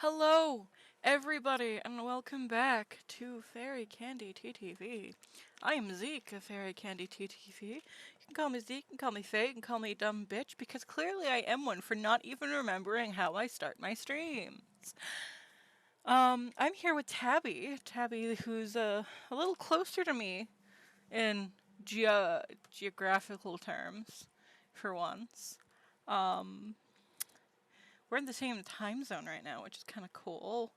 Hello, everybody, and welcome back to Fairy Candy TTV. I am Zeke of Fairy Candy TTV. You can call me Zeke, you can call me Faye, you can call me Dumb Bitch, because clearly I am one for not even remembering how I start my streams. I'm here with Tabby, who's a little closer to me in geographical terms, for once. We're in the same time zone right now, which is kind of cool.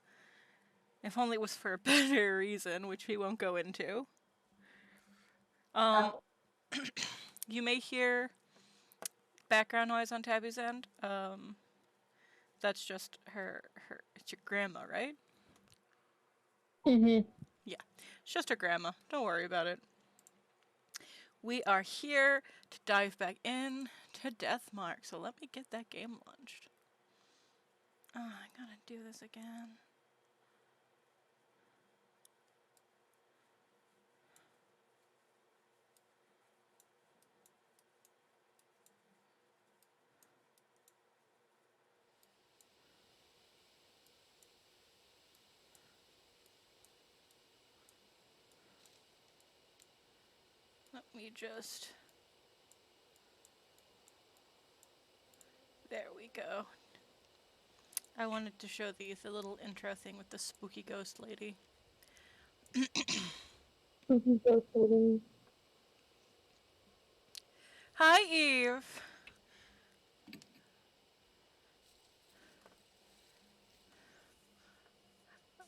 If only it was for a better reason, which we won't go into. You may hear background noise on Tabby's end. That's just her. It's your grandma, right? Mm-hmm. Yeah, it's just her grandma. Don't worry about it. We are here to dive back in to Deathmark. So let me get that game launched. Oh, I gotta do this again. Let me just... There we go. I wanted to show these a little intro thing with the spooky ghost lady. Hi, Eve!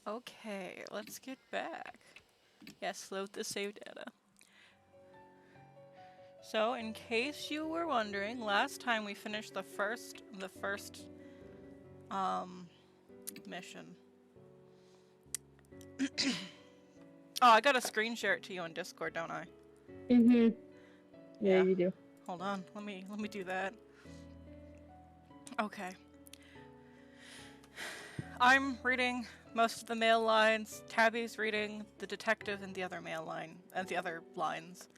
Okay, let's get back. Yes, load the save data. So, in case you were wondering, last time we finished the first mission. Oh, I gotta screen share it to you on Discord, don't I? Mm-hmm. Yeah, you do. Hold on, let me do that. Okay. I'm reading most of the mail lines. Tabby's reading the detective and the other mail line and the other lines.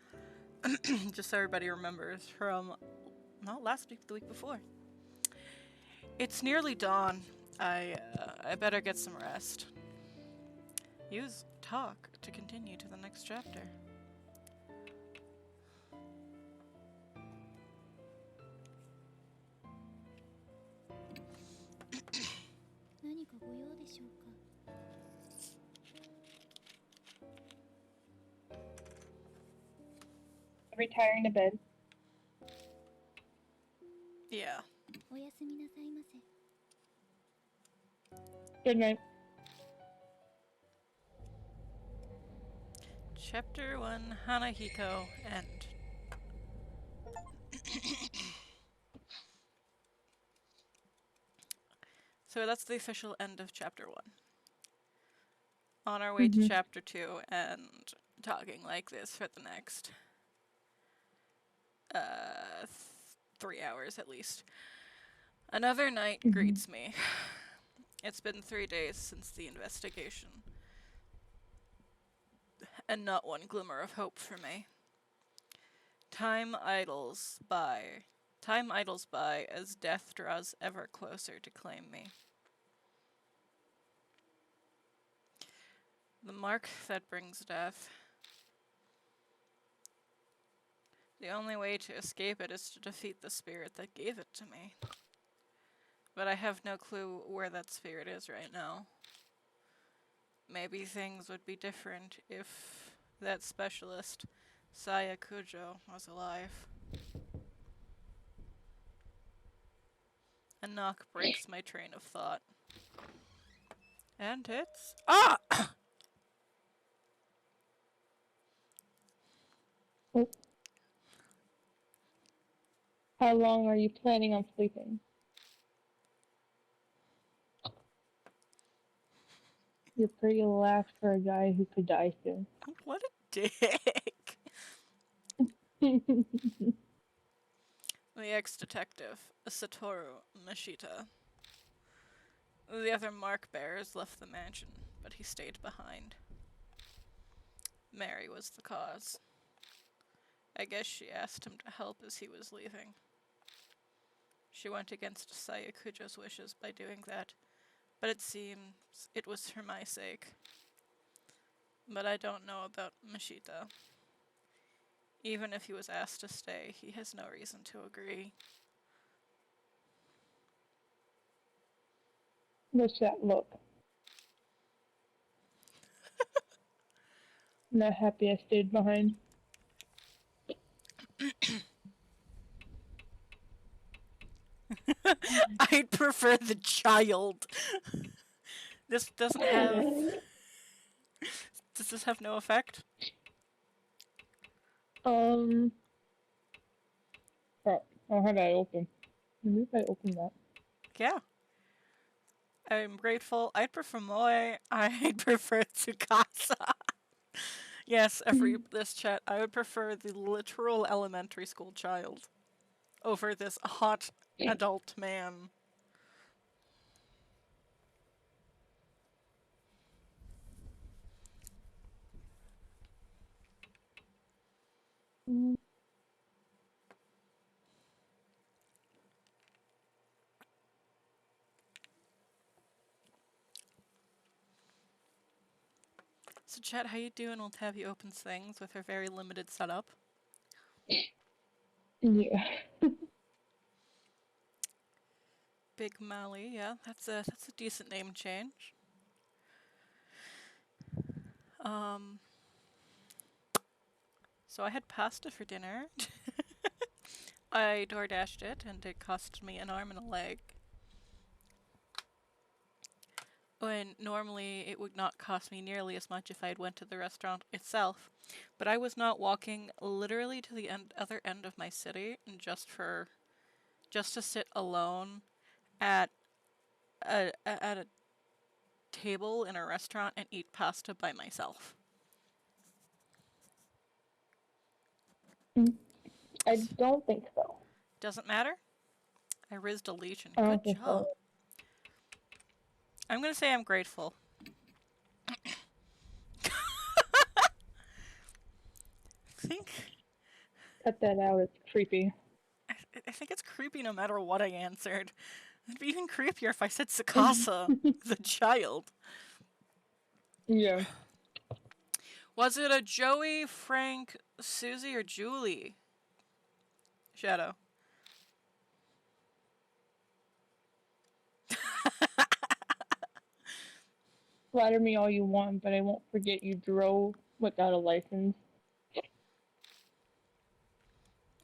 Just so everybody remembers from last week, the week before. It's nearly dawn. I better get some rest. Use talk to continue to the next chapter. Retiring to bed. Yeah. Good night. Chapter 1, Hanahiko, End. So that's the official end of Chapter 1. On our way to Chapter 2 and talking like this for the next 3 hours at least. Another night greets me. It's been 3 days since the investigation, and not one glimmer of hope for me. Time idles by. Time idles by as death draws ever closer to claim me. The mark that brings death. The only way to escape it is to defeat the spirit that gave it to me. But I have no clue where that spirit is right now. Maybe things would be different if that specialist, Saya Kujo, was alive. A knock breaks my train of thought. And it's... Ah! How long are you planning on sleeping? You're pretty relaxed for a guy who could die soon. What a dick! The ex-detective, Satoru Mashita. The other mark bearers left the mansion, but he stayed behind. Mary was the cause. I guess she asked him to help as he was leaving. She went against Saya Kujo's wishes by doing that, but it seems it was for my sake. But I don't know about Mashita. Even if he was asked to stay, he has no reason to agree. What's that look? Not happy I stayed behind. I'd prefer the child. This doesn't have... Does this have no effect? Oh, how did I open? Maybe if I open that. Yeah. I'm grateful. I'd prefer Moe. I'd prefer Tsukasa. Yes, this chat, I would prefer the literal elementary school child over this hot adult man. So chat, how you doing? We'll have you opens things with her very limited setup. Yeah. Big Mally, yeah, that's a decent name change. So I had pasta for dinner. I DoorDashed it, and it cost me an arm and a leg. When normally it would not cost me nearly as much if I had went to the restaurant itself. But I was not walking literally to the other end of my city just to sit alone at a table in a restaurant and eat pasta by myself. I don't think so. Doesn't matter. I rizzed a legion. I don't Good think job. so. I'm gonna say I'm grateful. I think Cut that out. It's creepy. I think it's creepy no matter what I answered. It'd be even creepier if I said Sakasa, the child. Yeah. Was it a Joey, Frank, Susie, or Julie? Shadow. Flatter me all you want, but I won't forget you drove without a license.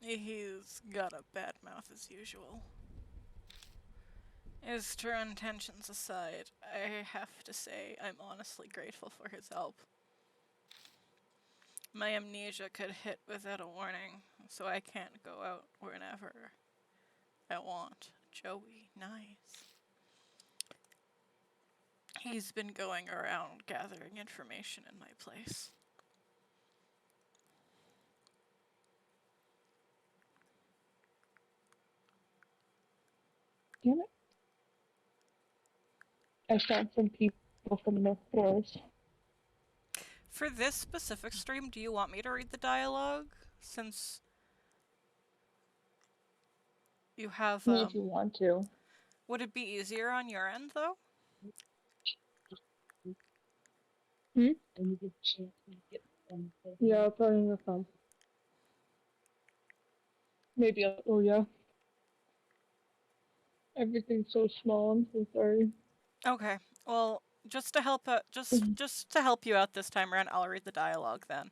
He's got a bad mouth as usual. His true intentions aside, I have to say I'm honestly grateful for his help. My amnesia could hit without a warning, so I can't go out whenever I want. Joey, nice. He's been going around gathering information in my place. Damn it. I found some people from the forest. For this specific stream, do you want me to read the dialogue? Since you have, If you want to. would it be easier on your end, though? Yeah, I'll probably will come. Maybe oh yeah. Everything's so small, I'm so sorry. Okay, well, just to help just to help you out this time around, I'll read the dialogue then.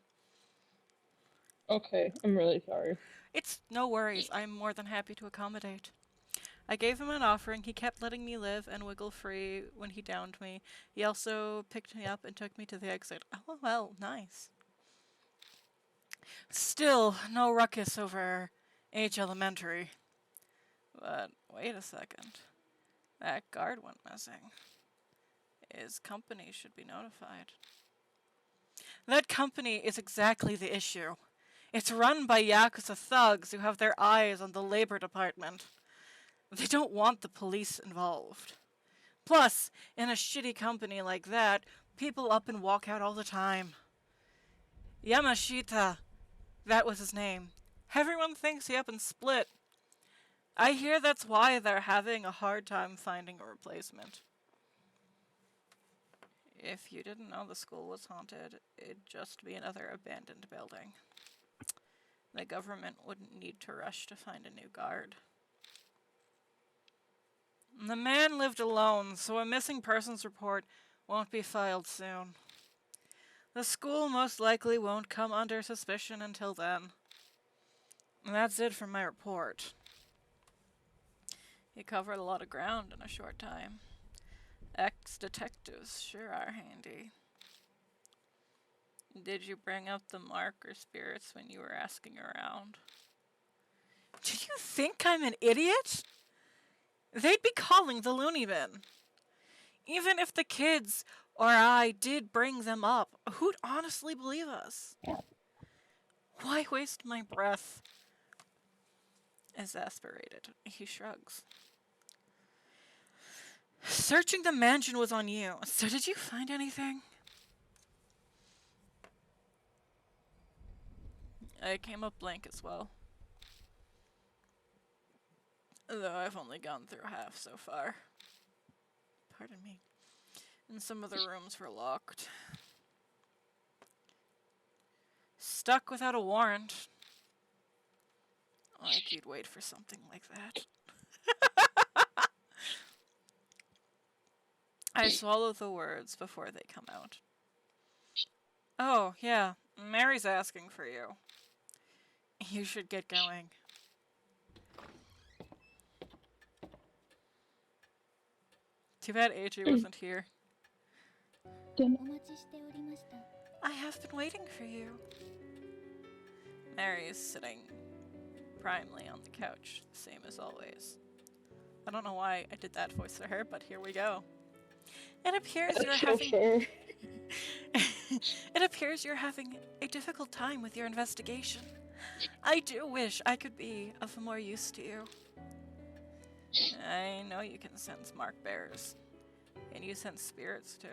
Okay, I'm really sorry. It's no worries, I'm more than happy to accommodate. I gave him an offering, he kept letting me live and wiggle free when he downed me. He also picked me up and took me to the exit. Oh well, nice. Still, no ruckus over H Elementary. But wait a second. That guard went missing. His company should be notified. That company is exactly the issue. It's run by Yakuza thugs who have their eyes on the labor department. They don't want the police involved. Plus, in a shitty company like that, people up and walk out all the time. Yamashita, that was his name. Everyone thinks he up and split. I hear that's why they're having a hard time finding a replacement. If you didn't know the school was haunted, it'd just be another abandoned building. The government wouldn't need to rush to find a new guard. The man lived alone, so a missing persons report won't be filed soon. The school most likely won't come under suspicion until then. And that's it for my report. You covered a lot of ground in a short time. Ex-detectives sure are handy. Did you bring up the mark or spirits when you were asking around? Do you think I'm an idiot? They'd be calling the loony bin. Even if the kids or I did bring them up, who'd honestly believe us? Why waste my breath? Exasperated, he shrugs. Searching the mansion was on you, so did you find anything? I came up blank as well. Though I've only gone through half so far. Pardon me. And some of the rooms were locked. Stuck without a warrant. Like you'd wait for something like that. I swallow the words before they come out. Oh, yeah. Mary's asking for you. You should get going. Too bad AJ wasn't here. I have been waiting for you. Mary is sitting primely on the couch, the same as always. I don't know why I did that voice to her, but here we go. It appears you're having... It appears you're having a difficult time with your investigation. I do wish I could be of more use to you. I know you can sense mark bearers. And you sense spirits too.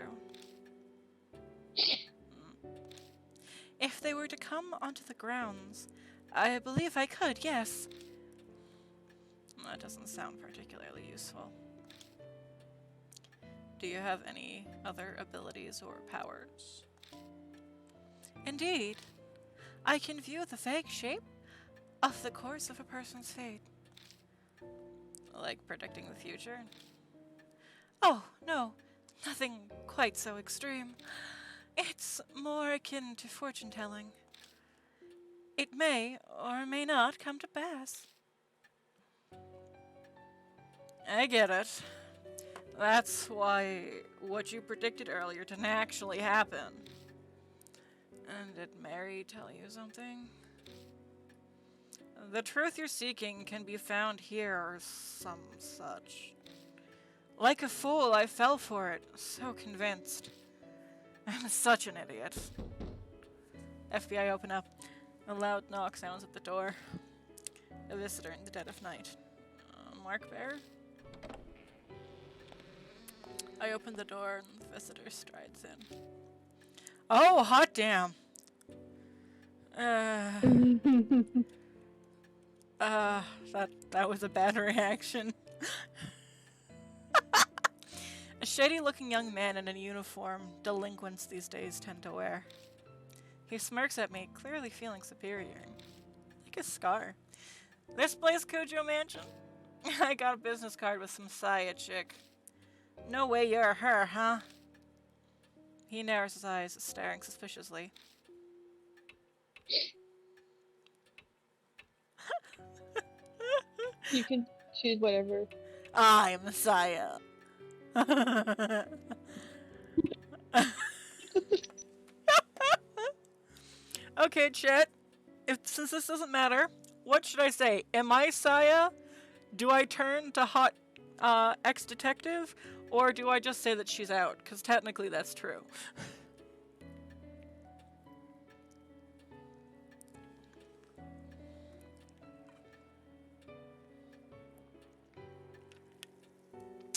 If they were to come onto the grounds, I believe I could, yes. That doesn't sound particularly useful. Do you have any other abilities or powers? Indeed. I can view the vague shape of the course of a person's fate. Like predicting the future? Oh, no. Nothing quite so extreme. It's more akin to fortune-telling. It may or may not come to pass. I get it. That's why what you predicted earlier didn't actually happen. And did Mary tell you something? The truth you're seeking can be found here or some such. Like a fool, I fell for it, so convinced. I'm such an idiot. FBI open up. A loud knock sounds at the door. A visitor in the dead of night. Mark Bear? I open the door and the visitor strides in. Oh, hot damn! That was a bad reaction. A shady-looking young man in a uniform delinquents these days tend to wear. He smirks at me, clearly feeling superior. Like a scar. This place Cujo Mansion? I got a business card with some Saya chick. No way you're her, huh? He narrows his eyes, staring suspiciously. You can choose whatever. I'm Saya. Okay, Chet. Since this doesn't matter, what should I say? Am I Saya? Do I turn to hot ex-detective? Or do I just say that she's out? Because technically that's true.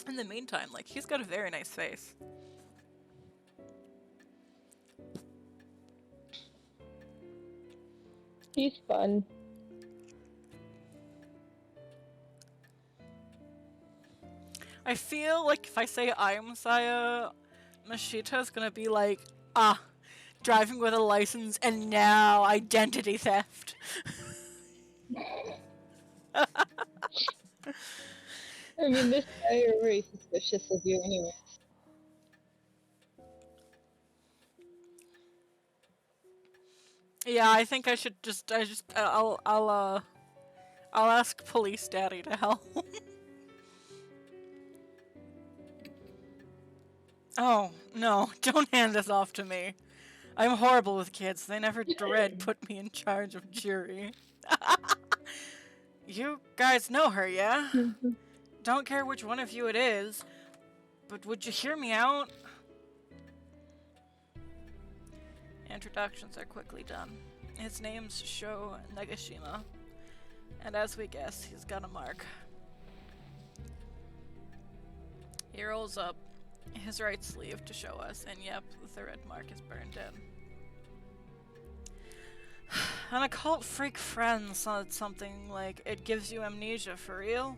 In the meantime, like, he's got a very nice face. He's fun. I feel like if I say I'm Saya, Mashita's gonna be like, driving with a license and now identity theft. I mean, this guy are very suspicious of you anyway. Yeah, I think I should I'll ask police daddy to help. Oh, no, don't hand this off to me. I'm horrible with kids. They never dread put me in charge of jury. You guys know her, yeah? Don't care which one of you it is, but would you hear me out? Introductions are quickly done. His name's Sho Nagashima, and as we guess, he's got a mark. He rolls up his right sleeve to show us, and yep, the red mark is burned in. An occult freak friend said something like, "It gives you amnesia, for real?"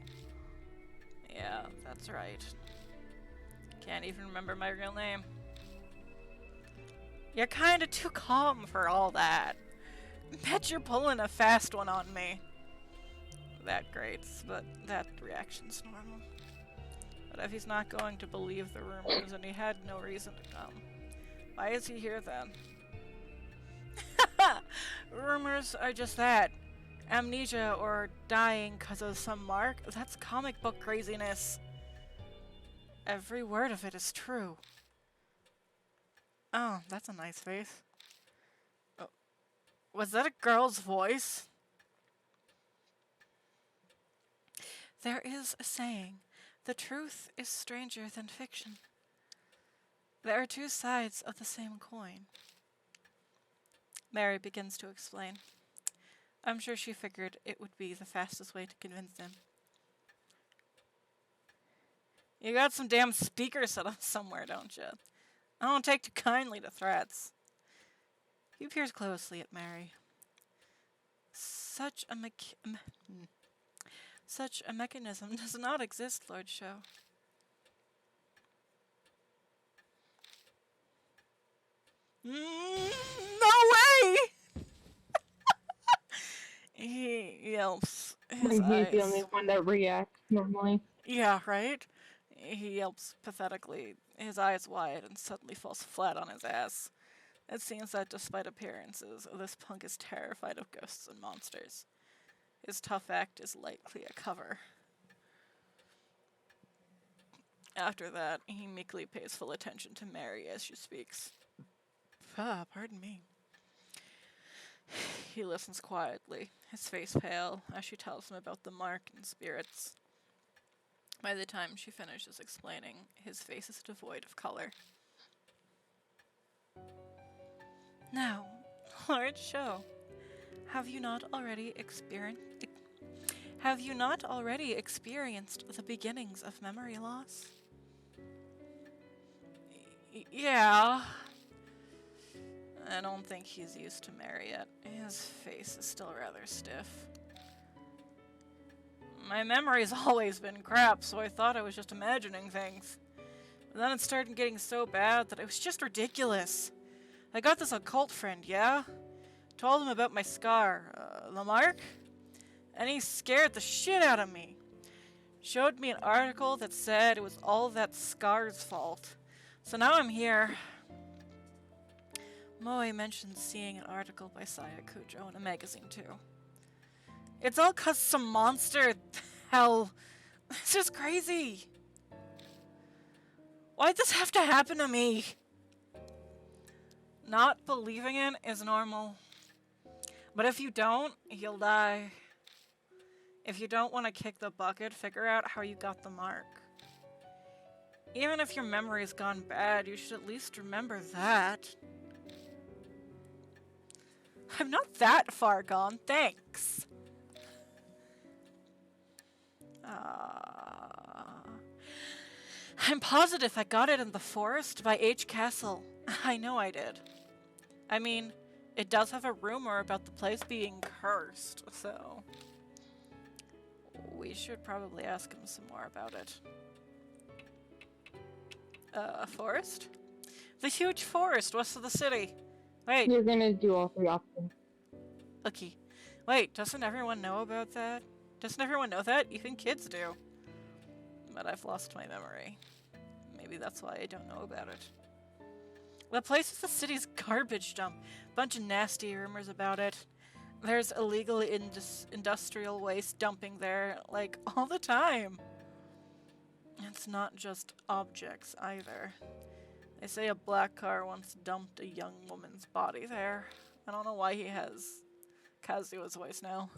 Yeah, that's right. Can't even remember my real name. You're kinda too calm for all that. Bet you're pulling a fast one on me. That grates, but that reaction's normal. But if he's not going to believe the rumors, and he had no reason to come, why is he here then? Rumors are just that. Amnesia or dying because of some mark, that's comic book craziness. Every word of it is true. Oh, that's a nice face. Oh, was that a girl's voice? There is a saying, the truth is stranger than fiction. There are two sides of the same coin. Mary begins to explain. I'm sure she figured it would be the fastest way to convince him. You got some damn speakers set up somewhere, don't you? I don't take too kindly to threats. He peers closely at Mary. Such a mechanism does not exist, Lord Sho. No way! He yelps. His He's eyes. the only one that reacts normally. Yeah, right? He yelps pathetically, his eyes wide, and suddenly falls flat on his ass. It seems that despite appearances, this punk is terrified of ghosts and monsters. His tough act is likely a cover. After that, he meekly pays full attention to Mary as she speaks. Pardon me. He listens quietly, his face pale, as she tells him about the mark and spirits. By the time she finishes explaining, his face is devoid of color. Now, Lord Sho, have you not already experienced the beginnings of memory loss? Yeah. I don't think he's used to Mary yet. His face is still rather stiff. My memory's always been crap, so I thought I was just imagining things. But then it started getting so bad that it was just ridiculous. I got this occult friend, yeah? Told him about my scar, the mark? And he scared the shit out of me. Showed me an article that said it was all that scar's fault. So now I'm here. Moe mentioned seeing an article by Saya Kujo in a magazine too. It's all 'cause some monster. Hell, it's just crazy. Why'd this have to happen to me? Not believing it is normal. But if you don't, you'll die. If you don't want to kick the bucket, figure out how you got the mark. Even if your memory's gone bad, you should at least remember that. I'm not that far gone, thanks. I'm positive I got it in the forest by H. Castle. I know I did. I mean, it does have a rumor about the place being cursed, so we should probably ask him some more about it. Forest? The huge forest west of the city. Wait, You're gonna do all three options. looky. Wait, doesn't everyone know about that? Doesn't everyone know that? Even kids do. But I've lost my memory. Maybe that's why I don't know about it. The place is the city's garbage dump. Bunch of nasty rumors about it. There's illegal industrial waste dumping there, like, all the time. It's not just objects, either. They say a black car once dumped a young woman's body there. I don't know why he has Kazuo's voice now.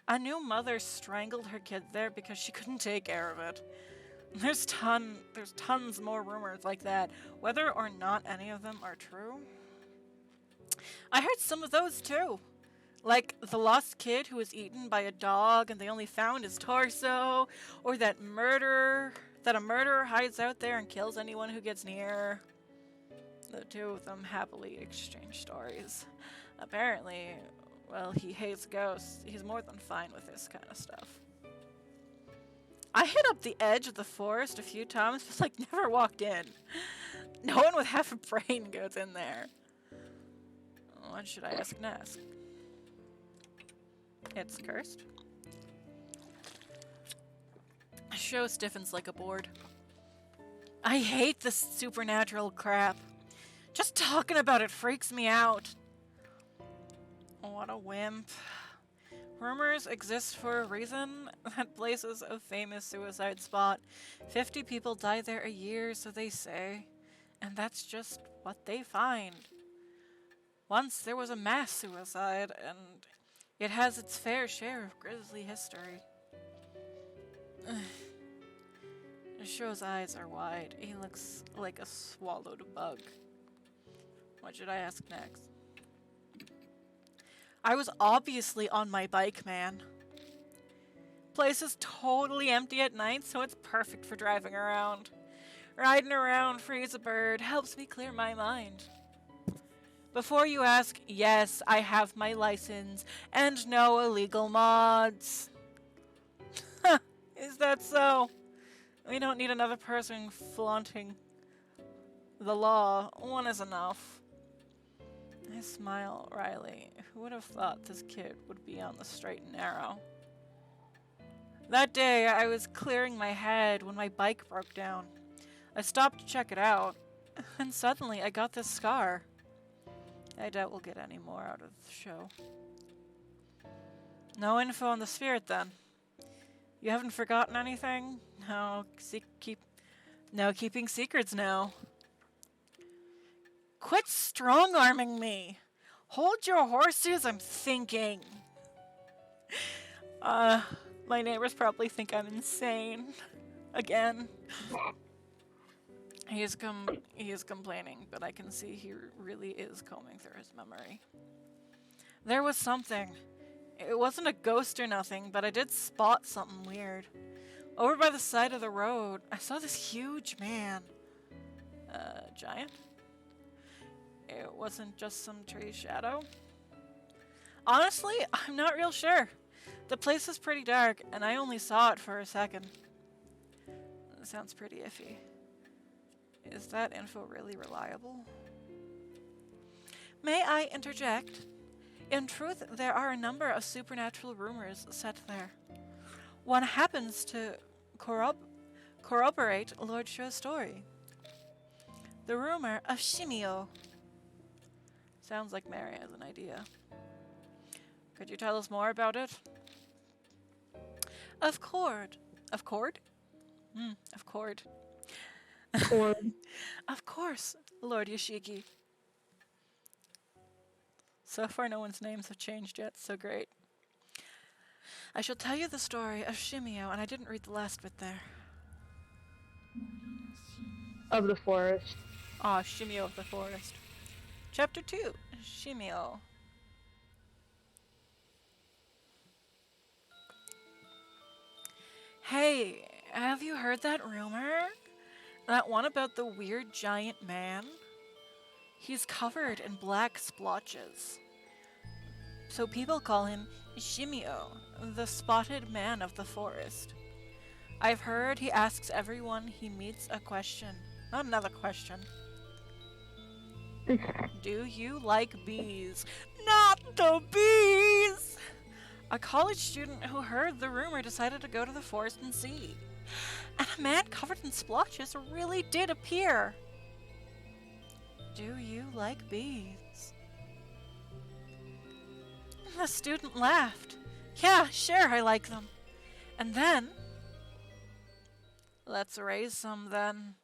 A new mother strangled her kid there because she couldn't take care of it. There's tons more rumors like that, whether or not any of them are true. I heard some of those too. Like the lost kid who was eaten by a dog and they only found his torso, or that a murderer hides out there and kills anyone who gets near. The two of them happily exchange stories. Apparently, well, he hates ghosts. He's more than fine with this kind of stuff. I hit up the edge of the forest a few times, but like never walked in. No one with half a brain goes in there. What should I ask next? It's cursed. Show stiffens like a board. I hate this supernatural crap. Just talking about it freaks me out. What a wimp. Rumors exist for a reason. That place is a famous suicide spot. 50 people die there a year, so they say. And that's just what they find. Once there was a mass suicide, and it has its fair share of grisly history. Sho's eyes are wide. He looks like a swallowed bug. What should I ask next? I was obviously on my bike, man. Place is totally empty at night, so it's perfect for driving around. Riding around free as a bird helps me clear my mind. Before you ask, yes, I have my license and no illegal mods. Is that so? We don't need another person flaunting the law. One is enough. I smile wryly. Who would have thought this kid would be on the straight and narrow? That day, I was clearing my head when my bike broke down. I stopped to check it out, and suddenly I got this scar. I doubt we'll get any more out of the show. No info on the spirit, then. You haven't forgotten anything? No, keeping secrets now. Quit strong-arming me! Hold your horses, I'm thinking. My neighbors probably think I'm insane. Again. He is complaining, but I can see he really is combing through his memory. There was something. It wasn't a ghost or nothing, but I did spot something weird. Over by the side of the road, I saw this huge man. Giant? It wasn't just some tree shadow. Honestly, I'm not real sure. The place is pretty dark, and I only saw it for a second. It sounds pretty iffy. Is that info really reliable? May I interject? In truth, there are a number of supernatural rumors set there. One happens to corroborate Lord Sho's story. The rumor of Shimio. Sounds like Mary has an idea. Could you tell us more about it? Of course. Of course. Of course. Of course, Lord Yoshiki. So far, no one's names have changed yet, so great. I shall tell you the story of Shimio, and I didn't read the last bit there. Of the forest. Shimio of the Forest. Chapter 2, Shimio. Hey, have you heard that rumor? That one about the weird giant man? He's covered in black splotches. So people call him Shimio, the spotted man of the forest. I've heard he asks everyone he meets a question. Not another question. Do you like bees? Not the bees! A college student who heard the rumor decided to go to the forest and see. And a man covered in splotches really did appear. Do you like bees? The student laughed. Yeah, sure, I like them. And then... Let's raise some then.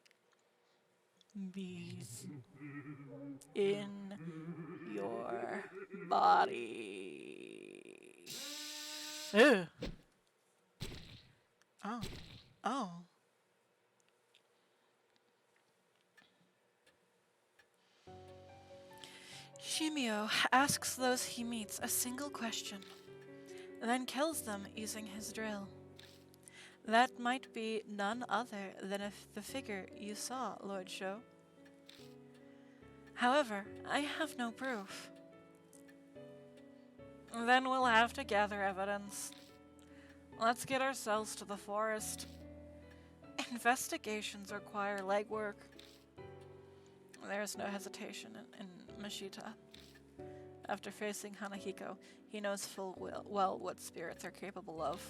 Bees. In your body. Ew. Oh. Oh. Shimio asks those he meets a single question, then kills them using his drill. That might be none other than the figure you saw, Lord Sho. However, I have no proof. Then we'll have to gather evidence. Let's get ourselves to the forest. Investigations require legwork. There's no hesitation in Mashita. After facing Hanahiko, he knows full well what spirits are capable of.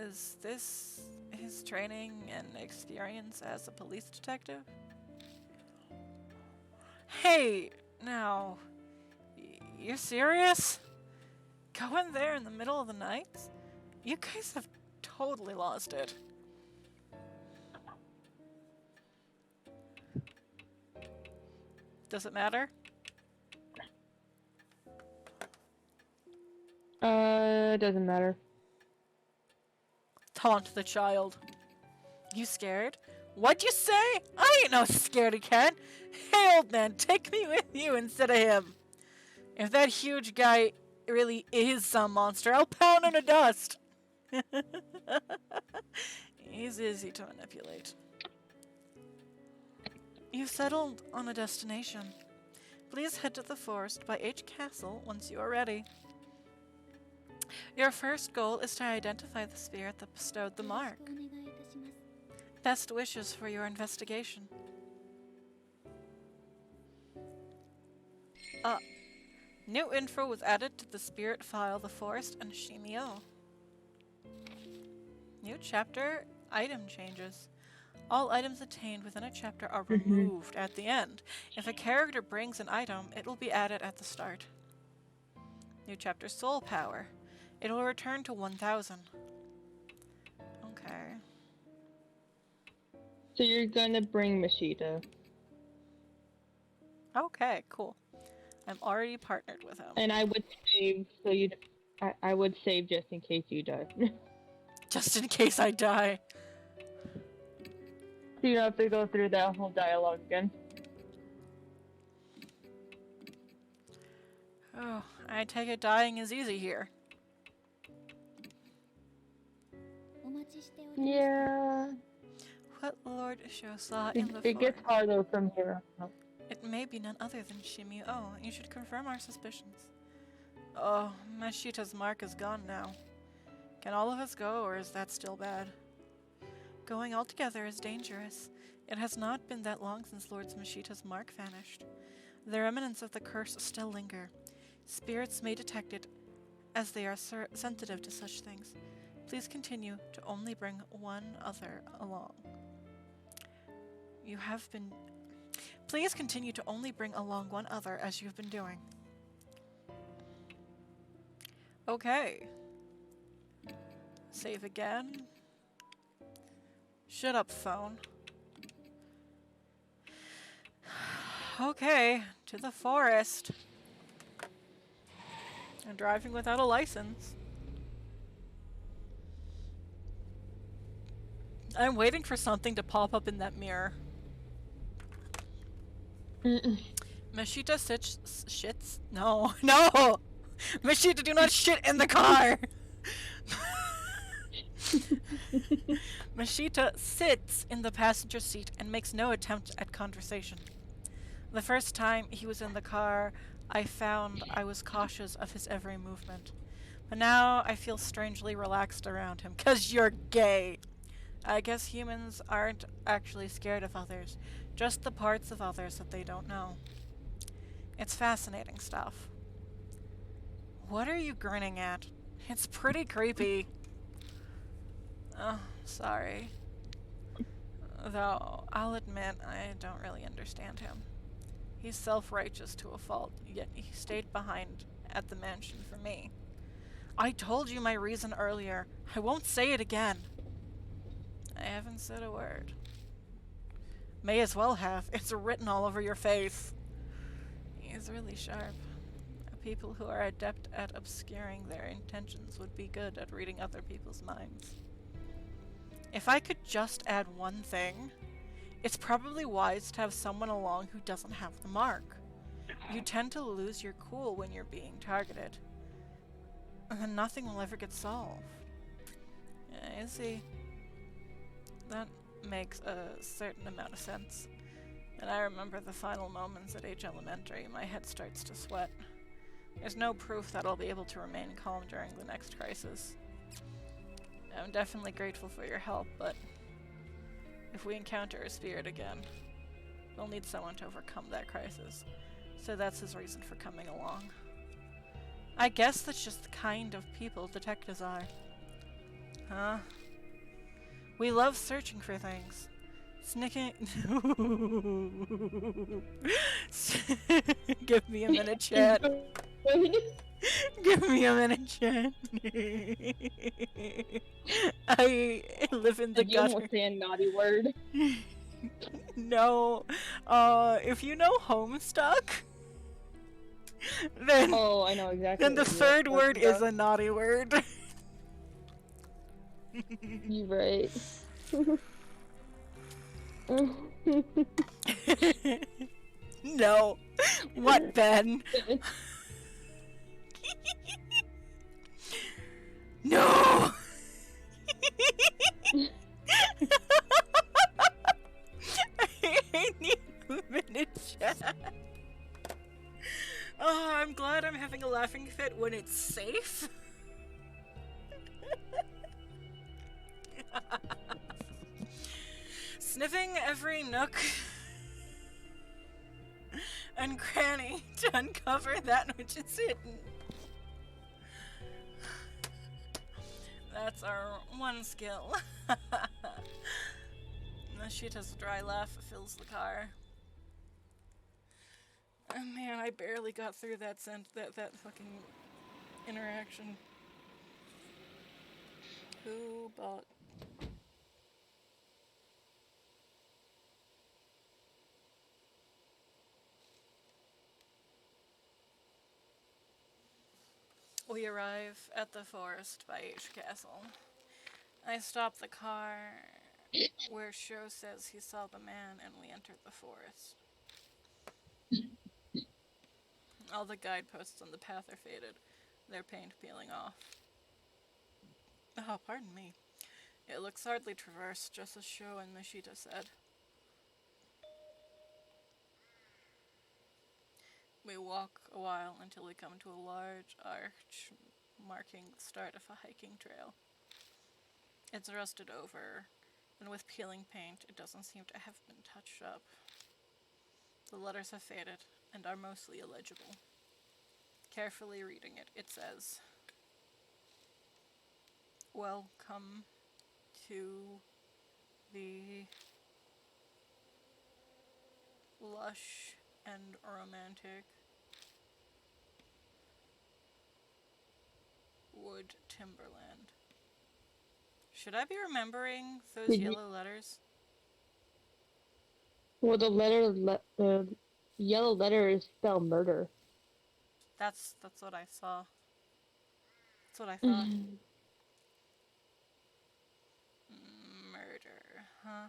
Is this his training and experience as a police detective? Hey, now, you're serious? Go in there in the middle of the night? You guys have totally lost it. Does it matter? It doesn't matter. Taunt the child. You scared? What'd you say? I ain't no scaredy cat. Hey, old man, take me with you instead of him. If that huge guy really is some monster, I'll pound him to dust. He's easy to manipulate. You've settled on a destination. Please head to the forest by H Castle once you are ready. Your first goal is to identify the spirit that bestowed the mark. Best wishes for your investigation. New info was added to the spirit file, the forest, and Shimio. New chapter, item changes. All items attained within a chapter are removed at the end. If a character brings an item, it will be added at the start. New chapter, soul power. It will return to 1000. Okay. So you're gonna bring Mashita. Okay, cool. I'm already partnered with him. And I would save, so you... I would save just in case you die. Just in case I die. So you don't have to go through that whole dialogue again. Oh, I take it dying is easy here. Yeah. What Lord Sho saw in the It gets forest. harder from here. It may be none other than Shimio. Oh, you should confirm our suspicions. Oh, Mashita's mark is gone now. Can all of us go, or is that still bad? Going altogether is dangerous. It has not been that long since Lord Mashita's mark vanished. The remnants of the curse still linger. Spirits may detect it, as they are sensitive to such things. Please continue to only bring one other along. You have been... Please continue to only bring along one other, as you've been doing. Okay. Save again. Shut up, phone. Okay, to the forest. I'm driving without a license. I'm waiting for something to pop up in that mirror. Mashita shits? No, no! Mashita, do not shit in the car! Mashita sits in the passenger seat and makes no attempt at conversation. The first time he was in the car, I found I was cautious of his every movement. But now I feel strangely relaxed around him. 'Cause you're gay! I guess humans aren't actually scared of others, just the parts of others that they don't know. It's fascinating stuff. What are you grinning at? It's pretty creepy. Oh, sorry. Though, I'll admit, I don't really understand him. He's self-righteous to a fault, yet he stayed behind at the mansion for me. I told you my reason earlier. I won't say it again. I haven't said a word. May as well have. It's written all over your face. He's really sharp. People who are adept at obscuring their intentions would be good at reading other people's minds. If I could just add one thing, it's probably wise to have someone along who doesn't have the mark. You tend to lose your cool when you're being targeted, and then nothing will ever get solved. I see. That makes a certain amount of sense. And I remember the final moments at H Elementary, my head starts to sweat. There's no proof that I'll be able to remain calm during the next crisis. I'm definitely grateful for your help, but if we encounter a spirit again, we'll need someone to overcome that crisis. So that's his reason for coming along. I guess that's just the kind of people detectives are. Huh? We love searching for things. Snicking. Give me a minute, chat. Give me a minute, chat. I live in the Did you gutter. almost say a naughty word? No. If you know Homestuck, then Oh, I know exactly. then the what you're third talking word is about. a naughty word. You're right. No. What, Ben? No! I need a minute, chat. Oh, I'm glad I'm having a laughing fit when it's safe. Sniffing every nook and cranny to uncover that which is hidden. That's our one skill. Nashita's dry laugh fills the car. Oh man, I barely got through that that fucking interaction. Who bought? We arrive at the forest by H Castle. I stop the car where Sho says he saw the man and we enter the forest. All the guideposts on the path are faded, their paint peeling off. Oh, pardon me. It looks hardly traversed, just as Sho and Nishita said. We walk a while until we come to a large arch marking the start of a hiking trail. It's rusted over, and with peeling paint, it doesn't seem to have been touched up. The letters have faded and are mostly illegible. Carefully reading it, it says, "Welcome to the lush and romantic wood timberland." Should I be remembering those Did you- yellow letters? Well, the yellow letters spell murder. That's what I saw. That's what I thought. Murder, huh?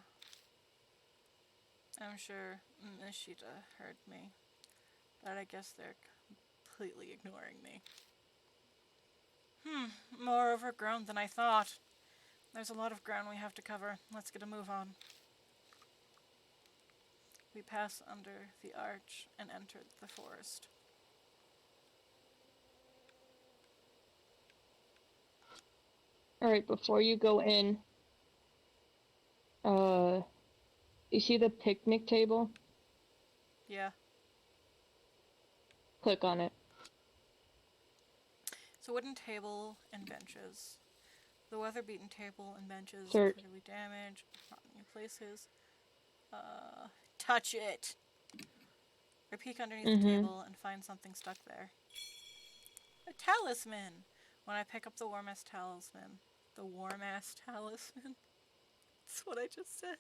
I'm sure Nishita heard me, but I guess they're completely ignoring me. More overgrown than I thought. There's a lot of ground we have to cover. Let's get a move on. We pass under the arch and enter the forest. Alright, before you go in, Uh, you see the picnic table? Yeah. Click on it. It's a wooden table and benches. The weather-beaten table and benches Search. clearly damaged, not in new places. Touch it! I peek underneath the Mm-hmm. table and find something stuck there. A talisman! When I pick up the warm-ass talisman. The warm-ass talisman? That's what I just said.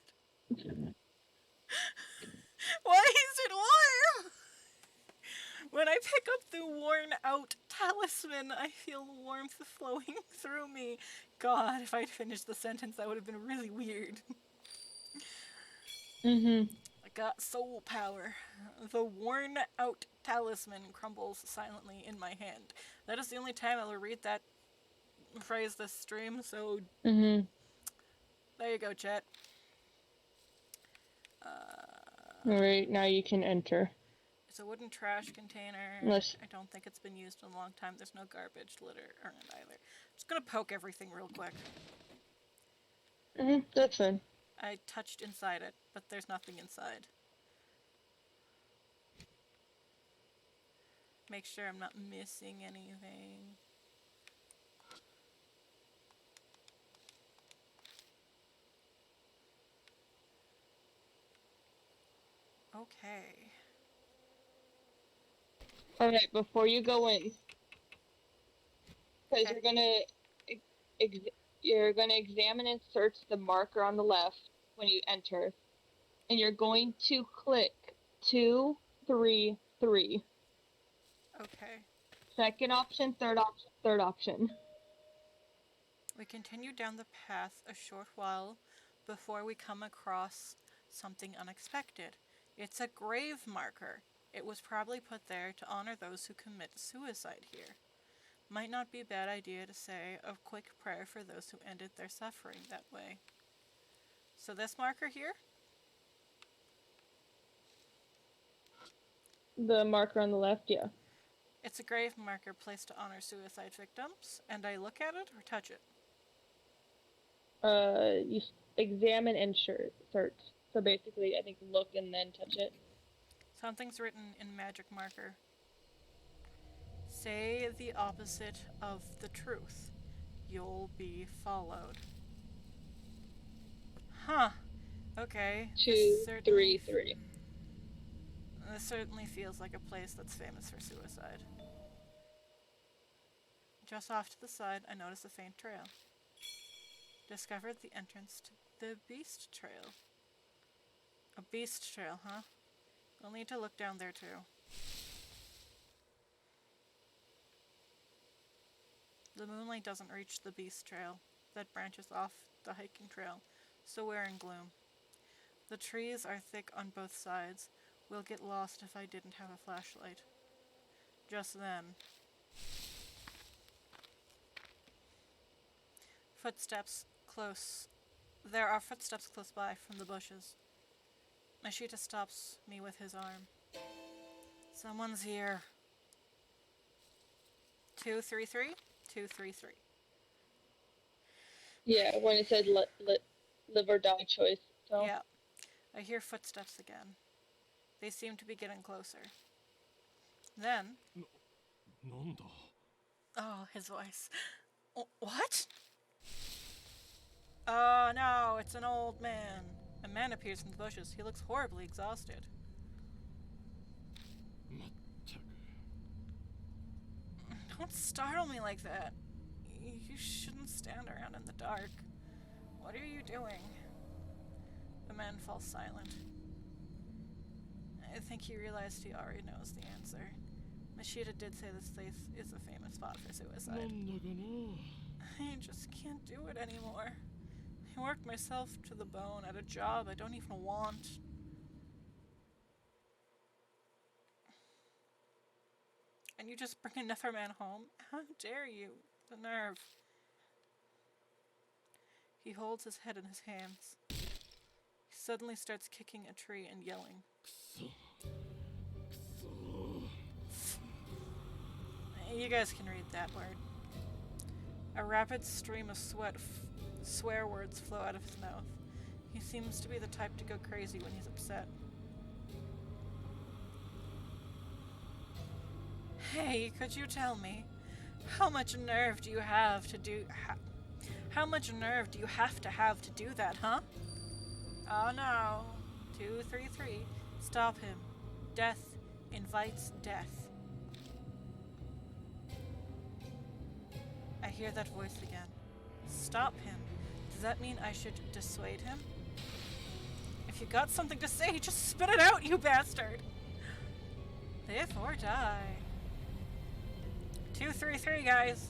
Why is it warm? When I pick up the worn-out talisman, I feel warmth flowing through me. God, if I'd finished the sentence, that would have been really weird. Mm-hmm. I got soul power. The worn-out talisman crumbles silently in my hand. That is the only time I'll read that phrase this stream, so Mm-hmm. there you go, chat. Alright, now you can enter. It's a wooden trash container. Unless, I don't think it's been used in a long time. There's no garbage, litter, or it either. Just gonna poke everything real quick. that's fine. I touched inside it, but there's nothing inside. Make sure I'm not missing anything. Okay. Alright, before you go in, because Okay. you're gonna examine and search the marker on the left when you enter, and you're going to click 233. Okay. Second option, third option, third option. We continue down the path a short while before we come across something unexpected. It's a grave marker. It was probably put there to honor those who commit suicide here. Might not be a bad idea to say a quick prayer for those who ended their suffering that way. So this marker here? The marker on the left, yeah. It's a grave marker placed to honor suicide victims, and I look at it or touch it? You examine and search. So basically, I think look and then touch it. Something's written in magic marker. Say the opposite of the truth. You'll be followed. Huh. Okay. 233. This certainly feels like a place that's famous for suicide. Just off to the side, I notice a faint trail. Discovered the entrance to the Beast Trail. A Beast Trail, huh? We'll need to look down there too. The moonlight doesn't reach the Beast Trail that branches off the hiking trail, so we're in gloom. The trees are thick on both sides. We'll get lost if I didn't have a flashlight. Just then. Footsteps close. There are footsteps close by from the bushes. Mashita stops me with his arm. Someone's here. 233? 233. Yeah, when it said live or die choice. So. Yeah. I hear footsteps again. They seem to be getting closer. Then. なんだ Oh, his voice. What? Oh no, it's an old man. A man appears from the bushes. He looks horribly exhausted. まったく Don't startle me like that. You shouldn't stand around in the dark. What are you doing? The man falls silent. I think he realized he already knows the answer. Mashita did say this place is a famous spot for な suicide. んだかな I just can't do it anymore. I worked myself to the bone at a job I don't even want. And you just bring another man home? How dare you? The nerve. He holds his head in his hands. He suddenly starts kicking a tree and yelling. くそくそ You guys can read that word. A rapid stream of swear words flow out of his mouth. He seems to be the type to go crazy when he's upset. Hey, could you tell me, how much nerve do you have to do... how much nerve do you have to do that, huh? Oh no. 233. Stop him. Death invites death. I hear that voice again. Stop him. Does that mean I should dissuade him? If you got something to say, just spit it out, you bastard! Live or die. 233, guys.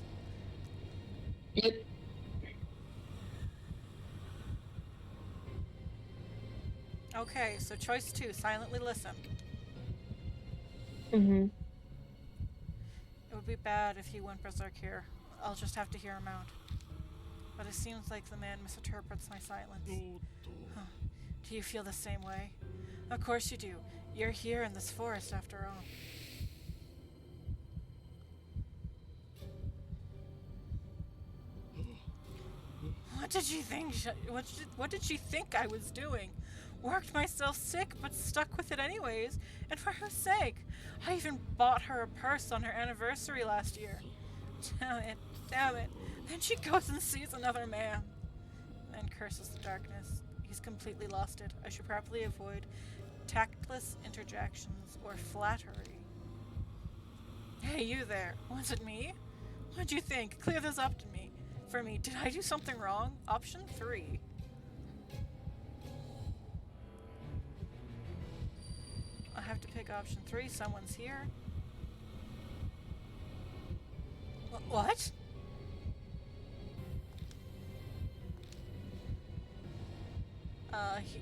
Yep. Okay, so choice 2, silently listen. Mm-hmm. It would be bad if he went berserk here. I'll just have to hear him out. But it seems like the man misinterprets my silence. おーっと Huh. Do you feel the same way? Of course you do. You're here in this forest after all. What did you think? What did she think I was doing? Worked myself sick, but stuck with it anyways. And for her sake, I even bought her a purse on her anniversary last year. Damn it, damn it. Then she goes and sees another man. And curses the darkness. He's completely lost it. I should probably avoid tactless interjections or flattery. Hey, you there. Was it me? What'd you think? Clear this up to me. For me. Did I do something wrong? Option 3. I have to pick option 3. Someone's here. What? He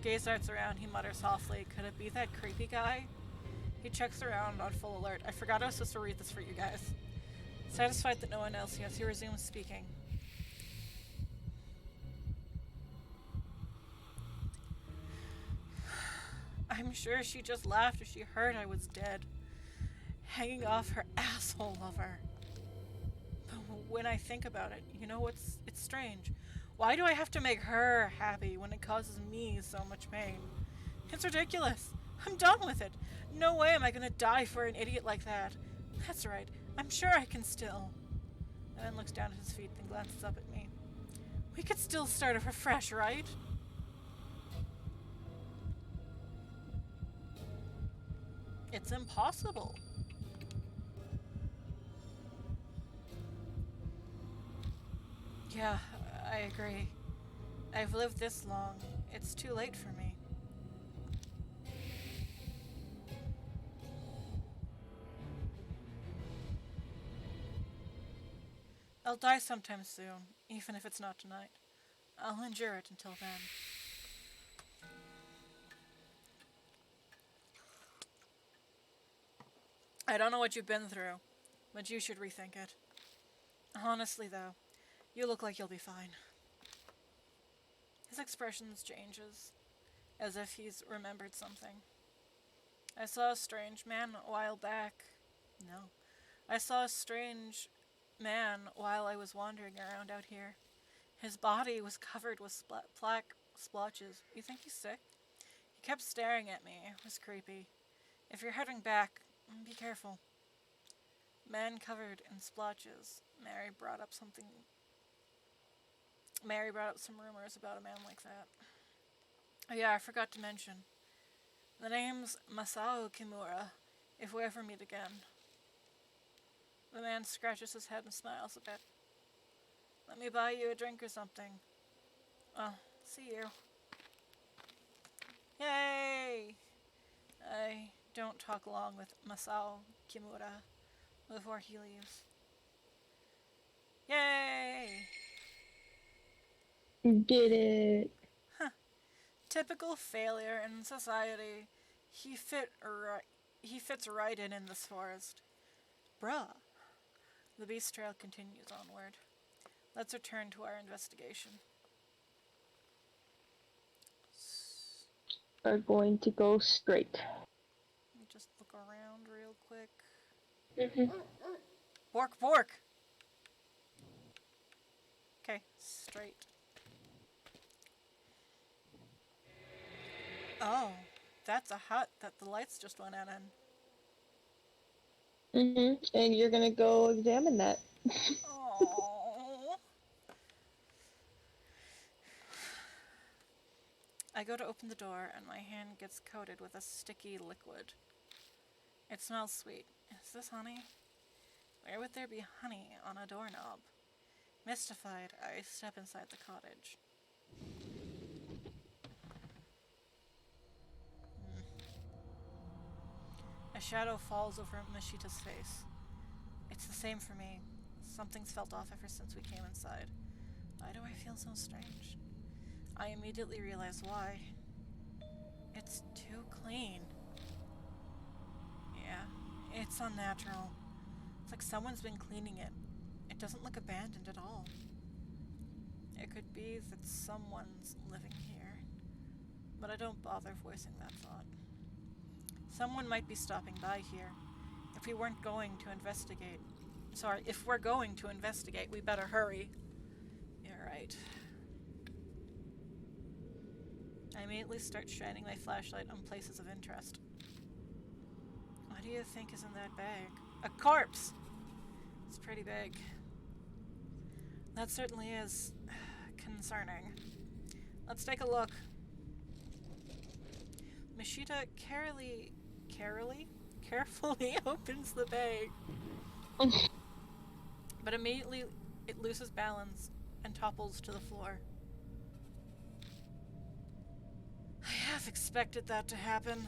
gaze darts around. He mutters softly, could it be that creepy guy? He checks around on full alert. I forgot I was supposed to read this for you guys. Satisfied that no one else hears, he resumes speaking. I'm sure she just laughed as she heard I was dead, hanging off her asshole lover. But when I think about it, you know it's strange. Why do I have to make her happy when it causes me so much pain? It's ridiculous. I'm done with it. No way am I gonna die for an idiot like that. That's right. I'm sure I can still. And then looks down at his feet, then glances up at me. We could still start afresh, right? It's impossible. Yeah, I agree. I've lived this long. It's too late for me. I'll die sometime soon, even if it's not tonight. I'll endure it until then. I don't know what you've been through, but you should rethink it. Honestly, though, you look like you'll be fine. His expression changes, as if he's remembered something. I saw a strange man a while back. No. I saw a strange man while I was wandering around out here. His body was covered with black splotches. You think he's sick? He kept staring at me. It was creepy. If you're heading back, be careful. Man covered in splotches. Mary brought up some rumors about a man like that. Oh yeah, I forgot to mention. The name's Masao Kimura, if we ever meet again. The man scratches his head and smiles a bit. Let me buy you a drink or something. Well, see you. Yay! I don't talk long with Masao Kimura before he leaves. Yay! Did it. Typical failure in society. He fits right in this forest. Bruh. The beast trail continues onward. Let's return to our investigation. Are going to go straight. Let me just look around real quick. Mm-hmm. Bork, bork! Okay, straight. Oh, that's a hut that the lights just went out in. And you're gonna go examine that. Oh. I go to open the door and my hand gets coated with a sticky liquid. It smells sweet. Is this honey? Where would there be honey on a doorknob? Mystified, I step inside the cottage. A shadow falls over Mashita's face. It's the same for me. Something's felt off ever since we came inside. Why do I feel so strange? I immediately realize why. It's too clean. Yeah, it's unnatural. It's like someone's been cleaning it. It doesn't look abandoned at all. It could be that someone's living here, but I don't bother voicing that thought. Someone might be stopping by here. If we weren't going to investigate. Sorry, if we're going to investigate, we better hurry. You're right. I immediately start shining my flashlight on places of interest. What do you think is in that bag? A corpse! It's pretty big. That certainly is concerning. Let's take a look. Mashita carefully opens the bag. But immediately it loses balance and topples to the floor. I half expected that to happen.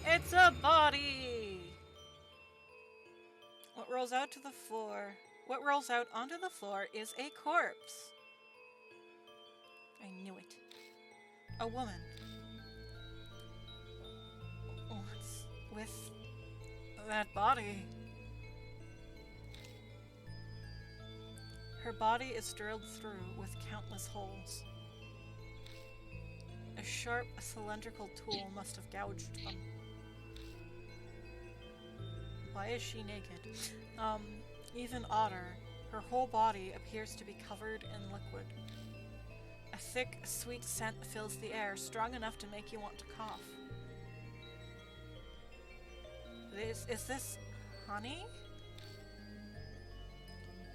It's a body! What rolls out onto the floor is a corpse. I knew it. A woman. What's with that body? Her body is drilled through with countless holes. A sharp, cylindrical tool must have gouged them. Why is she naked? Even odder, her whole body appears to be covered in liquid. A thick, sweet scent fills the air, strong enough to make you want to cough. Is this honey?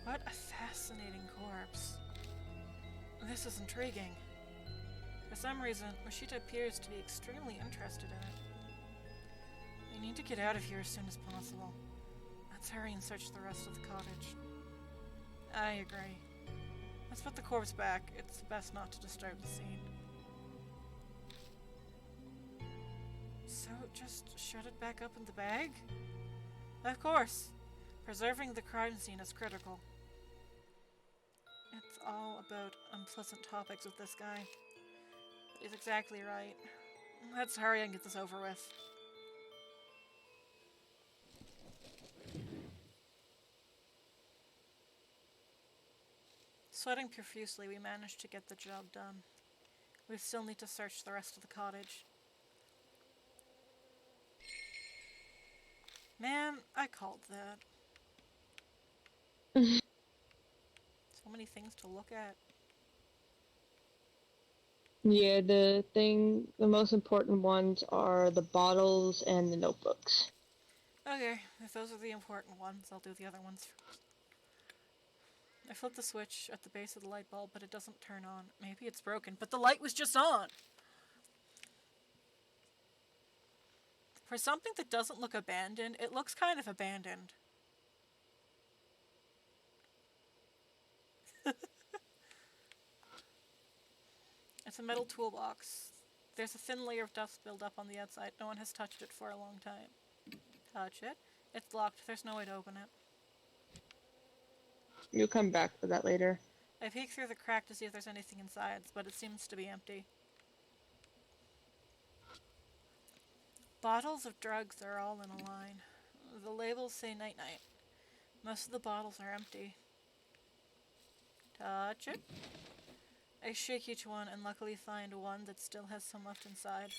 What a fascinating corpse. This is intriguing. For some reason, Mashita appears to be extremely interested in it. We need to get out of here as soon as possible. Let's hurry and search the rest of the cottage. I agree. Let's put the corpse back. It's best not to disturb the scene. So, just shut it back up in the bag? Of course. Preserving the crime scene is critical. It's all about unpleasant topics with this guy. He's exactly right. Let's hurry and get this over with. Sweating profusely, we managed to get the job done. We still need to search the rest of the cottage. Man, I called that. So many things to look at. Yeah, the most important ones are the bottles and the notebooks. Okay, if those are the important ones, I'll do the other ones first. I flipped the switch at the base of the light bulb, but it doesn't turn on. Maybe it's broken, but the light was just on! For something that doesn't look abandoned, it looks kind of abandoned. It's a metal toolbox. There's a thin layer of dust buildup on the outside. No one has touched it for a long time. Touch it. It's locked. There's no way to open it. You'll come back for that later. I peek through the crack to see if there's anything inside, but it seems to be empty. Bottles of drugs are all in a line. The labels say night-night. Most of the bottles are empty. Touch it. I shake each one and luckily find one that still has some left inside.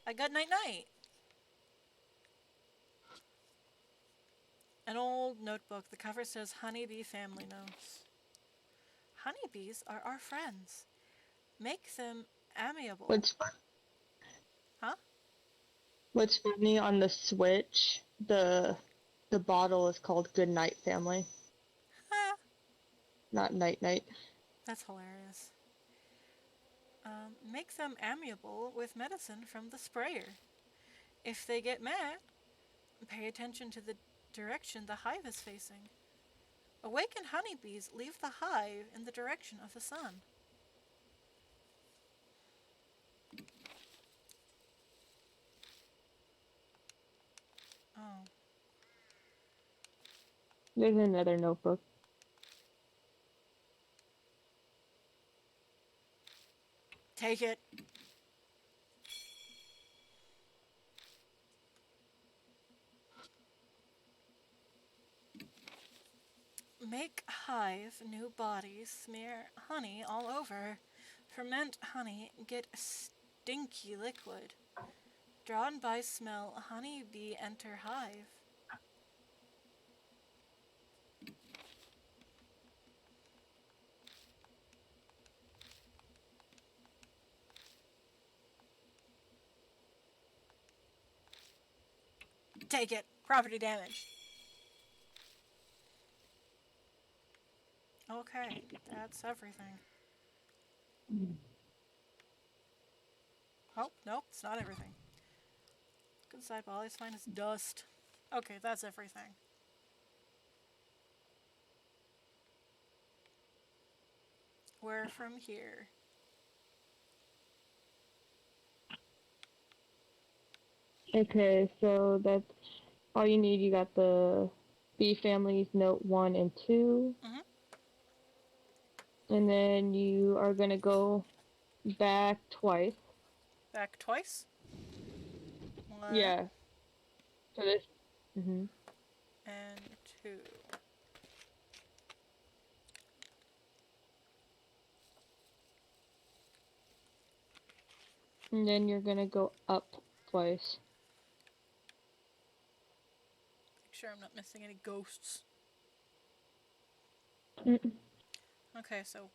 I got night-night! An old notebook. The cover says Honeybee Family Notes. Honeybees are our friends. Make them amiable. What's Huh? What's funny on the Switch? The bottle is called Good Night Family, Ah, not Night Night. that's hilarious. Make them amiable with medicine from the sprayer. If they get mad, pay attention to the direction the hive is facing. Awakened honeybees leave the hive in the direction of the sun. Oh, There's another notebook. take it. Make hive new bodies, smear honey all over. Ferment honey, get stinky liquid. Drawn by smell, honey bee enter hive. Take it. Property damage. Okay, that's everything. Oh, nope, it's not everything. Good side, all I find is dust. Okay, that's everything. Where from here? Okay, so that's all you need. You got the bee families note 1 and 2. Mhm. And then you are gonna go back twice. Back twice? One Yeah. So this. Mhm. and two. And then you're gonna go up twice. Make sure I'm not missing any ghosts. Mm. Okay, so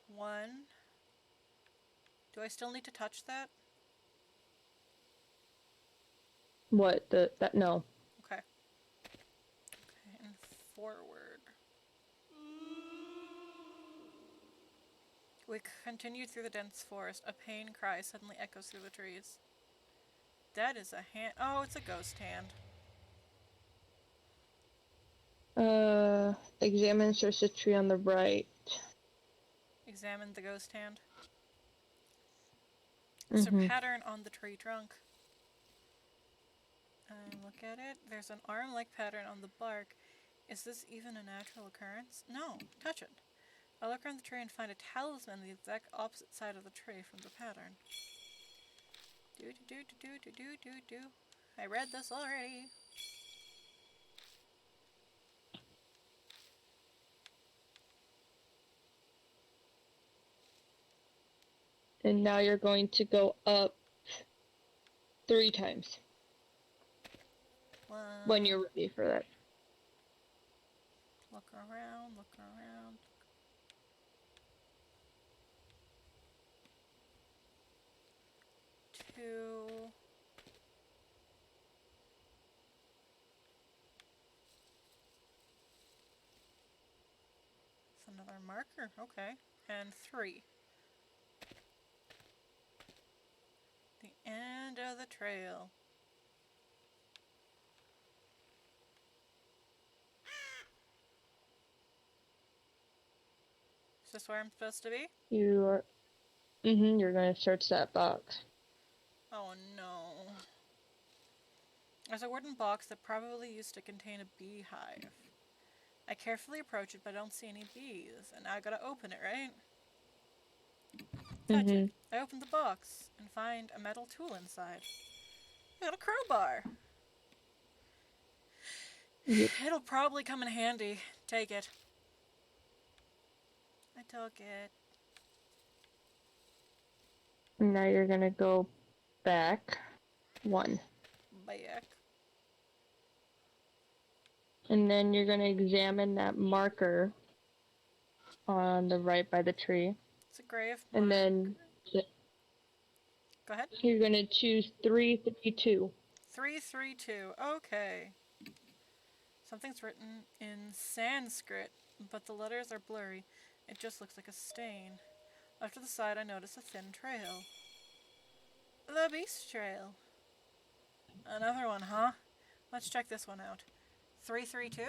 one. Do I still need to touch that? What that no. Okay. Okay, and forward. We continue through the dense forest. A pain cry suddenly echoes through the trees. That is a hand. Oh, it's a ghost hand. Examine search the tree on the right. Examine the ghost hand. There's a Mhm. pattern on the tree trunk. Look at it. There's an arm-like pattern on the bark. Is this even a natural occurrence? No. Touch it. I look around the tree and find a talisman on the exact opposite side of the tree from the pattern. Do do do do do do do do. I read this already. And now you're going to go up 3 times when you're ready for that. Look around, look around. Two. It's another marker, okay. And 3. The end of the trail. Is this where I'm supposed to be? You're you're going to search that box. Oh no. There's a wooden box that probably used to contain a beehive. I carefully approach it, but I don't see any bees. And now I gotta open it, right? Touch it. I open the box and find a metal tool inside. I got a crowbar. Yep. It'll probably come in handy. Take it. I took it. Now you're going to go back 1. Back. And then you're going to examine that marker on the right by the tree. It's a grave. And then Go ahead. you're gonna choose 332. 332. Okay. Something's written in Sanskrit, but the letters are blurry. It just looks like a stain. Off to the side, I notice a thin trail. The Beast Trail. Another one, huh? Let's check this one out. 332?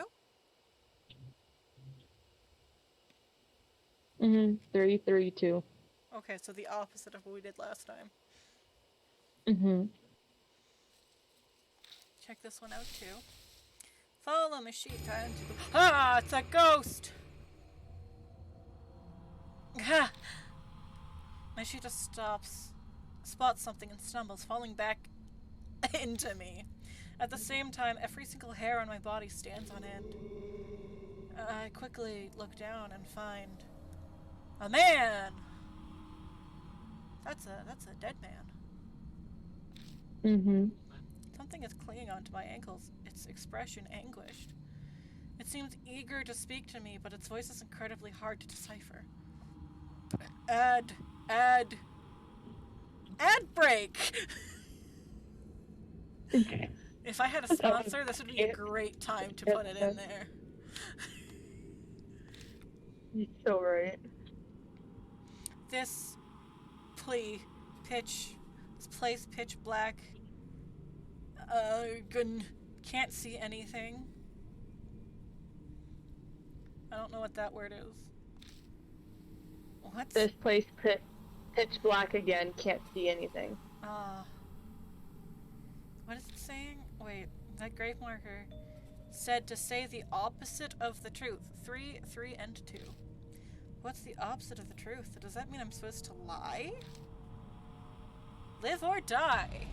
332. Okay, so the opposite of what we did last time. Check this one out too. Follow Mashita into the— Ah! It's a ghost! Ha! Mashita spots something and stumbles, falling back into me. At the same time, every single hair on my body stands on end. I quickly look down and find a man! That's a dead man. Something is clinging onto my ankles, its expression anguished. It seems eager to speak to me, but its voice is incredibly hard to decipher. Ad break! If I had a sponsor, this would be a great time to put it in there. You're so right. This place pitch black. Can't see anything. I don't know what that word is. What? This place pitch black again, can't see anything. What is it saying? Wait, that grave marker said to say the opposite of the truth. 3, 3, and 2. What's the opposite of the truth? Does that mean I'm supposed to lie? Live or die?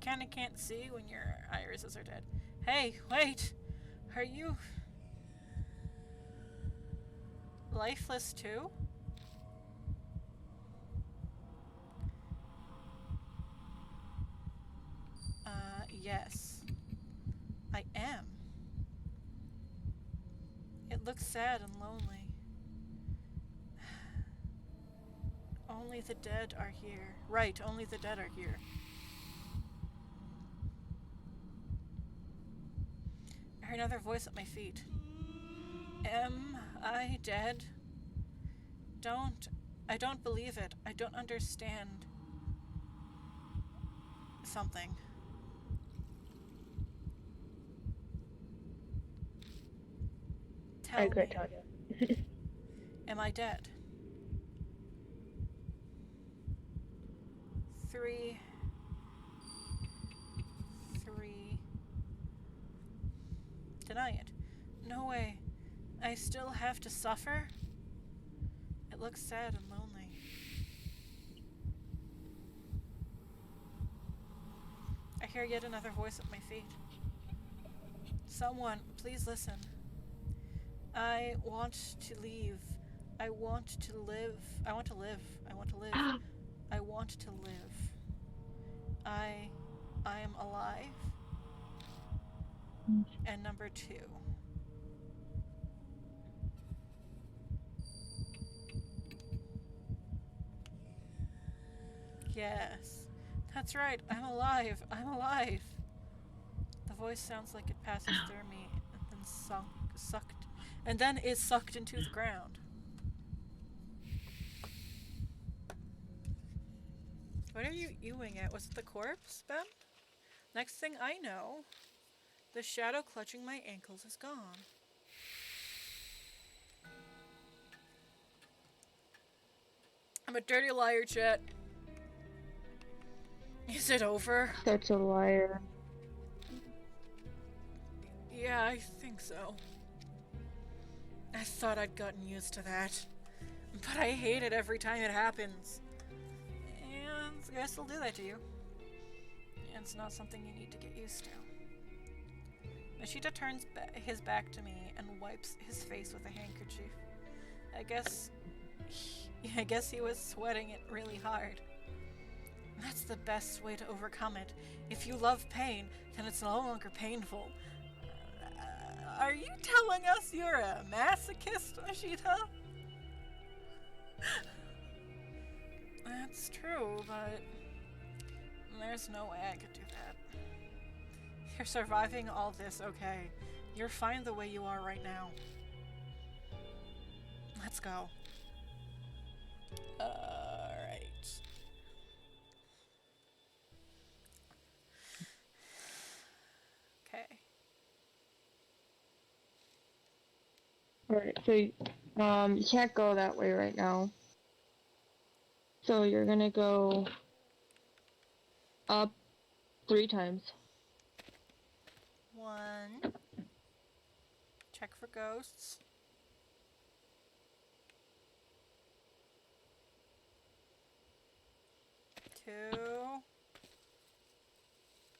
Kinda can't see when your irises are dead. Hey, wait! Are you lifeless too? Yes. I am. It looks sad and lonely. Only the dead are here. Right, only the dead are here. I heard another voice at my feet. Am I dead? I don't believe it. I don't understand. Something. I Tell could me, tell you. am I dead? 3, 3. Deny it. No way. I still have to suffer? It looks sad and lonely. I hear yet another voice at my feet. Someone, please listen. I want to leave. I want to live. I want to live. I want to live. I want to live. I am alive. And number 2. Yes. That's right. I'm alive. I'm alive. The voice sounds like it passes through me and then sucked, and then is sucked into the ground. What are you ewing at? Was it the corpse, Ben? Next thing I know, the shadow clutching my ankles is gone. I'm a dirty liar, Chet. Is it over? Such a liar. Yeah, I think so. I thought I'd gotten used to that. But I hate it every time it happens. And I guess it'll do that to you. It's not something you need to get used to. Mashita turns his back to me and wipes his face with a handkerchief. I guess he was sweating it really hard. That's the best way to overcome it. If you love pain, then it's no longer painful. Are you telling us you're a masochist, Ashita? That's true, but there's no way I could do that. You're surviving all this, okay? You're fine the way you are right now. Let's go. Alright. Okay. Alright, so you can't go that way right now. So you're gonna go up 3 times. 1. Check for ghosts. 2.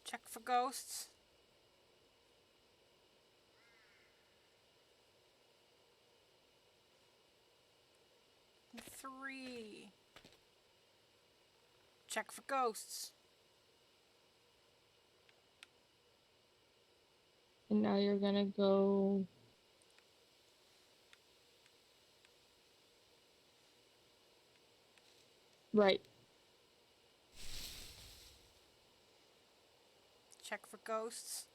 Check for ghosts. 3. Check for ghosts. And now you're gonna go right. Check for ghosts.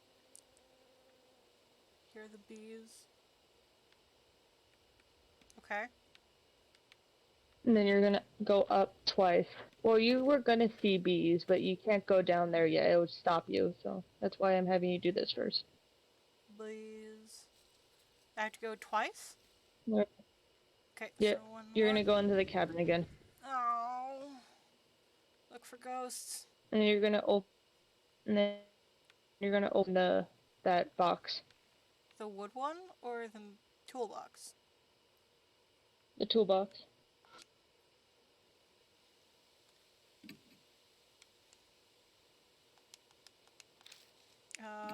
Hear the bees. Okay. And then you're gonna go up twice. Well, you were gonna see bees, but you can't go down there yet. It would stop you, so that's why I'm having you do this first. Bees. I have to go twice? Right. Okay, Yeah, so one you're more. gonna go into the cabin again. Oh. Look for ghosts. And you're gonna open. And then you're gonna open that box, The wood one or the toolbox? the toolbox.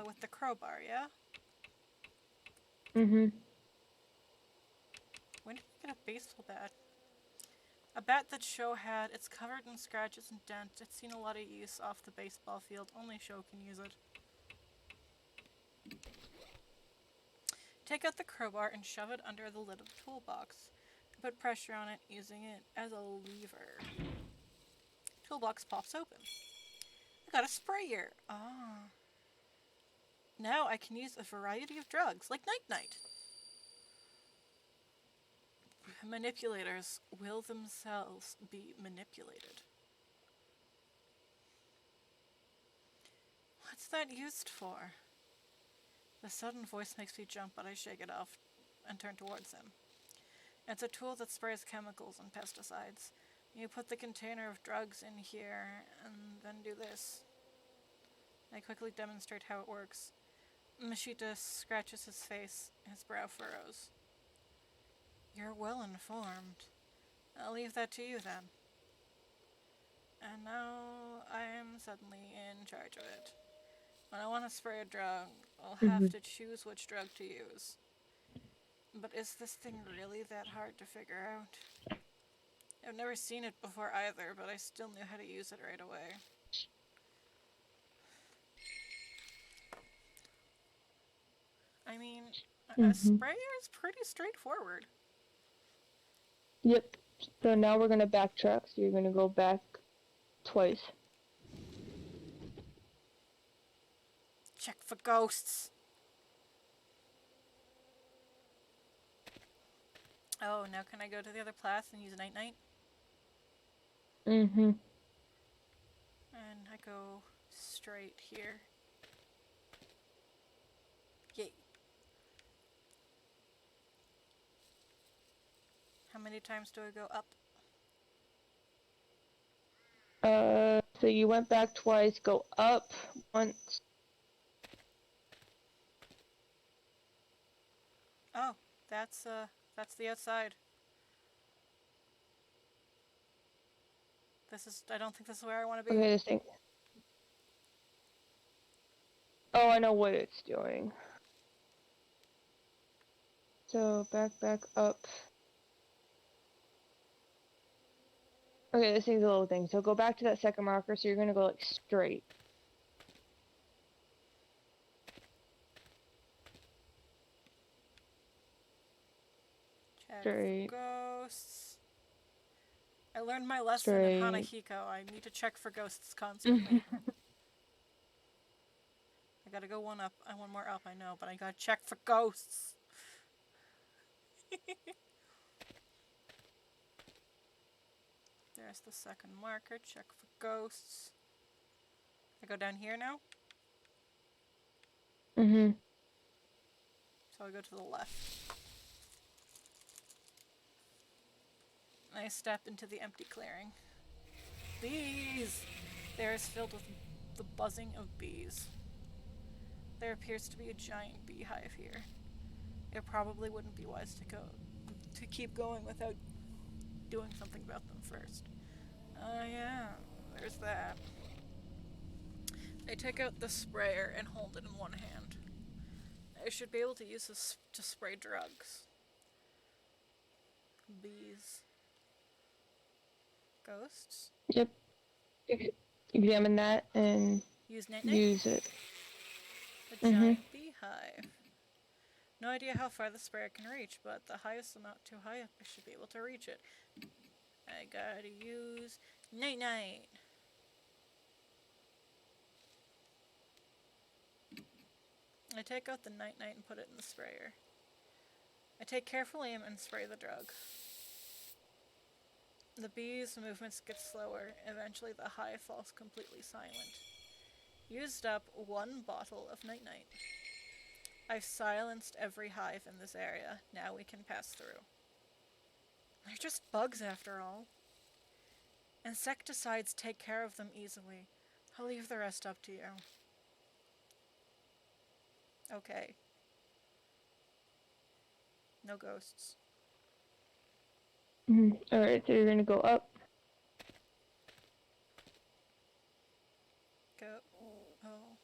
With the crowbar, yeah? Mhm. When did you get a baseball bat? A bat that Sho had. It's covered in scratches and dents. It's seen a lot of use off the baseball field. Only Sho can use it. Take out the crowbar and shove it under the lid of the toolbox. Put pressure on it using it as a lever. Toolbox pops open. I got a sprayer. Ah. Now I can use a variety of drugs, like Night-Night. Manipulators will themselves be manipulated. What's that used for? The sudden voice makes me jump, but I shake it off and turn towards him. It's a tool that sprays chemicals and pesticides. You put the container of drugs in here, and then do this. I quickly demonstrate how it works. Mashita scratches his face, his brow furrows. You're well informed. I'll leave that to you then. And now I am suddenly in charge of it. When I want to spray a drug, I'll have to choose which drug to use. But is this thing really that hard to figure out? I've never seen it before either, but I still knew how to use it right away. I mean, a sprayer is pretty straightforward. Yep. So now we're gonna backtrack. So you're gonna go back twice. Check for ghosts. Oh, now can I go to the other class and use Night-Night? Mhm. And I go straight here. Yay. How many times do I go up? So you went back twice. Go up once. Oh, that's the outside. I don't think this is where I want to be. Okay, this thing. Oh, I know what it's doing. So back up. Okay, this thing's a little thing. So go back to that second marker. So you're gonna go like straight. Check Straight. for ghosts. I learned my lesson in Straight. Hanahiko. I need to check for ghosts constantly. I gotta go one more up, I know, but I gotta check for ghosts. There's the second marker. Check for ghosts. I go down here now, Mm-hmm. so I go to the left. I step into the empty clearing. Bees! The air is filled with the buzzing of bees. There appears to be a giant beehive here. It probably wouldn't be wise to keep going without doing something about them first. Oh yeah, there's that. I take out the sprayer and hold it in one hand. I should be able to use this to spray drugs. Bees. Ghosts. Yep. Examine that and Use night night. use it. A giant beehive. No idea how far the sprayer can reach, but the highest amount too high up, I should be able to reach it. I gotta use night night. I take out the night night and put it in the sprayer. I take careful aim and spray the drug. The bees' movements get slower. Eventually the hive falls completely silent. Used up 1 bottle of night night. I've silenced every hive in this area. Now we can pass through. They're just bugs after all. Insecticides take care of them easily. I'll leave the rest up to you. Okay. No ghosts. Alright, so you're gonna go up. Go. Oh.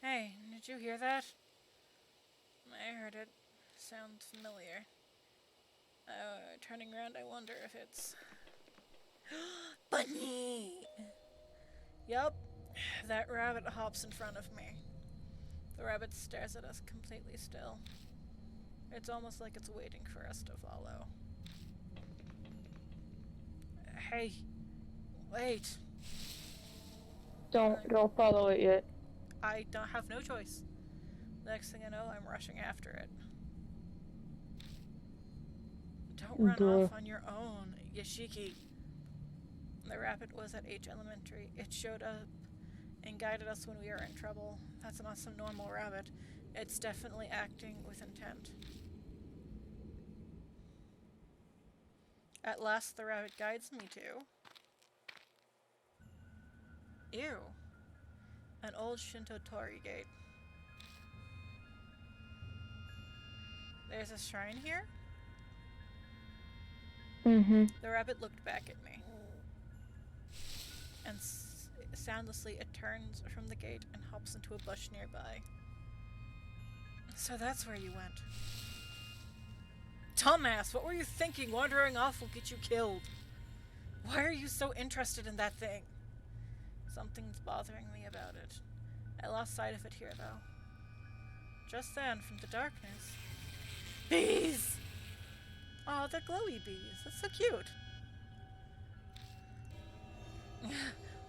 Hey, did you hear that? I heard it. Sounds familiar. Turning around, I wonder if it's... Bunny! Yup. That rabbit hops in front of me. The rabbit stares at us completely still. It's almost like it's waiting for us to follow. Hey. Wait. Don't follow it yet. I don't have no choice. Next thing I know, I'm rushing after it. Don't run Duh. off on your own, Yashiki. The rabbit was at H Elementary. It showed up and guided us when we were in trouble. That's not some normal rabbit. It's definitely acting with intent. At last, the rabbit guides me to... Ew. An old Shinto torii gate. There's a shrine here? The rabbit looked back at me. And soundlessly it turns from the gate and hops into a bush nearby. So that's where you went. Dumbass, what were you thinking? Wandering off will get you killed. Why are you so interested in that thing? Something's bothering me about it. I lost sight of it here, though. Just then, from the darkness... Bees! Oh, they're glowy bees. That's so cute.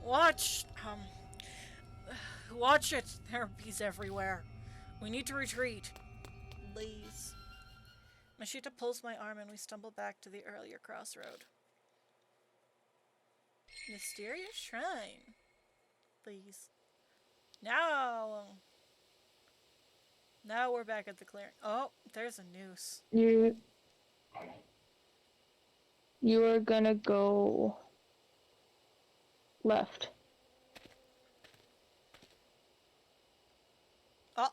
Watch it! There are bees everywhere. We need to retreat. Please. Mashita pulls my arm and we stumble back to the earlier crossroad. Mysterious shrine. Please. Now we're back at the clearing. Oh, there's a noose. You are gonna go left. Oh.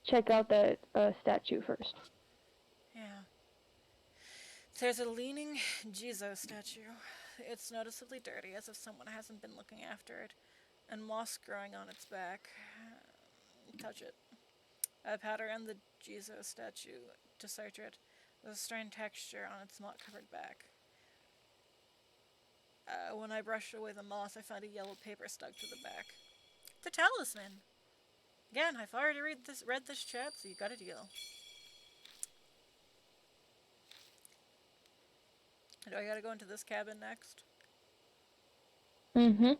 Check out that statue first. Yeah. There's a leaning Jizo statue. It's noticeably dirty, as if someone hasn't been looking after it, and moss growing on its back. Touch it. I pat around the Jizo statue to search it. There's a strange texture on its moss-covered back. When I brushed away the moss, I found a yellow paper stuck to the back. The talisman! Again, I've already read this chat, so you got a deal. Do I gotta go into this cabin next? Mm-hmm.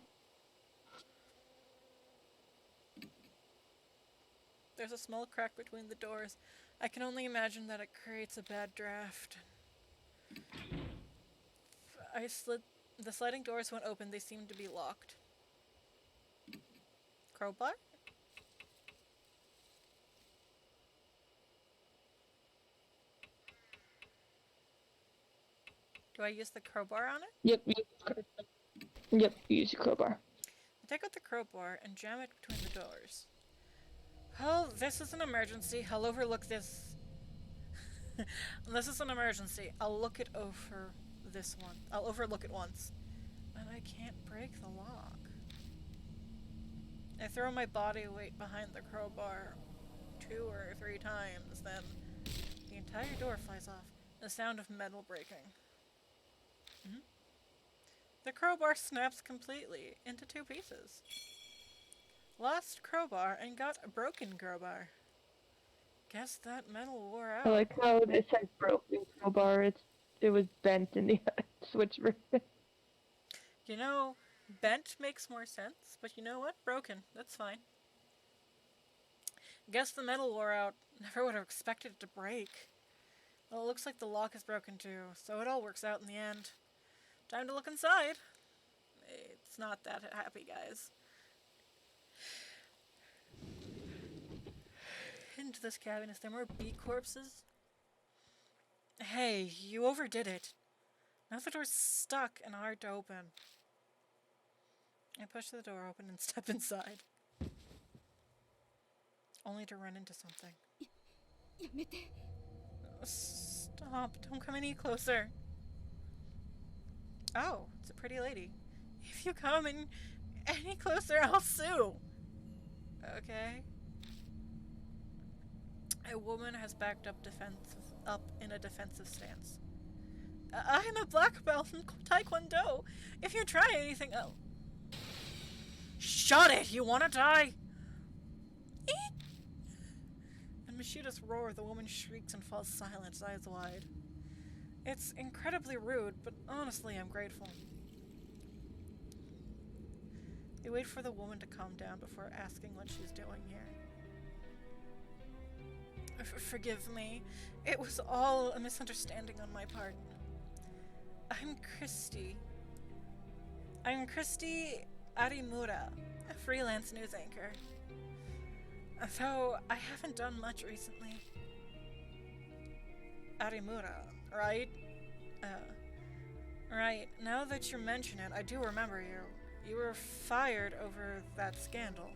There's a small crack between the doors. I can only imagine that it creates a bad draft. I slid. The sliding doors went open. They seemed to be locked. Crowbar? Do I use the crowbar on it? Yep, you use your crowbar. I take out the crowbar and jam it between the doors. Oh, this is an emergency. I'll overlook this. This is an emergency. I'll look it over this one. I'll overlook it once. And I can't break the lock. I throw my body weight behind the crowbar 2 or 3 times, then the entire door flies off. The sound of metal breaking. The crowbar snaps completely into 2 pieces. Lost crowbar and got a broken crowbar. Guess that metal wore out. I like how it says broken crowbar. It was bent in the Switch version. You know, bent makes more sense, but you know what? Broken. That's fine. Guess the metal wore out. Never would have expected it to break. Well, it looks like the lock is broken too, so it all works out in the end. Time to look inside. It's not that happy, guys. Into this cabin, is there more bee corpses? Hey, you overdid it. Now the door's stuck and hard to open. I push the door open and step inside. Only to run into something. やめて Stop, don't come any closer. Oh, it's a pretty lady. If you come any closer, I'll sue. Okay. A woman has backed up in a defensive stance. I'm a black belt in Taekwondo. If you try anything else... Shut it! You wanna die? Eat! And Mashida's roar, the woman shrieks and falls silent, eyes wide. It's incredibly rude, but honestly, I'm grateful. They wait for the woman to calm down before asking what she's doing here. Forgive me. It was all a misunderstanding on my part. I'm Christy Arimura, a freelance news anchor. Though I haven't done much recently. Arimura, right? Right. Now that you mention it, I do remember you. You were fired over that scandal.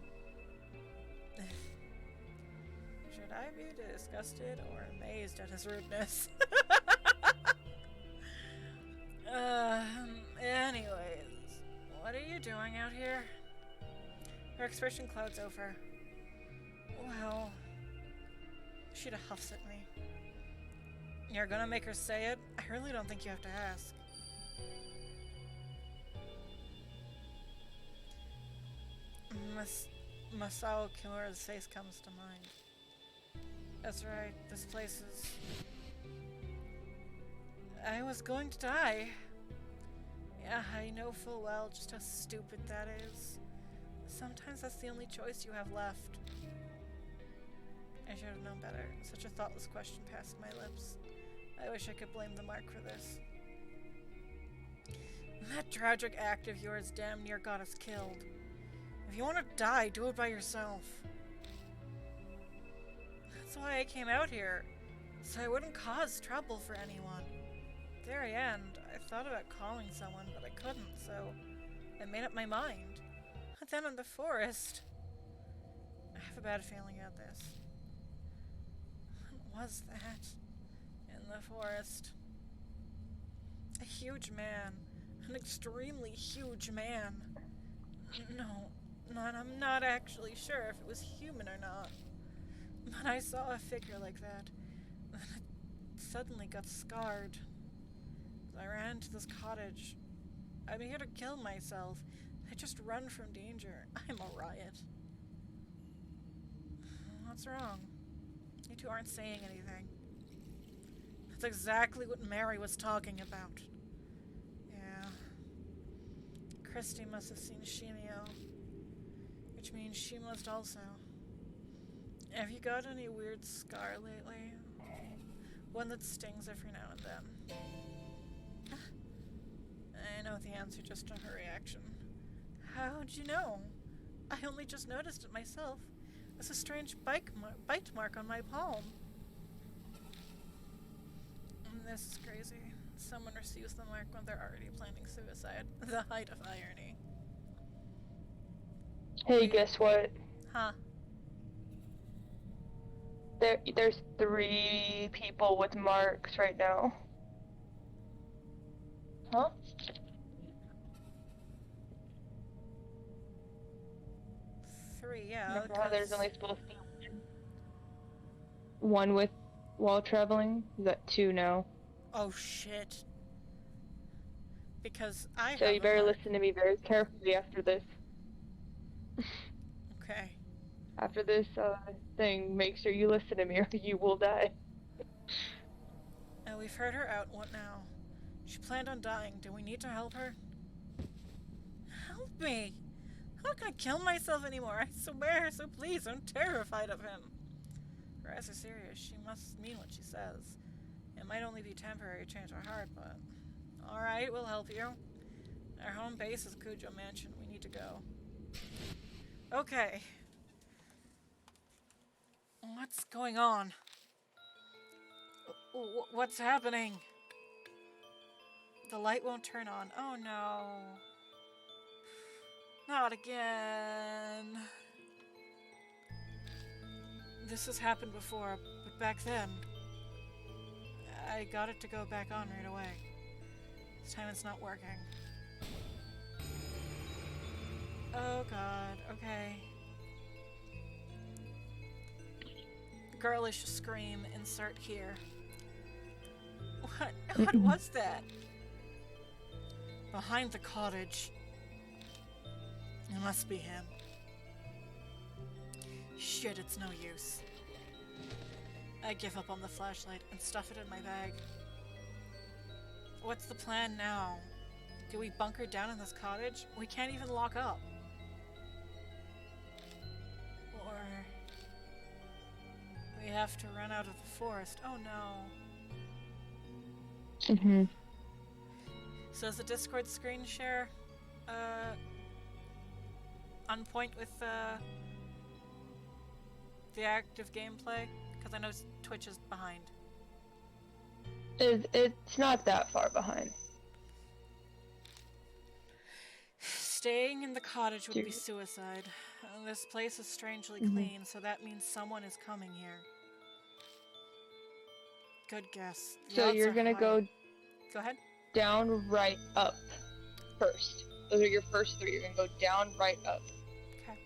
Should I be disgusted or amazed at his rudeness? Anyways, what are you doing out here? Her expression clouds over. Well, She'da huffs at me. You're gonna make her say it? I really don't think you have to ask. Masao Kimura's face comes to mind. That's right, this place is... I was going to die. Yeah, I know full well just how stupid that is. Sometimes that's the only choice you have left. I should have known better. Such a thoughtless question passed my lips. I wish I could blame the mark for this. That tragic act of yours damn near got us killed. If you want to die, do it by yourself. That's why I came out here, so I wouldn't cause trouble for anyone. At the very end, I thought about calling someone, but I couldn't, so I made up my mind. But then in the forest... I have a bad feeling about this. What was that? In the forest. A huge man. An extremely huge man. I'm not actually sure if it was human or not. But I saw a figure like that. And it suddenly got scarred. I ran to this cottage. I'm here to kill myself. I just run from danger. I'm a riot. What's wrong? You two aren't saying anything. That's exactly what Mary was talking about. Yeah. Christy must have seen Shimio, which means she must also. Have you got any weird scar lately? One that stings every now and then. I know the answer just from her reaction. How'd you know? I only just noticed it myself. It's a strange bite mark on my palm. This is crazy. Someone receives the mark when they're already planning suicide. The height of irony. Hey, guess what? Huh. There's 3 people with marks right now. Huh? Three, yeah. Remember how there's 'Cause- only supposed to be one with while traveling? You got 2 now. Oh shit. Because I So have you a better mark. listen to me very carefully after this. Okay. After this thing, make sure you listen to me or you will die. We've heard her out. What now? She planned on dying. Do we need to help her? Help me! I'm not gonna kill myself anymore, I swear, so please, I'm terrified of him. Her eyes are serious. She must mean what she says. It might only be temporary change of heart, but... Alright, we'll help you. Our home base is Kujo Mansion. We need to go. Okay. What's going on? What's happening? The light won't turn on. Oh no. Not again. This has happened before, but back then, I got it to go back on right away. This time it's not working. Oh god, okay. Girlish scream, insert here. What was that? Behind the cottage. It must be him. Shit, it's no use. I give up on the flashlight and stuff it in my bag. What's the plan now? Do we bunker down in this cottage? We can't even lock up. Or... we have to run out of the forest. Oh no. So is the Discord screen share on point with the active gameplay? Because I know Twitch is behind. It's not that far behind. Staying in the cottage would be Dude. suicide. This place is strangely clean, so that means someone is coming here. Good guess. The So odds you're are gonna high. go Go ahead. down, right, up first. Those are your first 3. You're gonna go down, right, up. Okay.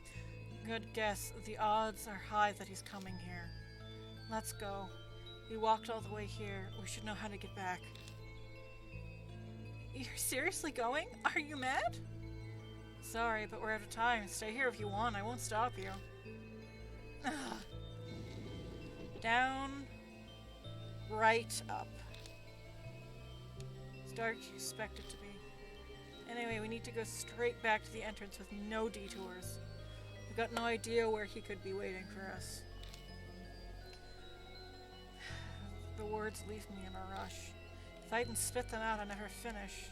Good guess. The odds are high that he's coming here. Let's go. We walked all the way here. We should know how to get back. You're seriously going? Are you mad? Sorry, but we're out of time. Stay here if you want. I won't stop you. Ugh. Down, right, up. It's dark as you expect it to be. Anyway, we need to go straight back to the entrance with no detours. We've got no idea where he could be waiting for us. The words leave me in a rush. If I can spit them out, I never finish.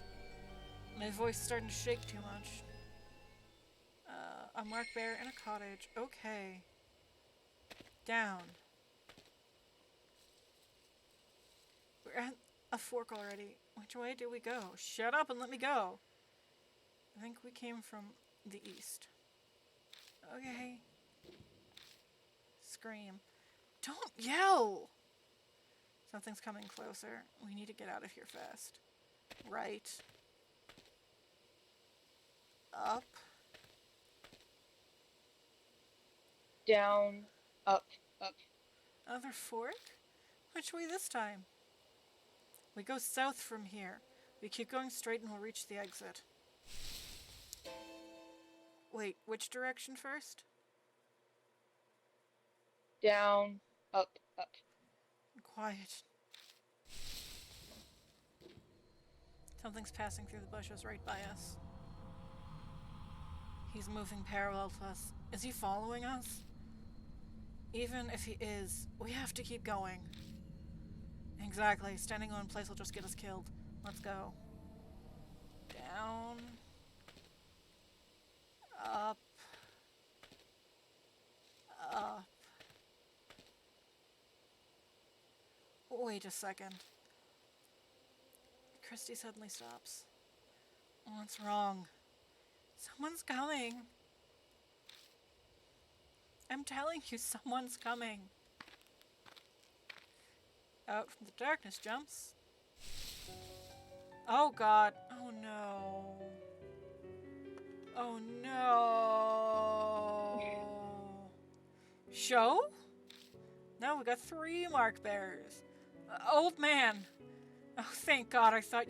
My voice is starting to shake too much. A marked bear in a cottage. Okay. Down. We're at a fork already. Which way do we go? Shut up and let me go. I think we came from the east. Okay. Scream. Don't yell! Something's coming closer. We need to get out of here fast. Right. Up. Down, up, up. Another fork? Which way this time? We go south from here. We keep going straight and we'll reach the exit. Wait, which direction first? down, up, up. Quiet. Something's passing through the bushes right by us. He's moving parallel to us. Is he following us? Even if he is, we have to keep going. Exactly. Standing in one place will just get us killed. Let's go. Down. Up. Up. Wait a second. Christy suddenly stops. What's wrong? Someone's coming. I'm telling you, someone's coming. Out from the darkness jumps. Oh god. Oh no. Oh no. Show? No, we got 3 mark bearers. Old man. Oh, thank God. I thought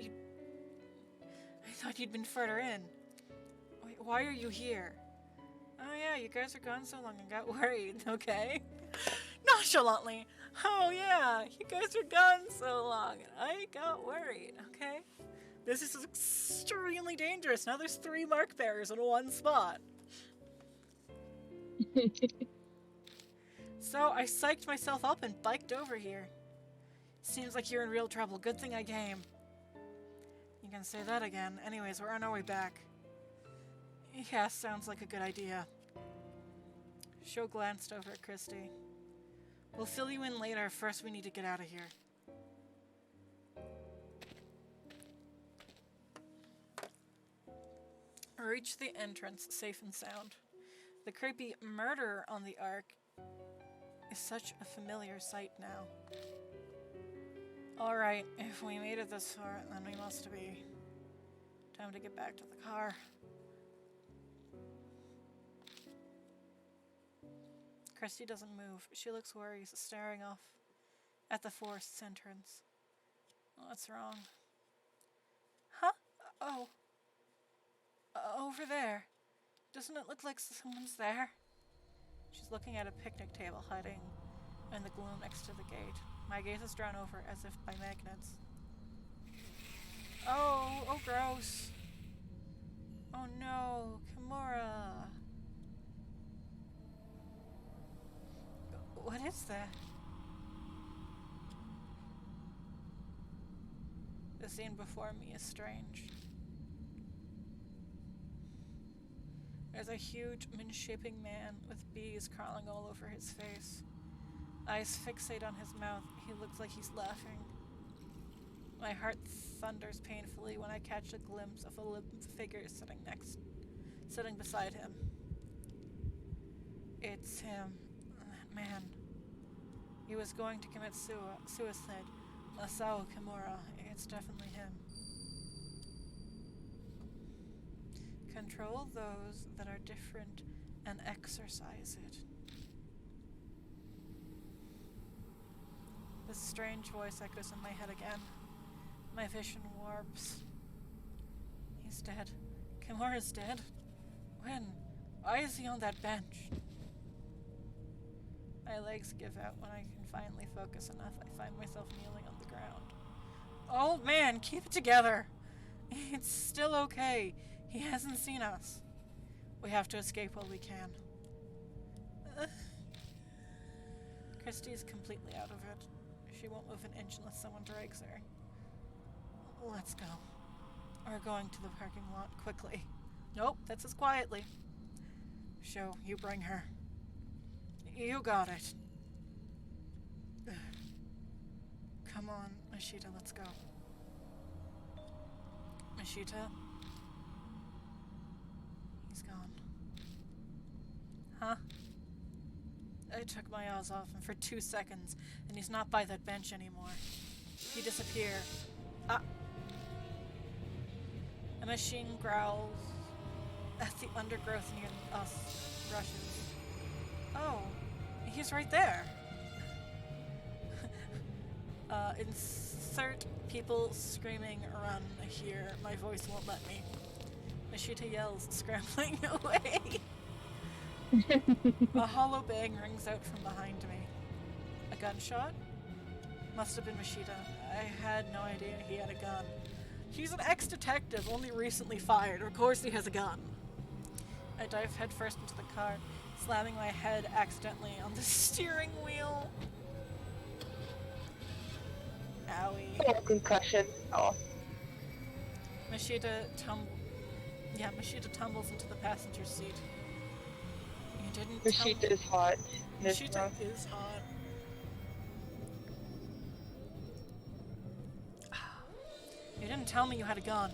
you'd been further in. Wait, why are you here? Oh yeah, you guys are gone so long I got worried, okay? Nonchalantly. Oh yeah, you guys are gone so long and I got worried, okay? This is extremely dangerous. Now there's 3 mark bearers in one spot. So I psyched myself up and biked over here. Seems like you're in real trouble. Good thing I came. You can say that again. Anyways, we're on our way back. Yeah, sounds like a good idea. Sho glanced over at Christy. We'll fill you in later. First, we need to get out of here. Reach the entrance safe and sound. The creepy murder on the Ark is such a familiar sight now. Alright, if we made it this far, then we must be. Time to get back to the car. Christy doesn't move. She looks worried, staring off at the forest's entrance. What's wrong? Huh? Oh. Over there. Doesn't it look like someone's there? She's looking at a picnic table hiding in the gloom next to the gate. My gaze is drawn over as if by magnets. Oh, gross. Oh no, Kimura. What is that? The scene before me is strange. There's a huge, misshapen man with bees crawling all over his face. Eyes fixate on his mouth. He looks like he's laughing. My heart thunders painfully when I catch a glimpse of a limp figure sitting beside him. It's him. That man. He was going to commit suicide. Masao Kimura. It's definitely him. Control those that are different and exercise it. This strange voice echoes in my head again. My vision warps. He's dead. Kimura's dead? When? Why is he on that bench? My legs give out when I can finally focus enough. I find myself kneeling on the ground. Old man, keep it together! It's still okay. He hasn't seen us. We have to escape while we can. Christy's completely out of it. She won't move an inch unless someone drags her. Let's go. We're going to the parking lot quickly. Nope, that's us quietly. Sho, you bring her. You got it. Come on, Mashita, let's go. Mashita? He's gone. Huh? I took my eyes off him for 2 seconds, and he's not by that bench anymore. He disappeared. Ah! A machine growls at the undergrowth near us rushes. Oh, he's right there. Insert people screaming run here. My voice won't let me. Mashita yells, scrambling away. A hollow bang rings out from behind me. A gunshot? Must have been Mashita. I had no idea he had a gun. He's an ex-detective, only recently fired. Of course he has a gun. I dive headfirst into the car, slamming my head accidentally on the steering wheel. Owie. Oh, concussion. Oh. Mashita tumbles into the passenger seat. You didn't tell me. Rashida is hot. This Mashita month. is hot. You didn't tell me you had a gun.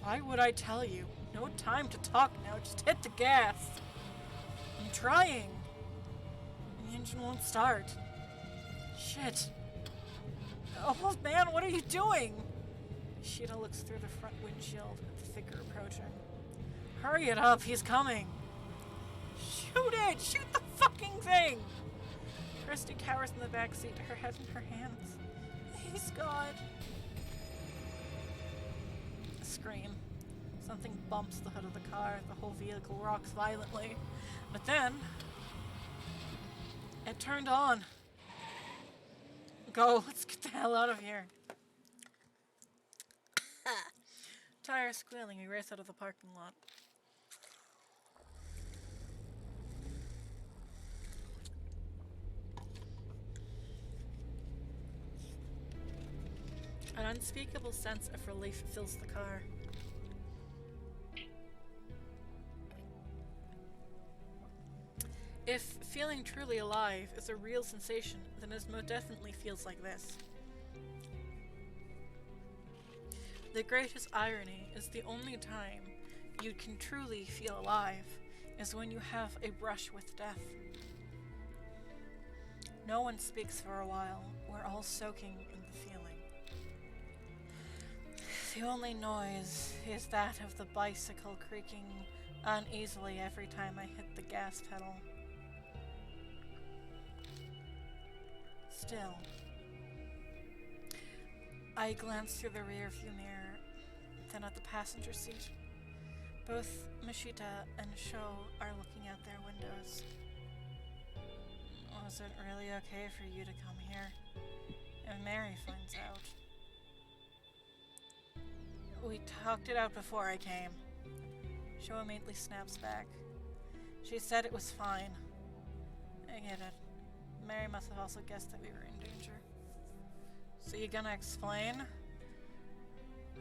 Why would I tell you? No time to talk now, just hit the gas. I'm trying. The engine won't start. Shit. Oh man, what are you doing? Sheeta looks through the front windshield at the figure approaching. Hurry it up, he's coming. Shoot it! Shoot the fucking thing! Kirsty cowers in the back seat, her head in her hands. Please, God. A scream. Something bumps the hood of the car. The whole vehicle rocks violently. But then, it turned on. Go, let's get the hell out of here. Tires squealing, we race out of the parking lot. An unspeakable sense of relief fills the car. If feeling truly alive is a real sensation, then it most definitely feels like this. The greatest irony is the only time you can truly feel alive is when you have a brush with death. No one speaks for a while. We're all soaking in the feeling. The only noise is that of the bicycle creaking uneasily every time I hit the gas pedal. Still, I glance through the rearview mirror, then at the passenger seat. Both Mashita and Sho are looking out their windows. Was it really okay for you to come here? And Mary finds out. We talked it out before I came. Sho immediately snaps back. She said it was fine. I get it. Mary must have also guessed that we were in danger. So you gonna explain?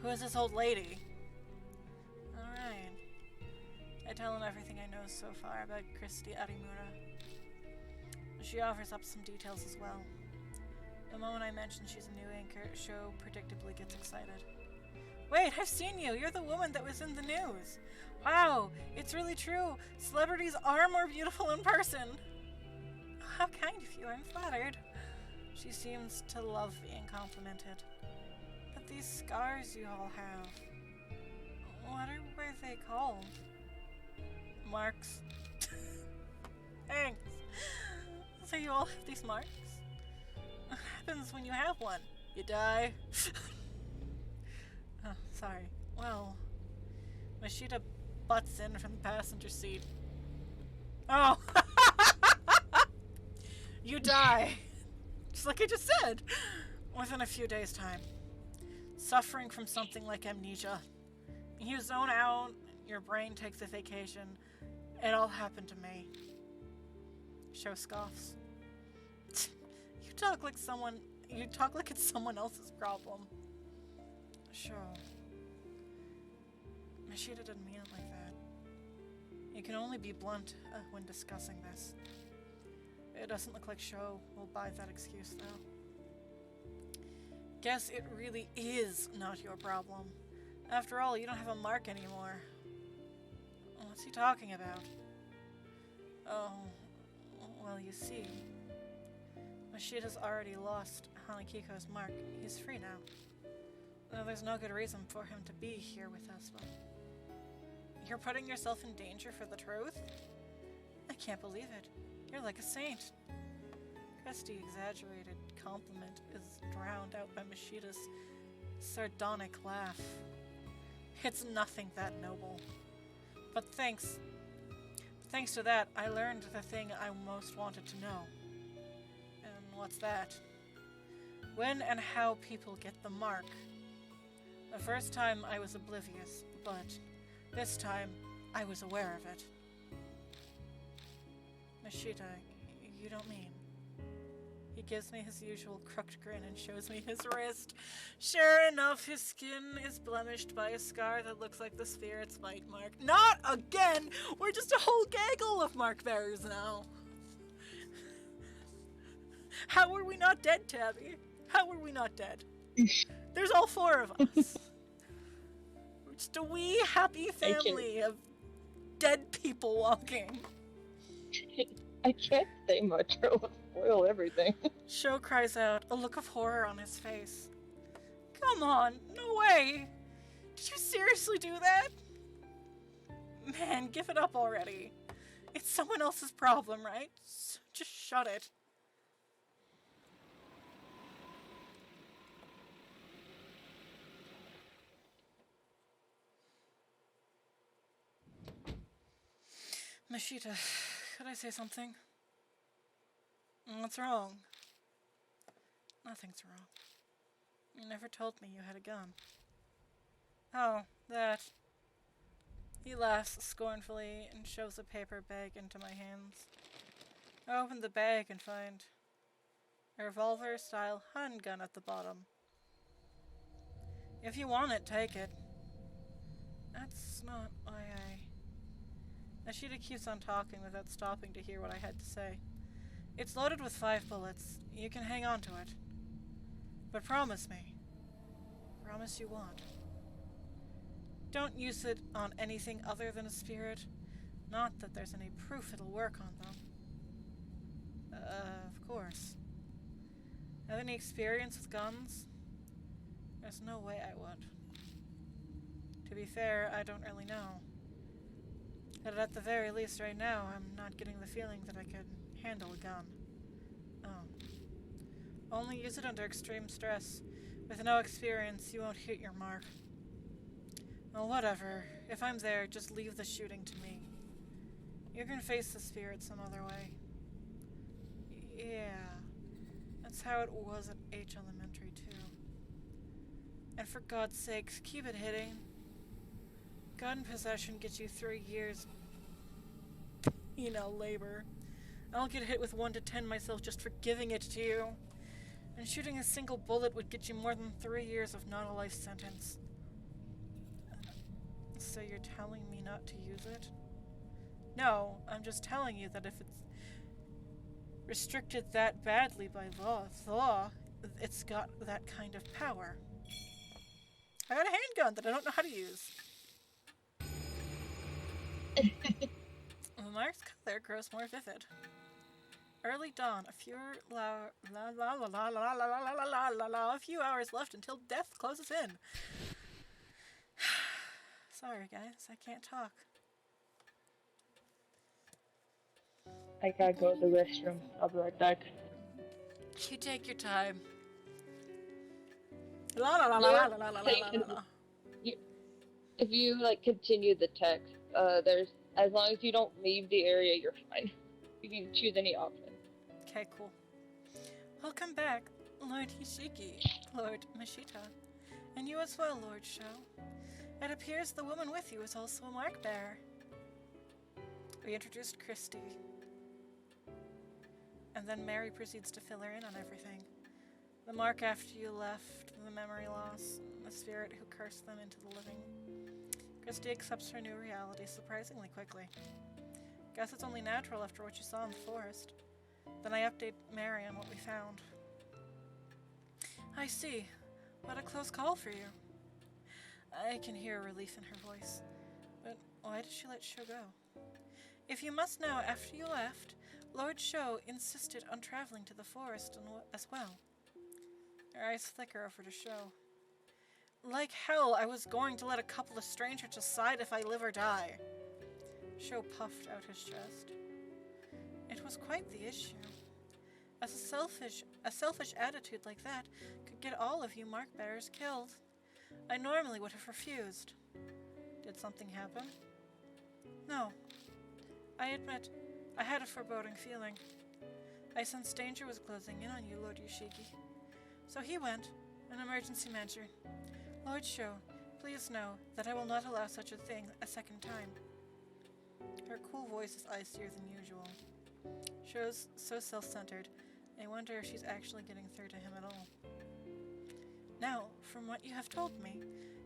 Who is this old lady? Alright. I tell him everything I know so far about Christy Arimura. She offers up some details as well. The moment I mention she's a new anchor, Sho predictably gets excited. Wait, I've seen you! You're the woman that was in the news! Wow, it's really true! Celebrities are more beautiful in person! How kind of you, I'm flattered. She seems to love being complimented. But these scars you all have, what were they called? Marks. Thanks. So you all have these marks? What happens when you have one? You die? Oh, sorry. Well, Mashita butts in from the passenger seat. Oh! You die! Just like I just said! Within a few days' time. Suffering from something like amnesia. You zone out, your brain takes a vacation. It all happened to me. Sho scoffs. You talk like it's someone else's problem. Sure. Mashita didn't mean it like that. You can only be blunt when discussing this. It doesn't look like Sho will buy that excuse, though. Guess it really is not your problem. After all, you don't have a mark anymore. What's he talking about? Oh, well, you see, Mashita's already lost Hanakiko's mark. He's free now. There's no good reason for him to be here with us, but... You're putting yourself in danger for the truth? I can't believe it. You're like a saint. Christy's exaggerated compliment is drowned out by Mashita's sardonic laugh. It's nothing that noble. But thanks. Thanks to that, I learned the thing I most wanted to know. And what's that? When and how people get the mark. The first time I was oblivious, but this time I was aware of it. Mashita, you don't mean? He gives me his usual crooked grin and shows me his wrist. Sure enough, his skin is blemished by a scar that looks like the spirit's bite mark. Not again! We're just a whole gaggle of mark bearers now. How are we not dead, Tabby? How are we not dead? There's all four of us. We're just a wee happy family of dead people walking. I can't say much or it'll spoil everything. Sho cries out, a look of horror on his face. Come on, no way! Did you seriously do that? Man, give it up already. It's someone else's problem, right? Just shut it. Mashita, could I say something? What's wrong? Nothing's wrong. You never told me you had a gun. Oh, that. He laughs scornfully and shoves a paper bag into my hands. I open the bag and find a revolver-style handgun at the bottom. If you want it, take it. That's not why Nashida keeps on talking without stopping to hear what I had to say. It's loaded with 5 bullets. You can hang on to it. But promise me. Promise you won't. Don't use it on anything other than a spirit. Not that there's any proof it'll work on them. Of course. Have any experience with guns? There's no way I would. To be fair, I don't really know. But at the very least right now, I'm not getting the feeling that I could handle a gun. Oh. Only use it under extreme stress. With no experience, you won't hit your mark. Well, whatever. If I'm there, just leave the shooting to me. You can face the spirit some other way. Yeah. That's how it was at H Elementary, too. And for God's sakes, keep it hitting. Gun possession gets you 3 years, labor. I'll get hit with 1 to 10 myself just for giving it to you. And shooting a single bullet would get you more than 3 years of not a life sentence. So you're telling me not to use it? No, I'm just telling you that if it's restricted that badly by law, it's got that kind of power. I got a handgun that I don't know how to use. The mark's color grows more vivid. Early dawn, a few hours left until death closes in. Sorry, guys, I can't talk. I gotta go to the restroom. I'll be right back. You take your time. La la la la la la la la la la. If you continue the text, there's as long as you don't leave the area, you're fine. You can choose any option. Okay, cool. Welcome back, Lord Hishiki, Lord Mashita, and you as well, Lord Sho. It appears the woman with you is also a mark bearer. We introduced Christy, and then Mary proceeds to fill her in on everything. The mark after you left, the memory loss, the spirit who cursed them into the living. Christy accepts her new reality surprisingly quickly. Guess it's only natural after what you saw in the forest. Then I update Mary on what we found. I see. What a close call for you. I can hear relief in her voice. But why did she let Sho go? If you must know, after you left, Lord Sho insisted on traveling to the forest as well. Her eyes flicker over to Sho. Like hell, I was going to let a couple of strangers decide if I live or die. Sho puffed out his chest. It was quite the issue. A selfish attitude like that could get all of you mark bearers killed. I normally would have refused. Did something happen? No. I admit, I had a foreboding feeling. I sensed danger was closing in on you, Lord Yoshiki. So he went, an emergency measure. Lord Sho, please know that I will not allow such a thing a second time. Her cool voice is icier than usual. Sho's so self-centered, I wonder if she's actually getting through to him at all. Now, from what you have told me,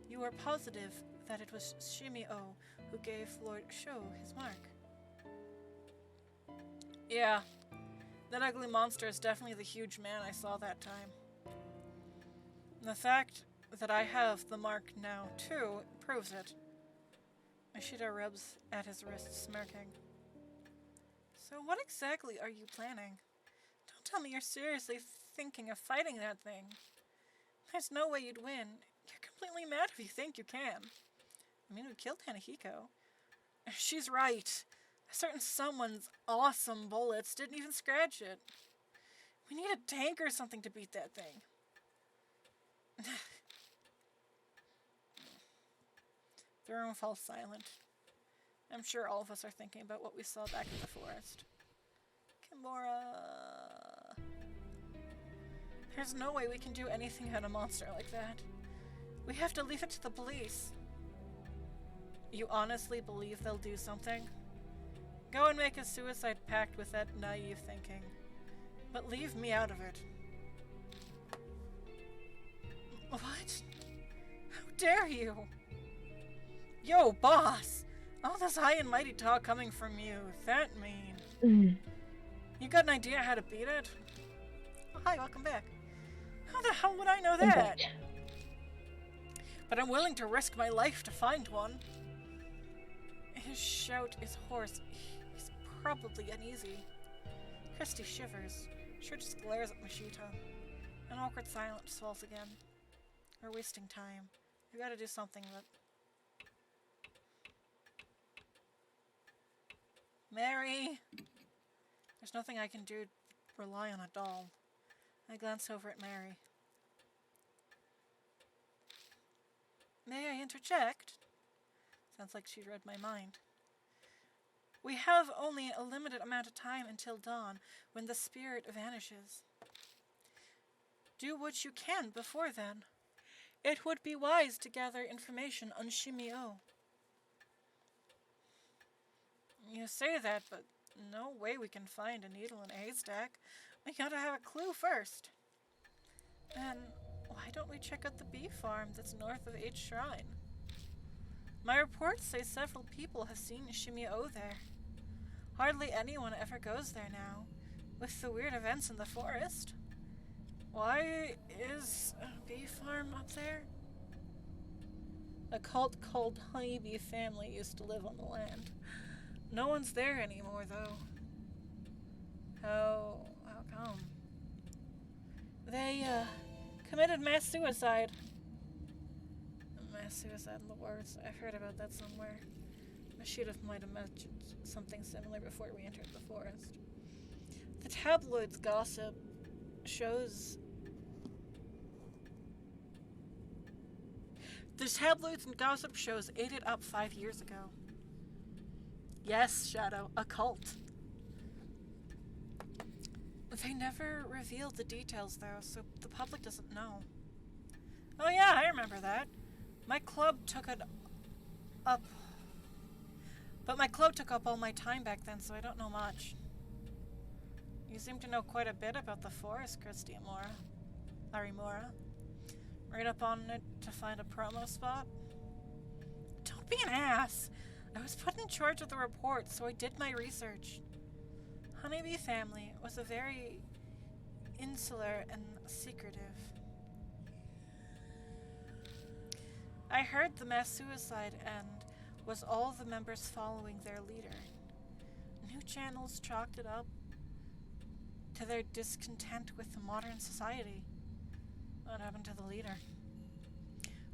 you are positive that it was Shimi-O who gave Lord Sho his mark. Yeah, that ugly monster is definitely the huge man I saw that time. And the fact that I have the mark now, too, proves it. Ishida rubs at his wrist, smirking. So what exactly are you planning? Don't tell me you're seriously thinking of fighting that thing. There's no way you'd win. You're completely mad if you think you can. I mean, we killed Hanahiko. She's right. A certain someone's awesome bullets didn't even scratch it. We need a tank or something to beat that thing. The room falls silent. I'm sure all of us are thinking about what we saw back in the forest. Kimura. There's no way we can do anything at a monster like that. We have to leave it to the police. You honestly believe they'll do something? Go and make a suicide pact with that naive thinking. But leave me out of it. What? How dare you? Yo, boss! All this high and mighty talk coming from you. That mean. You got an idea how to beat it? Oh, hi, welcome back. How the hell would I know that? But I'm willing to risk my life to find one. His shout is hoarse. He's probably uneasy. Christy shivers. She just glares at Mashita. An awkward silence falls again. We're wasting time. We gotta do something that... Mary! There's nothing I can do to rely on a doll. I glance over at Mary. May I interject? Sounds like she read my mind. We have only a limited amount of time until dawn, when the spirit vanishes. Do what you can before then. It would be wise to gather information on Shimi-O. You say that, but no way we can find a needle in a haystack. We gotta have a clue first. And why don't we check out the bee farm that's north of H Shrine? My reports say several people have seen Shimi-O there. Hardly anyone ever goes there now, with the weird events in the forest. Why is a bee farm up there? A cult called Honeybee family used to live on the land. No one's there anymore, though. How come? They, committed mass suicide. Mass suicide in the wars. I've heard about that somewhere. Mashita might have mentioned something similar before we entered the forest. The tabloids gossip shows... The tabloids and gossip shows ate it up 5 years ago. Yes, Shadow, a cult. They never revealed the details, though, so the public doesn't know. Oh yeah, I remember that. My club took it up. But my club took up all my time back then, so I don't know much. You seem to know quite a bit about the forest, Christy Arimura. Right up on it to find a promo spot? Don't be an ass! I was put in charge of the report, so I did my research. Honeybee family was a very insular and secretive. I heard the mass suicide end was all the members following their leader. New channels chalked it up to their discontent with the modern society. What happened to the leader?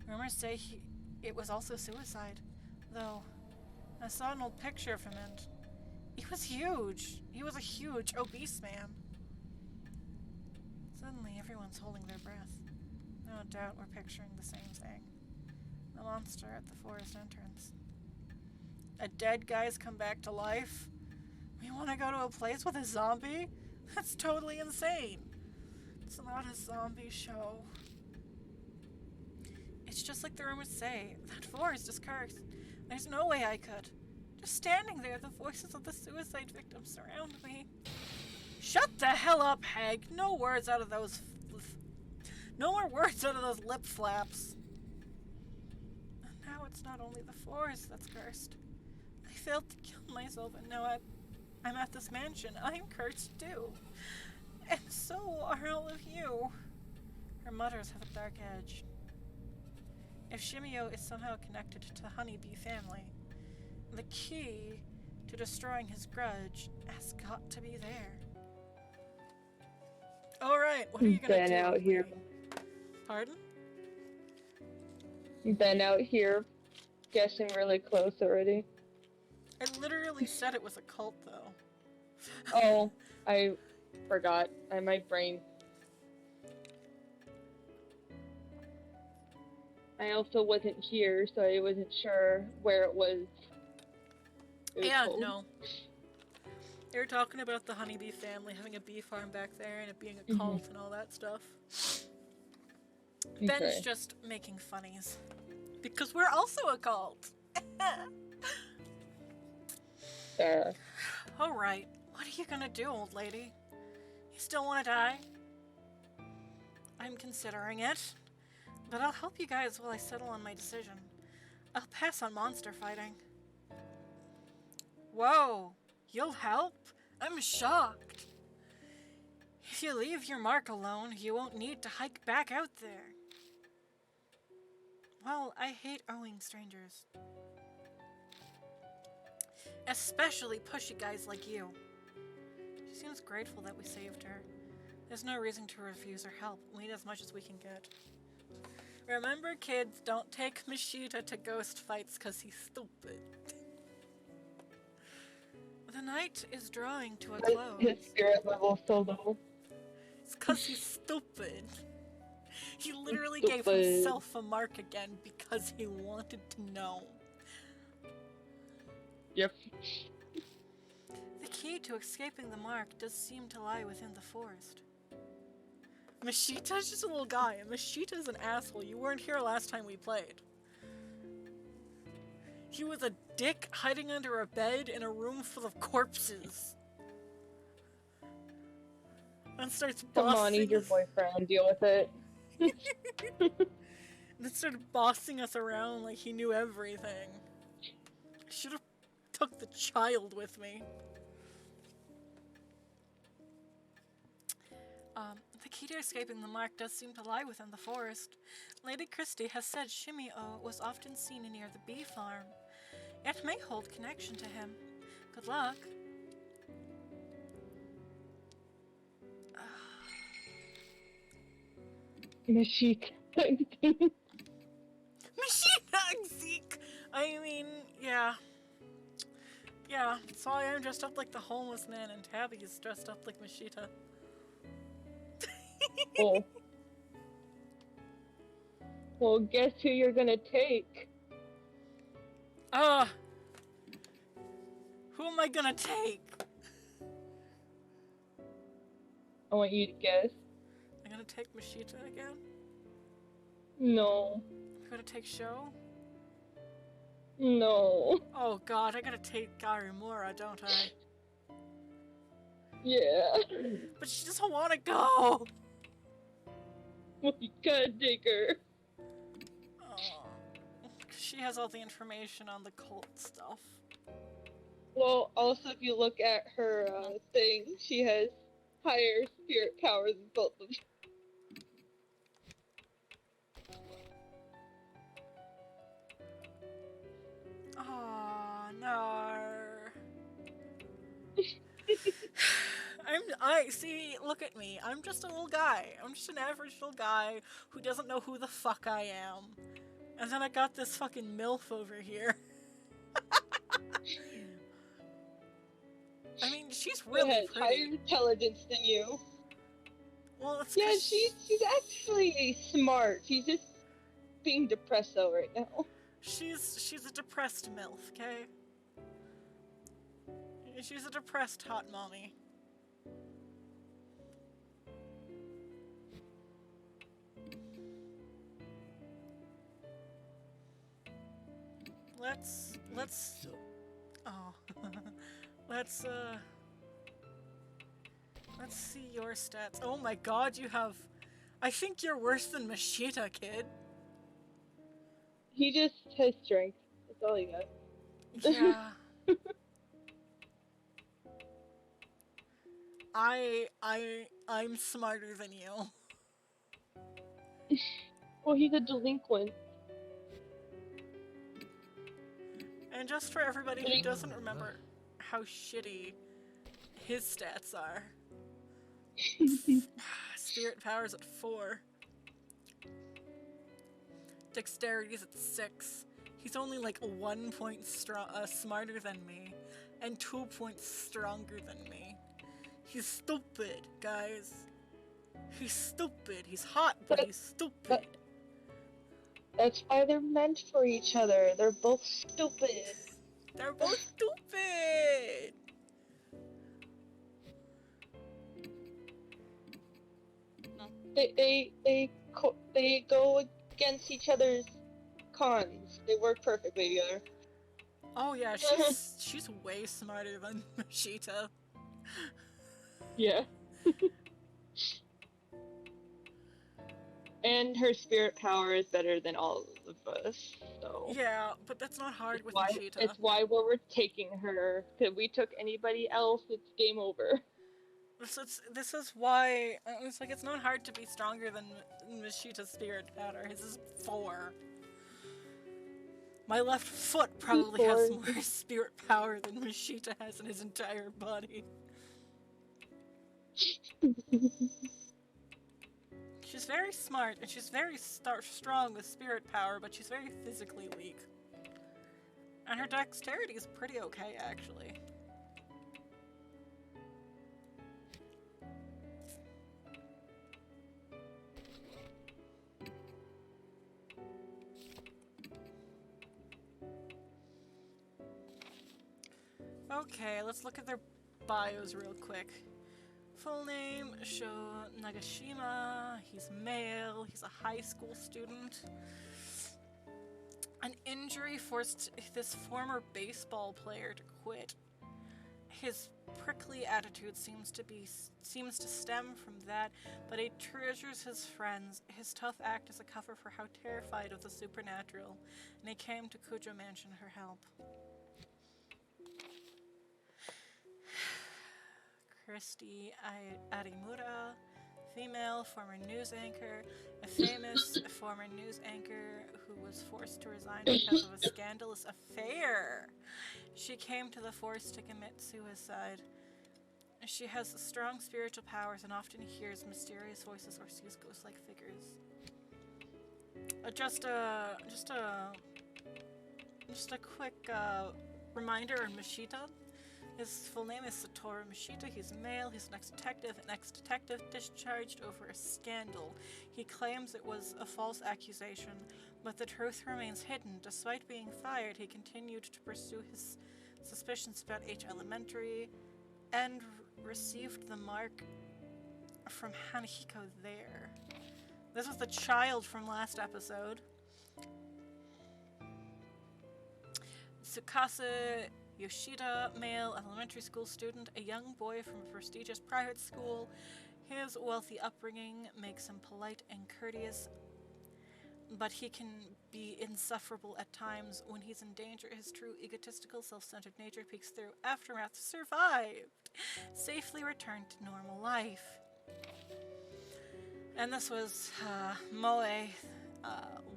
Rumors say it was also suicide, though I saw an old picture of him and he was huge. He was a huge, obese man. Suddenly, everyone's holding their breath. No doubt we're picturing the same thing. The monster at the forest entrance. A dead guy's come back to life? We want to go to a place with a zombie? That's totally insane. It's not a zombie show. It's just like the rumors say. That forest is cursed. There's no way I could. Just standing there, the voices of the suicide victims surround me. Shut the hell up, Hag. No words out of those... No more words out of those lip flaps. And now it's not only the forest that's cursed. I failed to kill myself and now I'm at this mansion. I'm cursed too. And so are all of you. Her mutters have a dark edge. If Shimio is somehow connected to the Honeybee family, the key to destroying his grudge has got to be there. Alright, what are you gonna Been do? out here. Pardon? Been out here guessing really close already. I literally said it was a cult, though. Oh, I forgot. My brain. I also wasn't here, so I wasn't sure where it was. Yeah, told. no. They were talking about the Honeybee family having a bee farm back there and it being a cult and all that stuff. Ben's Okay. just making funnies. Because we're also a cult! Alright, what are you gonna do, old lady? You still wanna die? I'm considering it. But I'll help you guys while I settle on my decision. I'll pass on monster fighting. Whoa! You'll help? I'm shocked. If you leave your mark alone, you won't need to hike back out there. Well, I hate owing strangers. Especially pushy guys like you. She seems grateful that we saved her. There's no reason to refuse her help. We need as much as we can get. Remember, kids, don't take Mishita to ghost fights because he's stupid. The night is drawing to a close. His spirit level so low. It's because he's stupid. He literally Stupid. gave himself a mark again because he wanted to know. Yep. The key to escaping the mark does seem to lie within the forest. Mishita's just a little guy, and Mishita's an asshole. You weren't here last time we played. He was a dick hiding under a bed in a room full of corpses. And starts Come bossing on, he's your us. boyfriend. Deal with it. And started bossing us around like he knew everything. I should have took the child with me. The key to escaping the mark does seem to lie within the forest. Lady Christie has said Shimio was often seen near the bee farm. It may hold connection to him. Good luck. Mashik. Machine Zeke! I mean, yeah. Yeah, so I am dressed up like the homeless man and Tabby is dressed up like Mashita. Oh. Well, guess who you're gonna take? Who am I gonna take? I want you to guess. I'm gonna take Mashita again? No. I'm gonna take Sho? No. Oh god, I gotta take Garimura, don't I? Yeah. But she doesn't wanna go! Well, you gotta take her. Oh, she has all the information on the cult stuff. Well, also, if you look at her thing, she has higher spirit powers than both of them. Oh no. See, look at me. I'm just a little guy. I'm just an average little guy who doesn't know who the fuck I am. And then I got this fucking MILF over here. I mean, she's She really has higher pretty. intelligence than you. Well, it's Yeah, 'cause she's actually smart. She's just being depressed though right now. she's a depressed MILF, okay? She's a depressed hot mommy. Let's oh let's see your stats. Oh my god, you have, I think you're worse than Mashita, kid. He just has strength. That's all he got. Yeah. I'm smarter than you. Well, he's a delinquent. And just for everybody who doesn't remember how shitty his stats are. Spirit power's at 4. Dexterity's at 6. He's only like 1 point smarter than me, and 2 points stronger than me. He's stupid, guys. He's stupid. He's hot, but he's stupid. That's why they're meant for each other. They're both stupid. They're both stupid. They go against each other's cons. They work perfectly together. Oh yeah, she's way smarter than Mashita. Yeah. And her spirit power is better than all of us, so... Yeah, but that's not hard with why, Mashita. it's why we're taking her. If we took anybody else, it's game over. This is why it's like it's not hard to be stronger than Mashita's spirit power. His is 4. My left foot probably has more spirit power than Mashita has in his entire body. She's very smart, and she's very strong with spirit power, but she's very physically weak. And her dexterity is pretty okay, actually. Okay, let's look at their bios real quick. Full name, Sho Nagashima. He's male. He's a high school student. An injury forced this former baseball player to quit. His prickly attitude seems to stem from that, but he treasures his friends. His tough act is a cover for how terrified of the supernatural, and he came to Kujo Mansion for help. Christy Arimura, female, former news anchor, a famous former news anchor who was forced to resign because of a scandalous affair. She came to the force to commit suicide. She has strong spiritual powers and often hears mysterious voices or sees ghost-like figures. Just a quick reminder on Mashita. His full name is Satoru Mashita. He's male. He's an ex-detective discharged over a scandal. He claims it was a false accusation, but the truth remains hidden. Despite being fired, he continued to pursue his suspicions about H Elementary and received the mark from Hanahiko there. This was the child from last episode. Tsukasa Yoshida, male, elementary school student, a young boy from a prestigious private school. His wealthy upbringing makes him polite and courteous, but he can be insufferable at times. When he's in danger, his true egotistical, self-centered nature peeks through. Aftermath: survived, safely returned to normal life. And this was Moe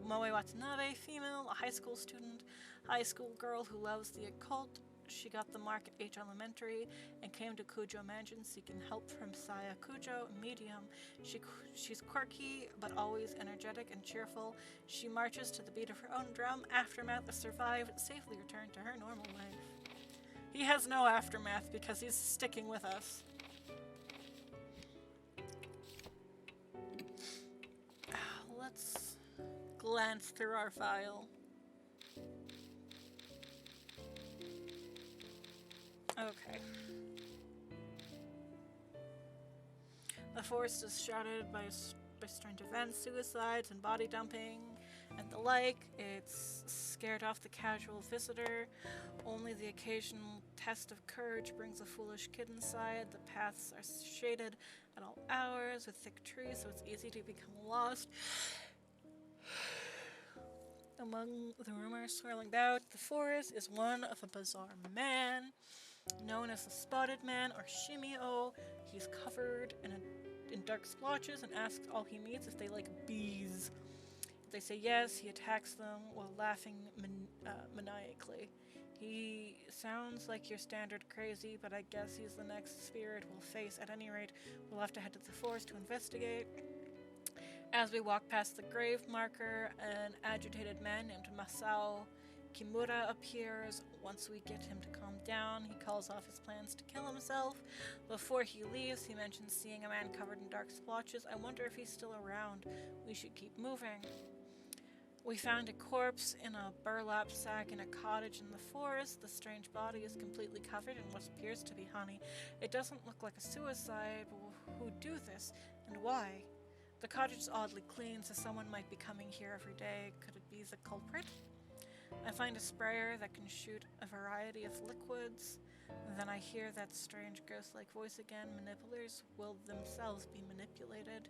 Watanabe, female, a high school student, high school girl who loves the occult. She got the mark at H Elementary and came to Kujo Mansion seeking help from Saya Kujo, a medium. She's quirky, but always energetic and cheerful. She marches to the beat of her own drum. Aftermath: survived, safely returned to her normal life. He has no aftermath because he's sticking with us. Let's glance through our file. Okay. The forest is shrouded by strange events, suicides, and body dumping, and the like. It's scared off the casual visitor. Only the occasional test of courage brings a foolish kid inside. The paths are shaded at all hours with thick trees, so it's easy to become lost. Among the rumors swirling about the forest is one of a bizarre man known as the Spotted Man or Shimio. He's covered in dark splotches and asks all he meets if they like bees. If they say yes, he attacks them while laughing maniacally. He sounds like your standard crazy, but I guess he's the next spirit we'll face. At any rate, we'll have to head to the forest to investigate. As we walk past the grave marker, an agitated man named Masao Kimura appears. Once we get him to calm down, he calls off his plans to kill himself. Before he leaves, he mentions seeing a man covered in dark splotches. I wonder if he's still around. We should keep moving. We found a corpse in a burlap sack in a cottage in the forest. The strange body is completely covered in what appears to be honey. It doesn't look like a suicide, but who'd do this, and why? The cottage is oddly clean, so someone might be coming here every day. Could it be the culprit? I find a sprayer that can shoot a variety of liquids. Then I hear that strange ghost-like voice again. Manipulators will themselves be manipulated.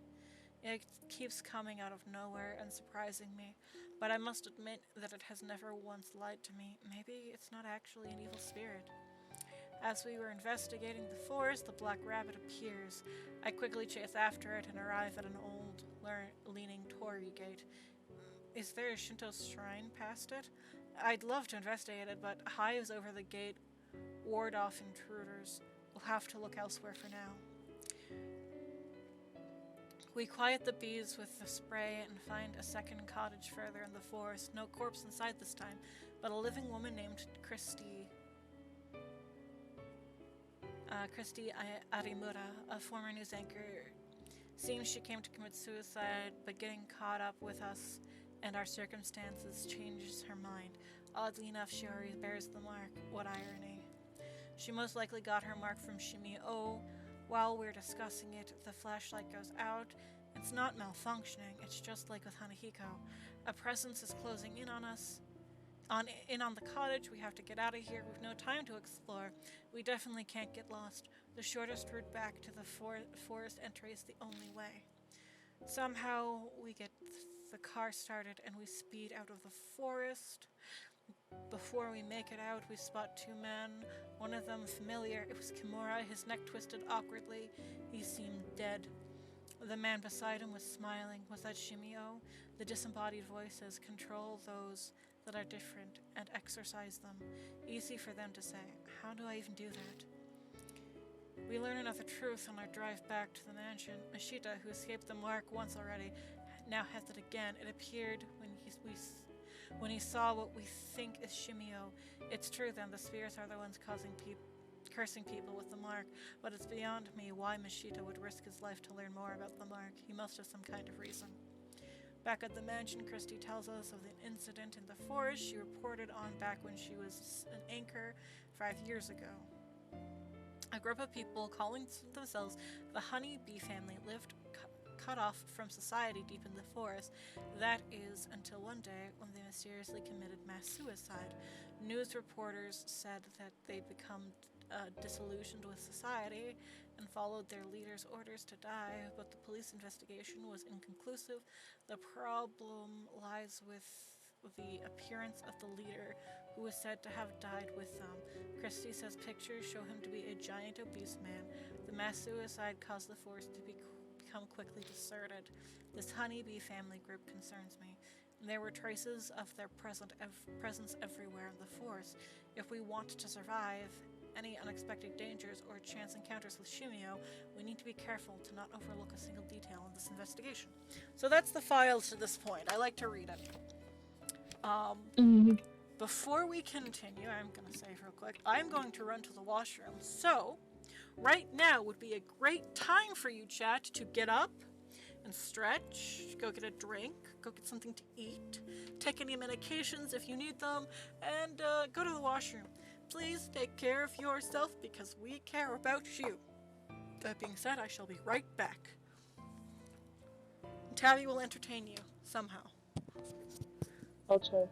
It keeps coming out of nowhere and surprising me, but I must admit that it has never once lied to me. Maybe it's not actually an evil spirit. As we were investigating the forest, the black rabbit appears. I quickly chase after it and arrive at an old, leaning torii gate. Is there a Shinto shrine past it? I'd love to investigate it, but hives over the gate ward off intruders. We'll have to look elsewhere for now. We quiet the bees with the spray and find a second cottage further in the forest. No corpse inside this time, but a living woman named Christy Arimura, a former news anchor. Seems she came to commit suicide, but getting caught up with us and our circumstances changes her mind. Oddly enough, she already bears the mark. What irony. She most likely got her mark from Shimio. While we're discussing it, the flashlight goes out. It's not malfunctioning, it's just like with Hanahiko. A presence is closing in on us. On the cottage, we have to get out of here. We've no time to explore. We definitely can't get lost. The shortest route back to the forest entry is the only way. Somehow, we get the car started and we speed out of the forest. Before we make it out, we spot two men. One of them familiar. It was Kimura, his neck twisted awkwardly. He seemed dead. The man beside him was smiling. Was that Shimio? The disembodied voice says, control those that are different and exorcise them. Easy for them to say. How do I even do that? We learn another truth on our drive back to the mansion. Mashita, who escaped the mark once already, now has it again. It appeared when he saw what we think is Shimio. It's true then, the spirits are the ones cursing people with the mark, but it's beyond me why Mashita would risk his life to learn more about the mark. He must have some kind of reason. Back at the mansion, Christy tells us of the incident in the forest she reported on back when she was an anchor 5 years ago. A group of people calling themselves the Honey Bee family lived cut off from society deep in the forest. That is until one day when they mysteriously committed mass suicide. News reporters said that they'd become disillusioned with society and followed their leader's orders to die, but the police investigation was inconclusive. The problem lies with the appearance of the leader, who is said to have died with them. Christie says pictures show him to be a giant obese man. The mass suicide caused the forest to become quickly deserted. This honeybee family group concerns me. There were traces of their presence everywhere in the forest. If we want to survive any unexpected dangers or chance encounters with Shimio, we need to be careful to not overlook a single detail in this investigation. So that's the files to this point. I like to read it. Before we continue, I'm going to say real quick, I'm going to run to the washroom. So, right now would be a great time for you, chat, to get up and stretch, go get a drink, go get something to eat, take any medications if you need them, and go to the washroom. Please take care of yourself because we care about you. That being said, I shall be right back. Tabby will entertain you somehow. I'll try.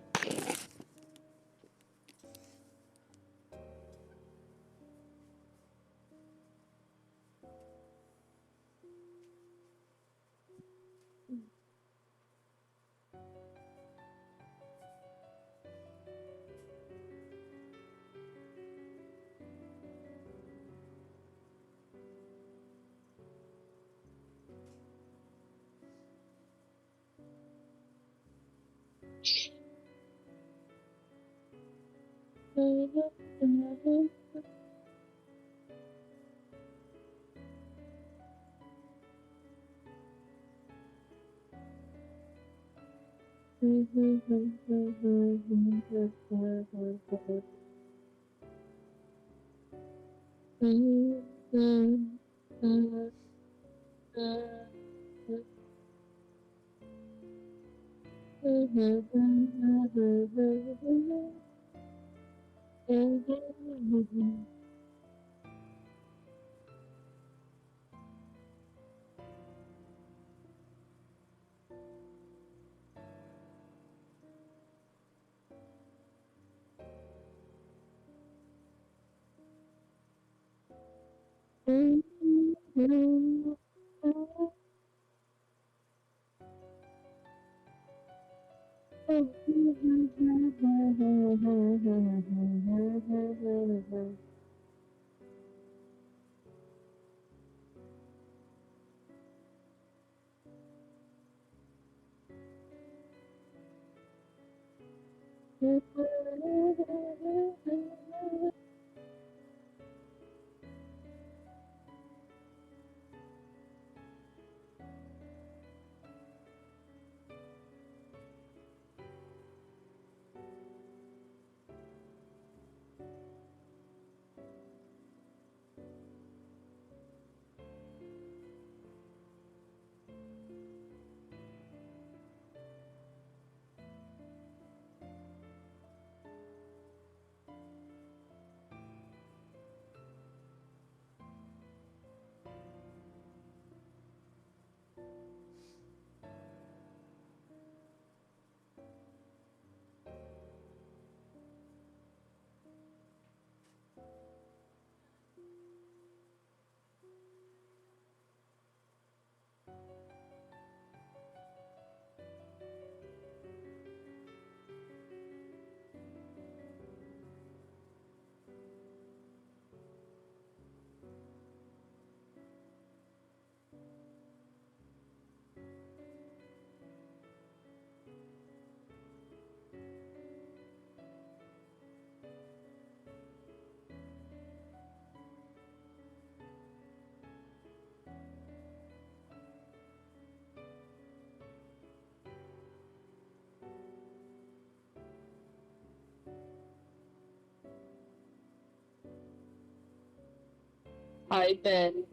Hi, Ben.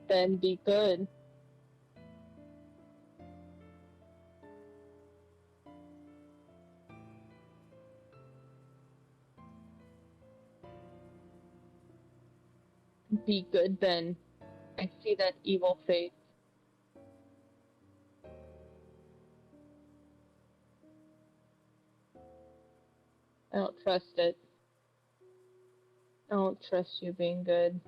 Ben, be good. Be good, Ben. I see that evil face. I don't trust it. I don't trust you being good.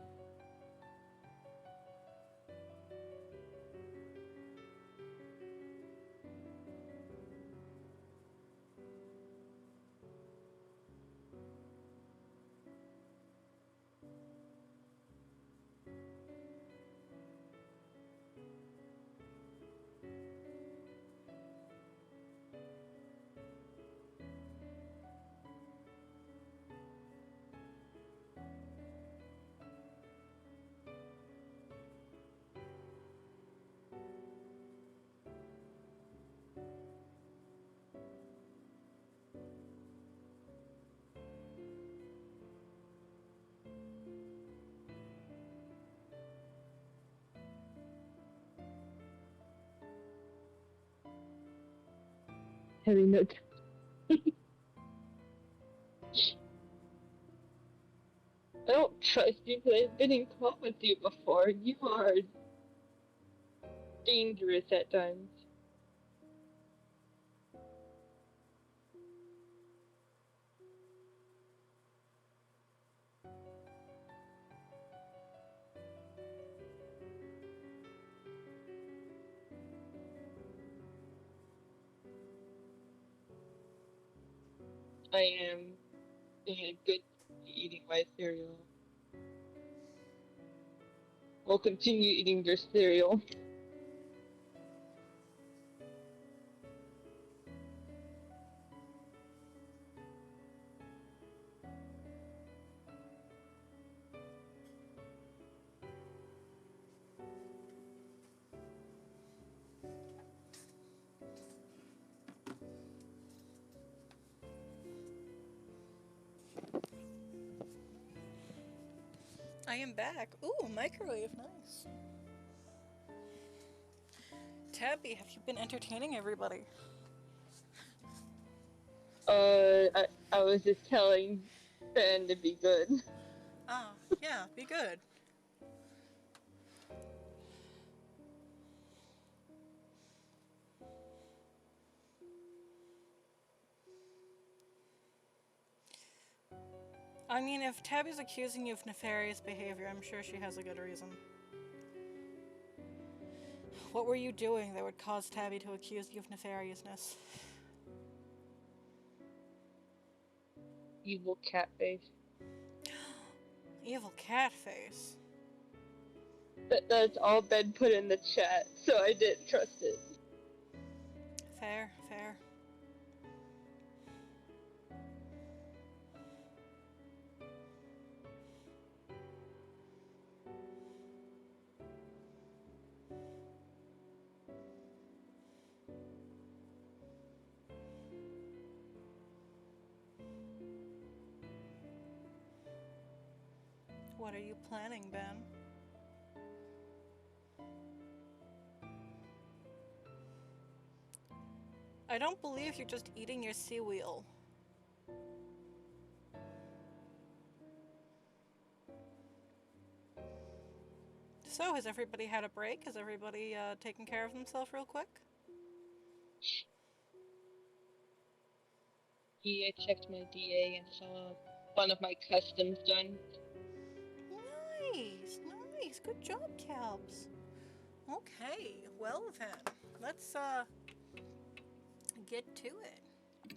Having no I don't trust you because I've been in club with you before. You are dangerous at times. I am being good eating my cereal. We'll continue eating your cereal. I am back. Ooh, microwave, nice. Tabby, have you been entertaining everybody? I was just telling Ben to be good. Ah, yeah, be good. I mean, if Tabby's accusing you of nefarious behavior, I'm sure she has a good reason. What were you doing that would cause Tabby to accuse you of nefariousness? Evil cat face. Evil cat face. That's all Ben put in the chat, so I didn't trust it. Fair, fair. What are you planning, Ben? I don't believe you're just eating your seawheel. So, has everybody had a break? Has everybody taken care of themselves real quick? Yeah, I checked my DA and saw one of my customs done. Nice, nice. Good job, Calbs. Okay, well then, let's get to it.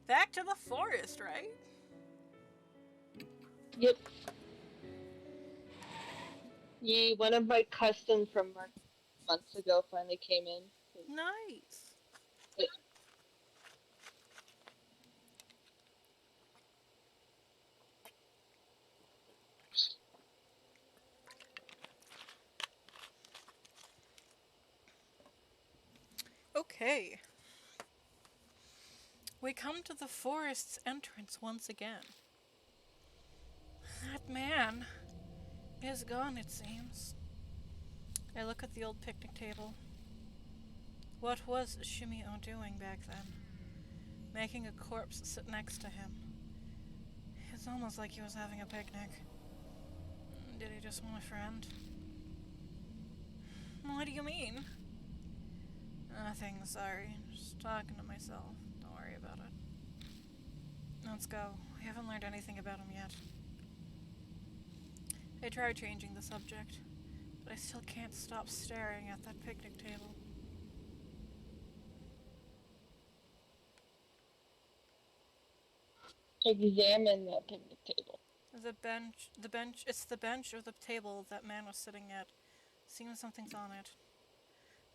Back to the forest, right? Yep. Yay, one of my customs from months ago finally came in. Nice. Okay. We come to the forest's entrance once again. That man is gone, it seems. I look at the old picnic table. What was Shimio doing back then? Making a corpse sit next to him. It's almost like he was having a picnic. Did he just want a friend? What do you mean? Nothing, sorry. Just talking to myself. Don't worry about it. Let's go. We haven't learned anything about him yet. I tried changing the subject, but I still can't stop staring at that picnic table. Examine that picnic table. It's the bench or the table that man was sitting at. Seems something's on it.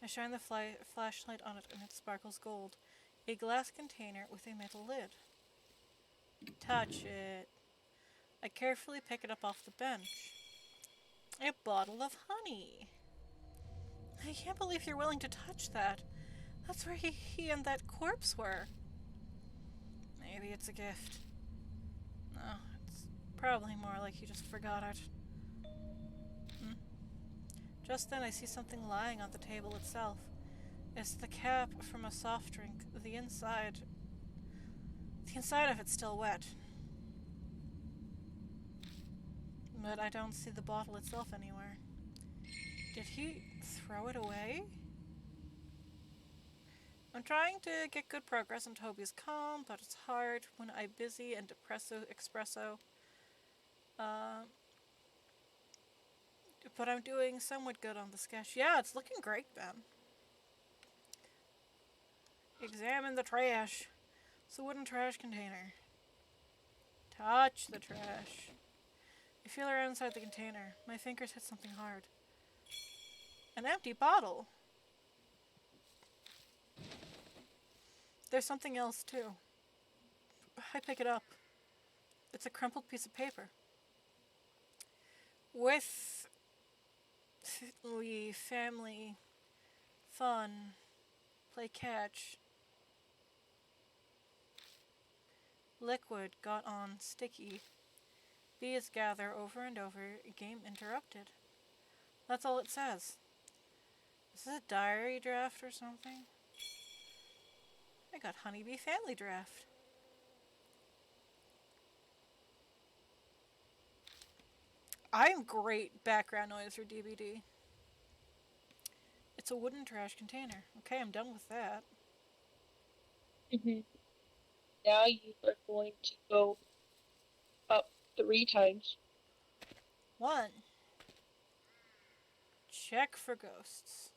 I shine the flashlight on it and it sparkles gold. A glass container with a metal lid. Touch it. I carefully pick it up off the bench. A bottle of honey. I can't believe you're willing to touch that. That's where he and that corpse were. Maybe it's a gift. No, it's probably more like he just forgot it. Just then I see something lying on the table itself. It's the cap from a soft drink. The inside of it's still wet. but I don't see the bottle itself anywhere. Did he throw it away? I'm trying to get good progress on Toby's calm, but it's hard when I'm busy and espresso. But I'm doing somewhat good on the sketch. Yeah, it's looking great, Ben. Examine the trash. It's a wooden trash container. Touch the trash. I feel around inside the container. My fingers hit something hard. An empty bottle. There's something else, too. I pick it up. It's a crumpled piece of paper. With we family fun, play catch. Liquid got on sticky. Bees gather over and over. Game interrupted. That's all it says. Is this a diary draft or something? I got Honeybee Family Draft. I'm great background noise for DVD. It's a wooden trash container. Okay, I'm done with that. Now you are going to go up 3 times. 1. Check for ghosts.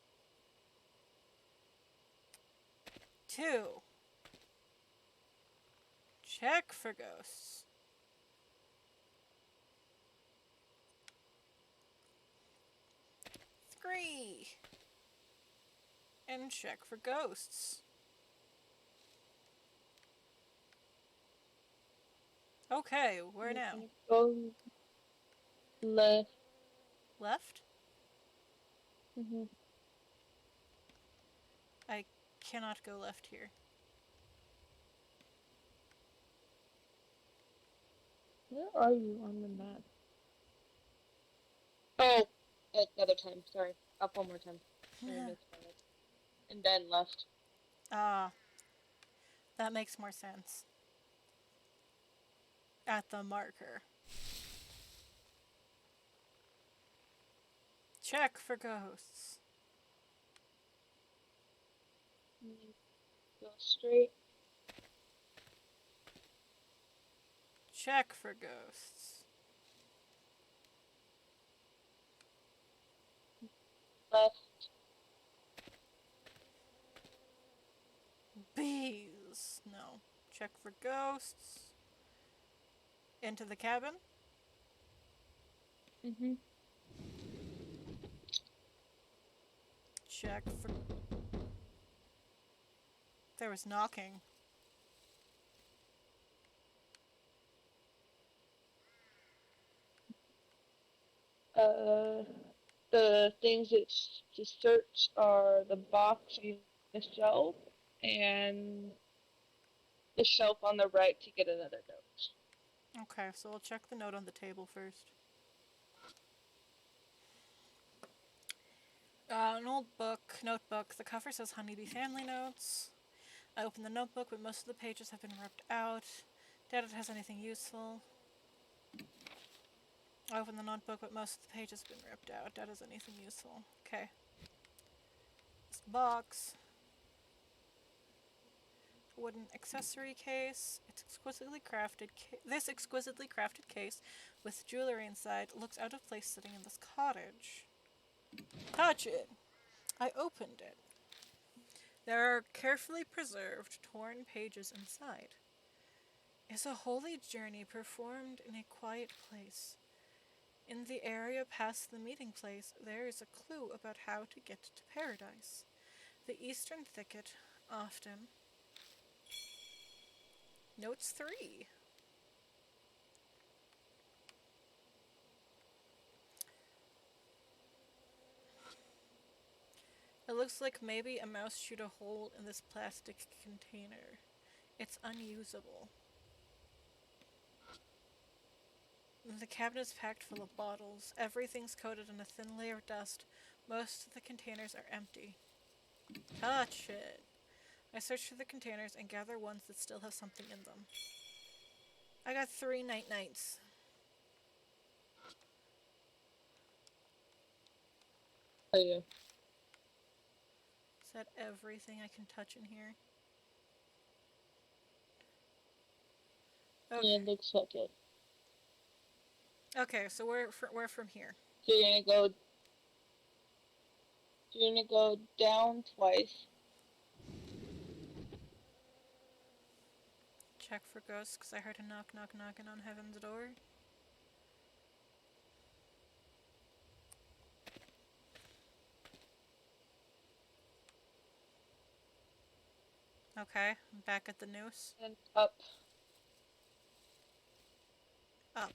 2. Check for ghosts. 3. And check for ghosts. Okay, where now? Go left. Left? I cannot go left here. Where are you on the map? Oh, another time. Sorry. Up 1 more time. And then left. Ah, that makes more sense. At the marker. Check for ghosts. Go straight. Check for ghosts. Left. Bees. No. Check for ghosts. Into the cabin. Check for... There was knocking. The things that to search are the box and the shelf, and the shelf on the right to get another note. Okay, so I'll check the note on the table first. An old notebook. The cover says Honeybee Family Notes. I open the notebook, but most of the pages have been ripped out. Doubt it has anything useful. I open the notebook, but most of the pages have been ripped out. Doubt it has anything useful. Okay. This box. Wooden accessory case. It's exquisitely crafted. This exquisitely crafted case with jewelry inside looks out of place sitting in this cottage. Touch it. I opened it. There are carefully preserved, torn pages inside. It's a holy journey performed in a quiet place. In the area past the meeting place, there is a clue about how to get to paradise. The eastern thicket, often. Notes 3. It looks like maybe a mouse chewed a hole in this plastic container. It's unusable. The cabinet is packed full of bottles. Everything's coated in a thin layer of dust. Most of the containers are empty. Touch it. I search through the containers and gather ones that still have something in them. I got 3 night-nights. Oh yeah. Is that everything I can touch in here? Yeah, Okay. it looks like it. Okay, so we're from here. So you're gonna go down twice. Check for ghosts, because I heard a knock, knock, knocking on heaven's door. Okay, I'm back at the noose. And up. Up.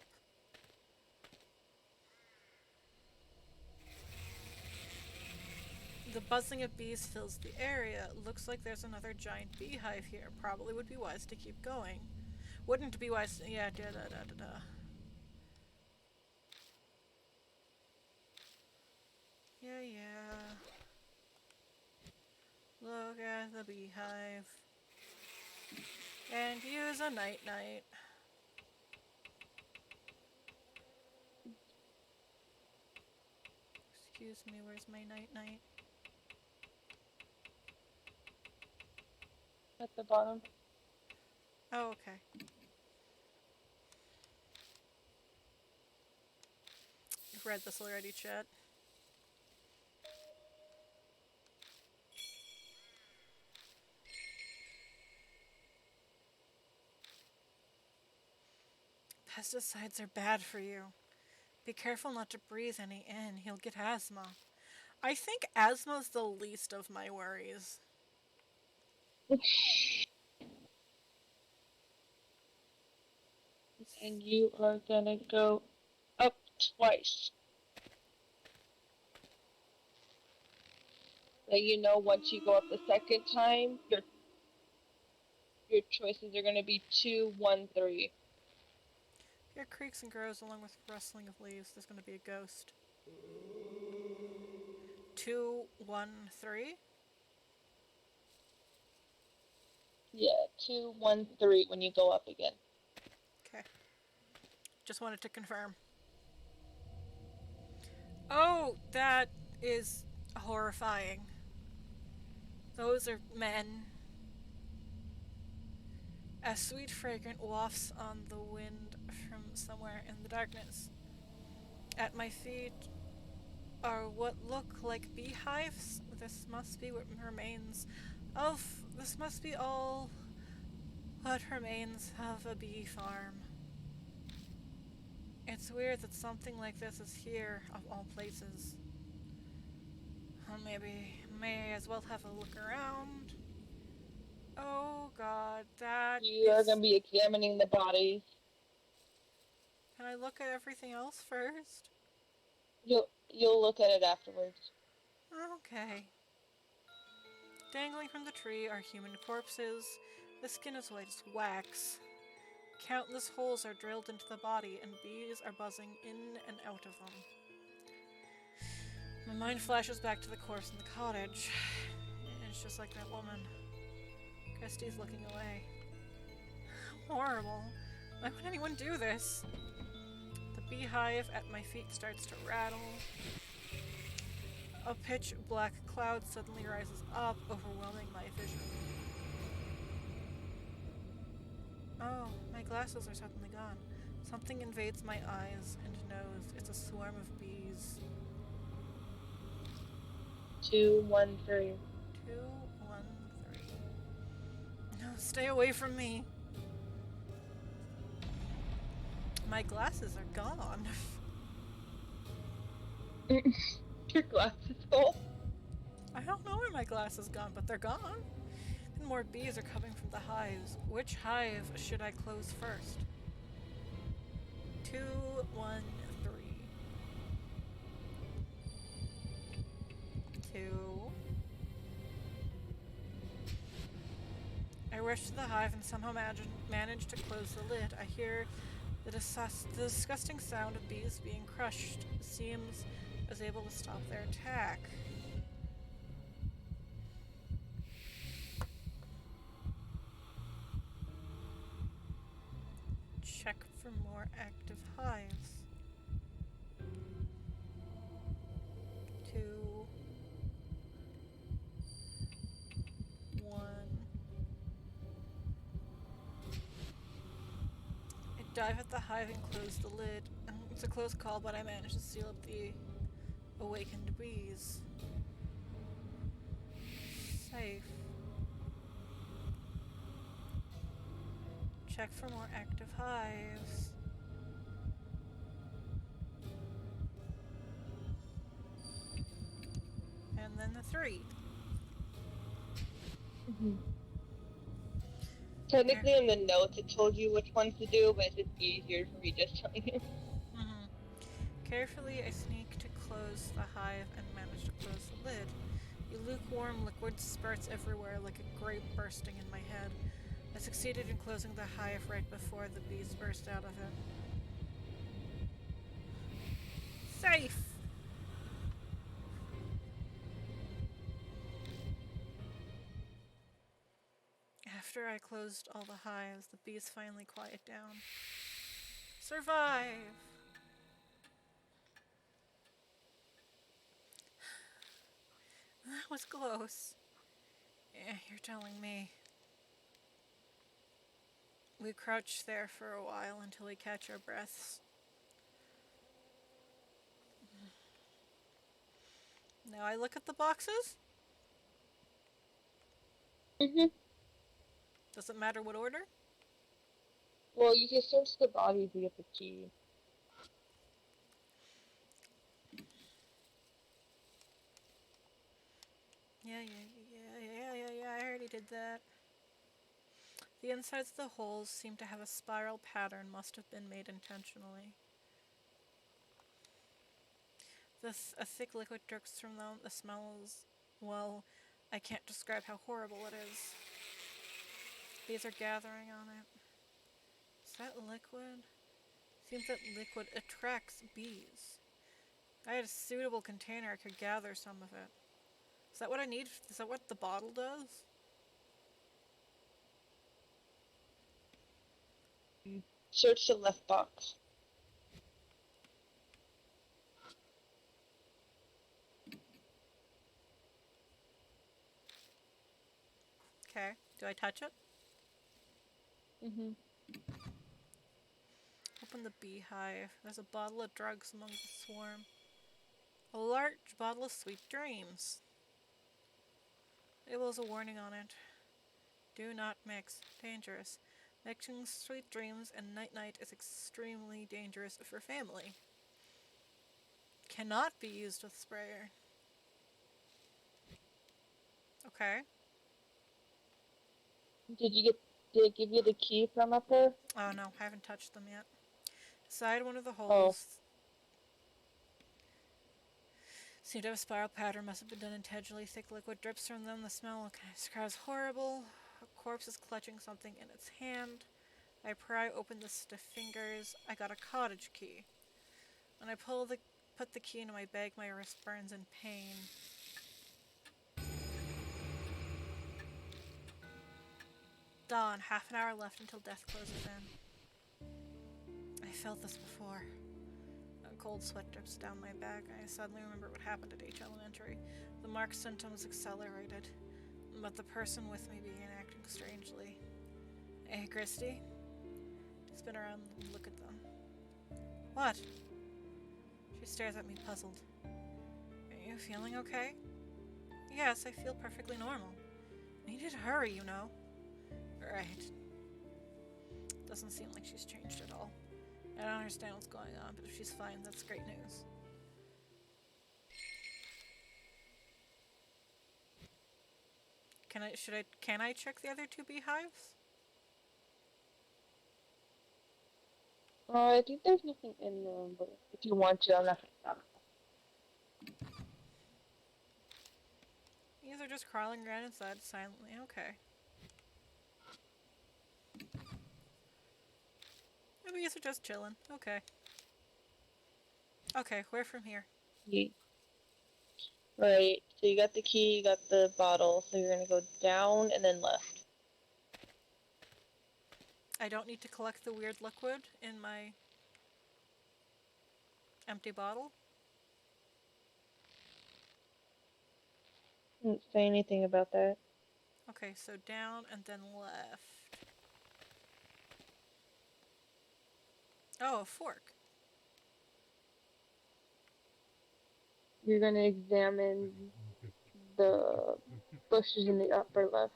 The buzzing of bees fills the area. Looks like there's another giant beehive here. Probably would be wise to keep going. Wouldn't be wise to, yeah, da da da da da. Yeah, yeah. Look at the beehive. And use a night-night. Excuse me, where's my night-night? At the bottom. Oh, okay. I've read this already, chat. Pesticides are bad for you. Be careful not to breathe any in. He'll get asthma. I think asthma's the least of my worries. And you are gonna go up twice. Let you know once you go up the second time, your choices are gonna be 2, 1, 3. Here creaks and grows along with rustling of leaves. There's gonna be a ghost. 2, 1, 3. Yeah, 2, 1, 3 when you go up again. Okay. Just wanted to confirm. Oh, that is horrifying. Those are men. A sweet fragrance wafts on the wind from somewhere in the darkness. At my feet are what look like beehives. This must be what remains of. This must be all what remains of a bee farm. It's weird that something like this is here, of all places. Maybe may as well have a look around. Oh god, that You are is... gonna be examining the bodies. Can I look at everything else first? You'll look at it afterwards. Okay. Dangling from the tree are human corpses. The skin is white as wax. Countless holes are drilled into the body, and bees are buzzing in and out of them. My mind flashes back to the corpse in the cottage. It's just like that woman. Christie's looking away. Horrible. Why would anyone do this? The beehive at my feet starts to rattle. A pitch black cloud suddenly rises up, overwhelming my vision. Oh, my glasses are suddenly gone. Something invades my eyes and nose. It's a swarm of bees. 2, 1, 3. 2, 1, 3. No, stay away from me. My glasses are gone. Your glasses full. I don't know where my glasses gone, but they're gone. And more bees are coming from the hives. Which hive should I close first? 2, 1, 3. 2. I rush to the hive and somehow manage to close the lid. I hear the disgusting sound of bees being crushed. Seems as able to stop their attack. Check for more active hives. 2, Dive at the hive and close the lid. It's a close call, but I managed to seal up the awakened bees. Safe. Check for more active hives. And then the 3. Technically, in the notes, it told you which ones to do, but it's just easier for me just telling you. Mm-hmm. Carefully, I sneak to close the hive and manage to close the lid. The lukewarm liquid spurts everywhere like a grape bursting in my head. I succeeded in closing the hive right before the bees burst out of it. Safe! After I closed all the hives, the bees finally quiet down. Survive! That was close. Yeah, you're telling me. We crouch there for a while until we catch our breaths. Now I look at the boxes. Does it matter what order? Well, you can search the body to get the key. Yeah, I already did that. The insides of the holes seem to have a spiral pattern, must have been made intentionally. A thick liquid drips from them. The smell is, well, I can't describe how horrible it is. Bees are gathering on it. Is that liquid? Seems that liquid attracts bees. I had a suitable container, I could gather some of it. Is that what I need? Is that what the bottle does? Search the left box. Okay. Do I touch it? Open the beehive. There's a bottle of drugs among the swarm. A large bottle of sweet dreams. It was a warning on it. Do not mix. Dangerous. Mixing sweet dreams and night-night is extremely dangerous for family. Cannot be used with sprayer. Okay. Did it give you the key from up there? Oh no, I haven't touched them yet. Inside one of the Oh. holes seemed to have a spiral pattern, must have been done intentionally. Thick liquid drips from them. The smell describes horrible. A corpse is clutching something in its hand. I pry open the stiff fingers. I got a cottage key. When I put the key into my bag, my wrist burns in pain. Dawn, half an hour left until death closes in. I felt this before. A cold sweat drips down my back. I suddenly remember what happened at H Elementary. The marked symptoms accelerated, but the person with me began acting strangely. Hey, Christy? Spin around and look at them. What? She stares at me, puzzled. Are you feeling okay? Yes, I feel perfectly normal. We need to hurry, you know. Right. Doesn't seem like she's changed at all. I don't understand what's going on, but if she's fine, that's great news. Can I check the other 2 beehives? I think there's nothing in them, but if you want to, I'm not gonna stop. These are just crawling around inside silently. Okay. Maybe these are just chilling. Okay. Okay, where from here? Right, so you got the key, you got the bottle, so you're gonna go down and then left. I don't need to collect the weird liquid in my empty bottle. Didn't say anything about that. Okay, so down and then left. Oh, a fork. You're gonna examine the bushes in the upper left.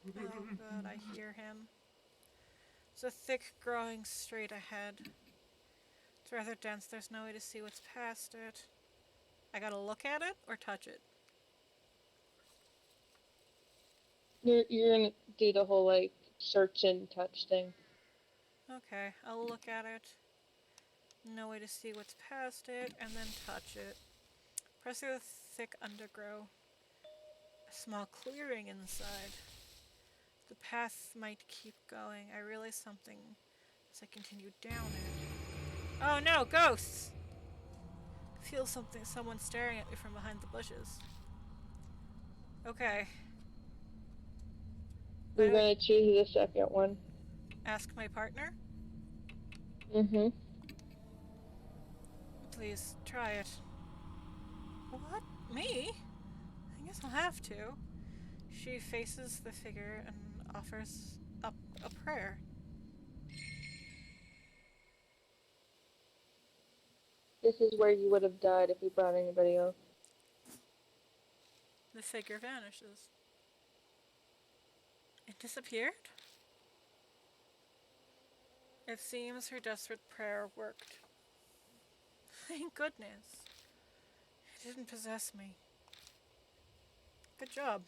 Oh god, I hear him. It's a thick growing straight ahead. It's rather dense, there's no way to see what's past it. I gotta look at it or touch it? You're gonna do the whole like search and touch thing. Okay, I'll look at it. No way to see what's past it, and then touch it. Press through the thick undergrowth. A small clearing inside. The path might keep going. I realize something as I continue down it. Oh no, ghosts! I feel someone staring at me from behind the bushes. Okay. You're gonna choose the second one. Ask my partner? Mm-hmm. Please, try it. What? Me? I guess I'll have to. She faces the figure and offers up a prayer. This is where you would have died if you brought anybody else. The figure vanishes. It disappeared? It seems her desperate prayer worked. Thank goodness. It didn't possess me. Good job.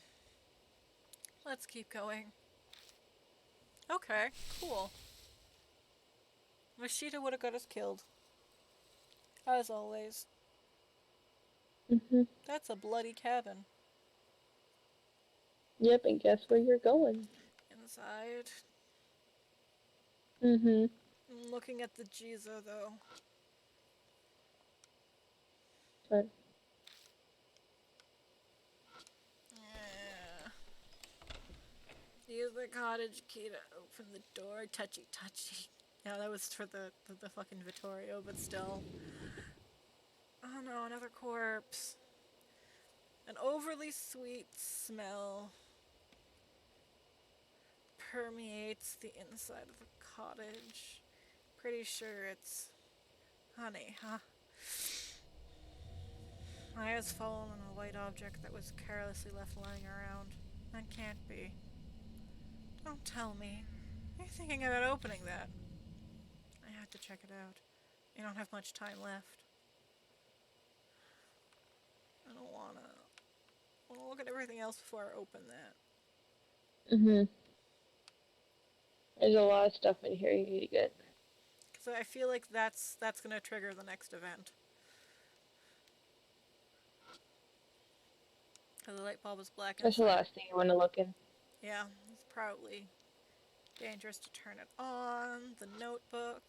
Let's keep going. Okay, cool. Mashita would have got us killed. As always. Mm-hmm. That's a bloody cabin. Yep, and guess where you're going? Inside. Mm-hmm. I'm looking at the Giza though. Fine. Yeah. Use the cottage key to open the door. Touchy, touchy. Yeah, that was for the fucking Vittorio, but still. Oh no, another corpse. An overly sweet smell permeates the inside of the cottage. Pretty sure it's honey, huh? My eyes fallen on a white object that was carelessly left lying around. That can't be. Don't tell me. You're thinking about opening that. I have to check it out. I don't have much time left. I don't wanna. I wanna look at everything else before I open that. Mm-hmm. There's a lot of stuff in here you need to get. Because I feel like that's gonna trigger the next event. Because the light bulb is black That's the inside. last thing you want to look in. Yeah, it's probably dangerous to turn it on. The notebook.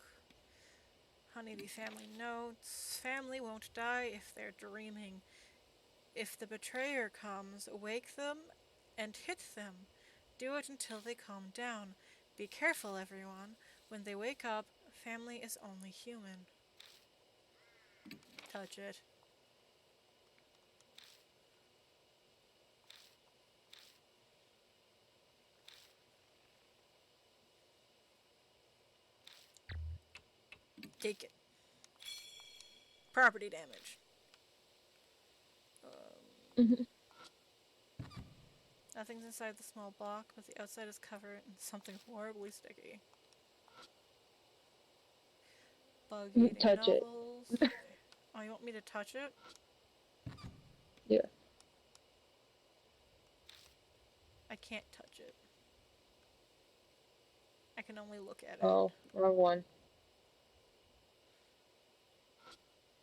Honeybee family notes. Family won't die if they're dreaming. If the betrayer comes, wake them and hit them. Do it until they calm down. Be careful, everyone. When they wake up, family is only human. Touch it. Take it. Property damage. Mm-hmm. Nothing's inside the small block, but the outside is covered in something horribly sticky. Bug eating Touch it. novels. Oh, you want me to touch it? Yeah. I can't touch it. I can only look at it. Oh, wrong one.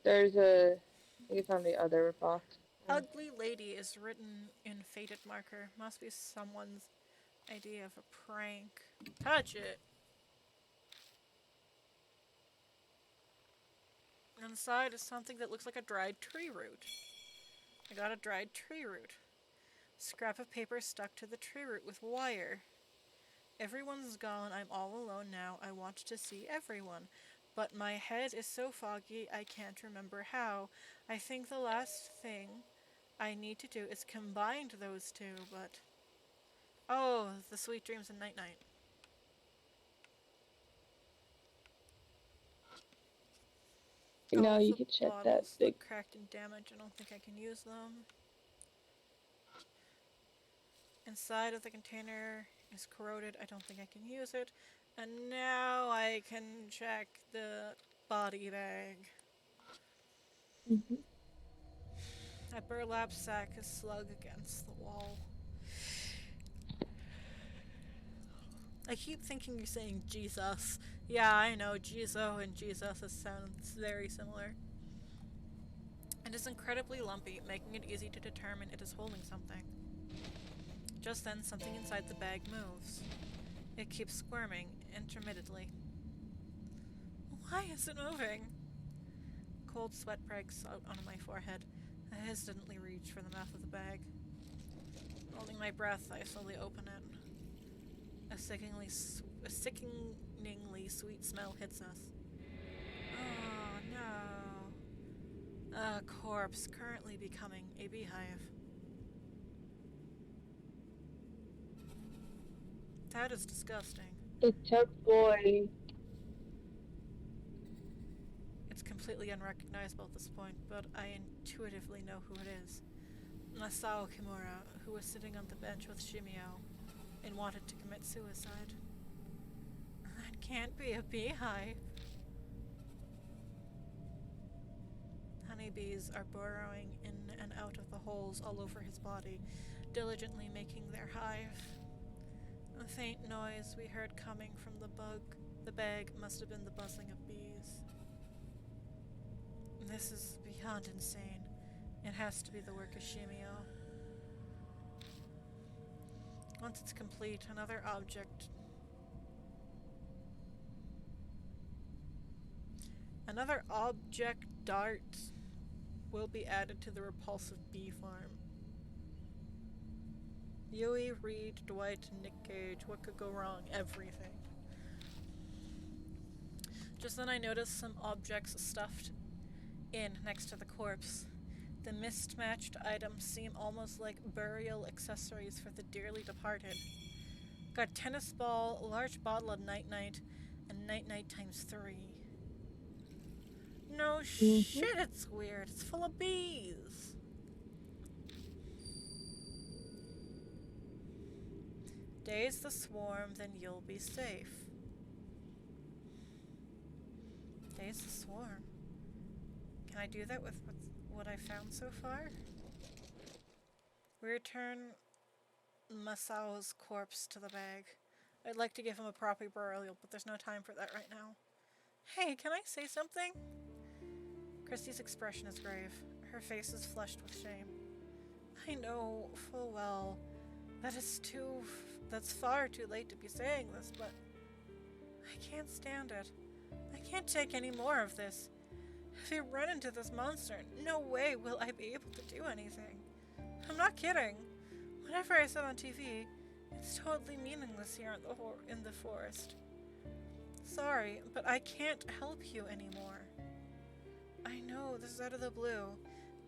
There's a. I think it's on the other box. Ugly lady is written in faded marker. Must be someone's idea of a prank. Touch it! Inside is something that looks like a dried tree root. I got a dried tree root. Scrap of paper stuck to the tree root with wire. Everyone's gone. I'm all alone now. I want to see everyone. But my head is so foggy I can't remember how. I think the last thing I need to do is combine those two, but... Oh, the sweet dreams and night-night. Now if you the can check that bottles big. look cracked and damaged, I don't think I can use them. Inside of the container is corroded. I don't think I can use it. And now I can check the body bag. Mhm. A burlap sack is slung against the wall. I keep thinking you're saying Jesus. Yeah, I know, Jizo and Jesus sounds very similar. It is incredibly lumpy, making it easy to determine it is holding something. Just then, something inside the bag moves. It keeps squirming, intermittently. Why is it moving? Cold sweat breaks out on my forehead. I hesitantly reach for the mouth of the bag. Holding my breath, I slowly open it. A sickeningly sweet smell hits us. Oh no. A corpse currently becoming a beehive. That is disgusting. The tech boy. It's completely unrecognizable at this point, but I intuitively know who it is. Masao Kimura, who was sitting on the bench with Shimio and wanted to commit suicide. That can't be a beehive. Honeybees are burrowing in and out of the holes all over his body, diligently making their hive. A faint noise we heard coming from the bag must have been the buzzing of bees. This is beyond insane. It has to be the work of Shimio. Once it's complete, another object dart will be added to the repulsive bee farm. Yui, Reed, Dwight, Nick Cage. What could go wrong? Everything. Just then I noticed some objects stuffed in next to the corpse. The mismatched items seem almost like burial accessories for the dearly departed. Got tennis ball, a large bottle of night-night, and night-night times 3. No shit, it's weird. It's full of bees. Daze the swarm, then you'll be safe. Daze the swarm. Can I do that with what I found so far? We return Masao's corpse to the bag. I'd like to give him a proper burial, but there's no time for that right now. Hey, can I say something? Christie's expression is grave. Her face is flushed with shame. I know full well that's far too late to be saying this, but I can't stand it. I can't take any more of this. If you run into this monster, no way will I be able to do anything. I'm not kidding. Whatever I said on TV, it's totally meaningless here in the forest. Sorry, but I can't help you anymore. I know this is out of the blue,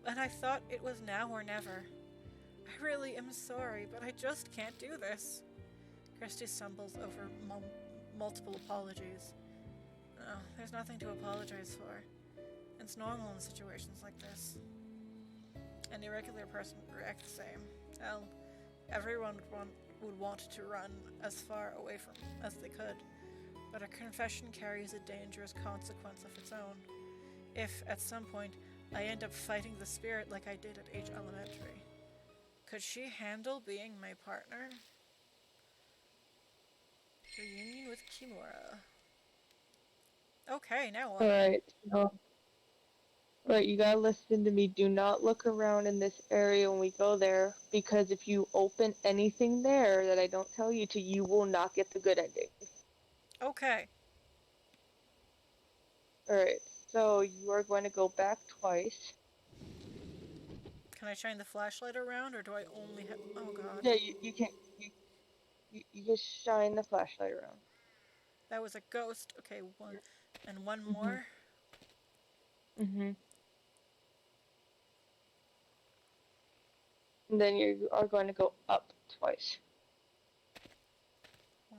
and I thought it was now or never. I really am sorry, but I just can't do this. Christy stumbles over multiple apologies. Oh, there's nothing to apologize for. It's normal in situations like this. Any regular person would react the same. Hell, everyone would want to run as far away from as they could. But a confession carries a dangerous consequence of its own. If, at some point, I end up fighting the spirit like I did at H Elementary, could she handle being my partner? Reunion with Kimura. Okay, now what? Alright, so. Right, you gotta listen to me. Do not look around in this area when we go there, because if you open anything there that I don't tell you to, you will not get the good ending. Okay. Alright, so you are going to go back twice. Can I shine the flashlight around, or do I only have... Oh god. Yeah, you can. You just shine the flashlight around. That was a ghost. Okay, one. And one more. Mm-hmm. And then you are going to go up twice. 1.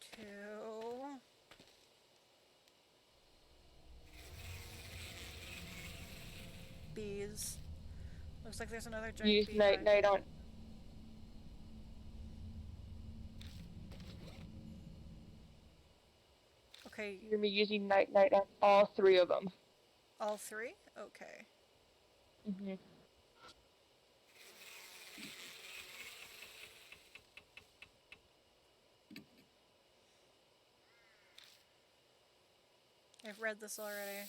2. 2. Bees. Looks like there's another giant Use beehive. night night on. Okay, You're gonna be using night night on all 3 of them. all 3? Okay. Mm-hmm. I've read this already.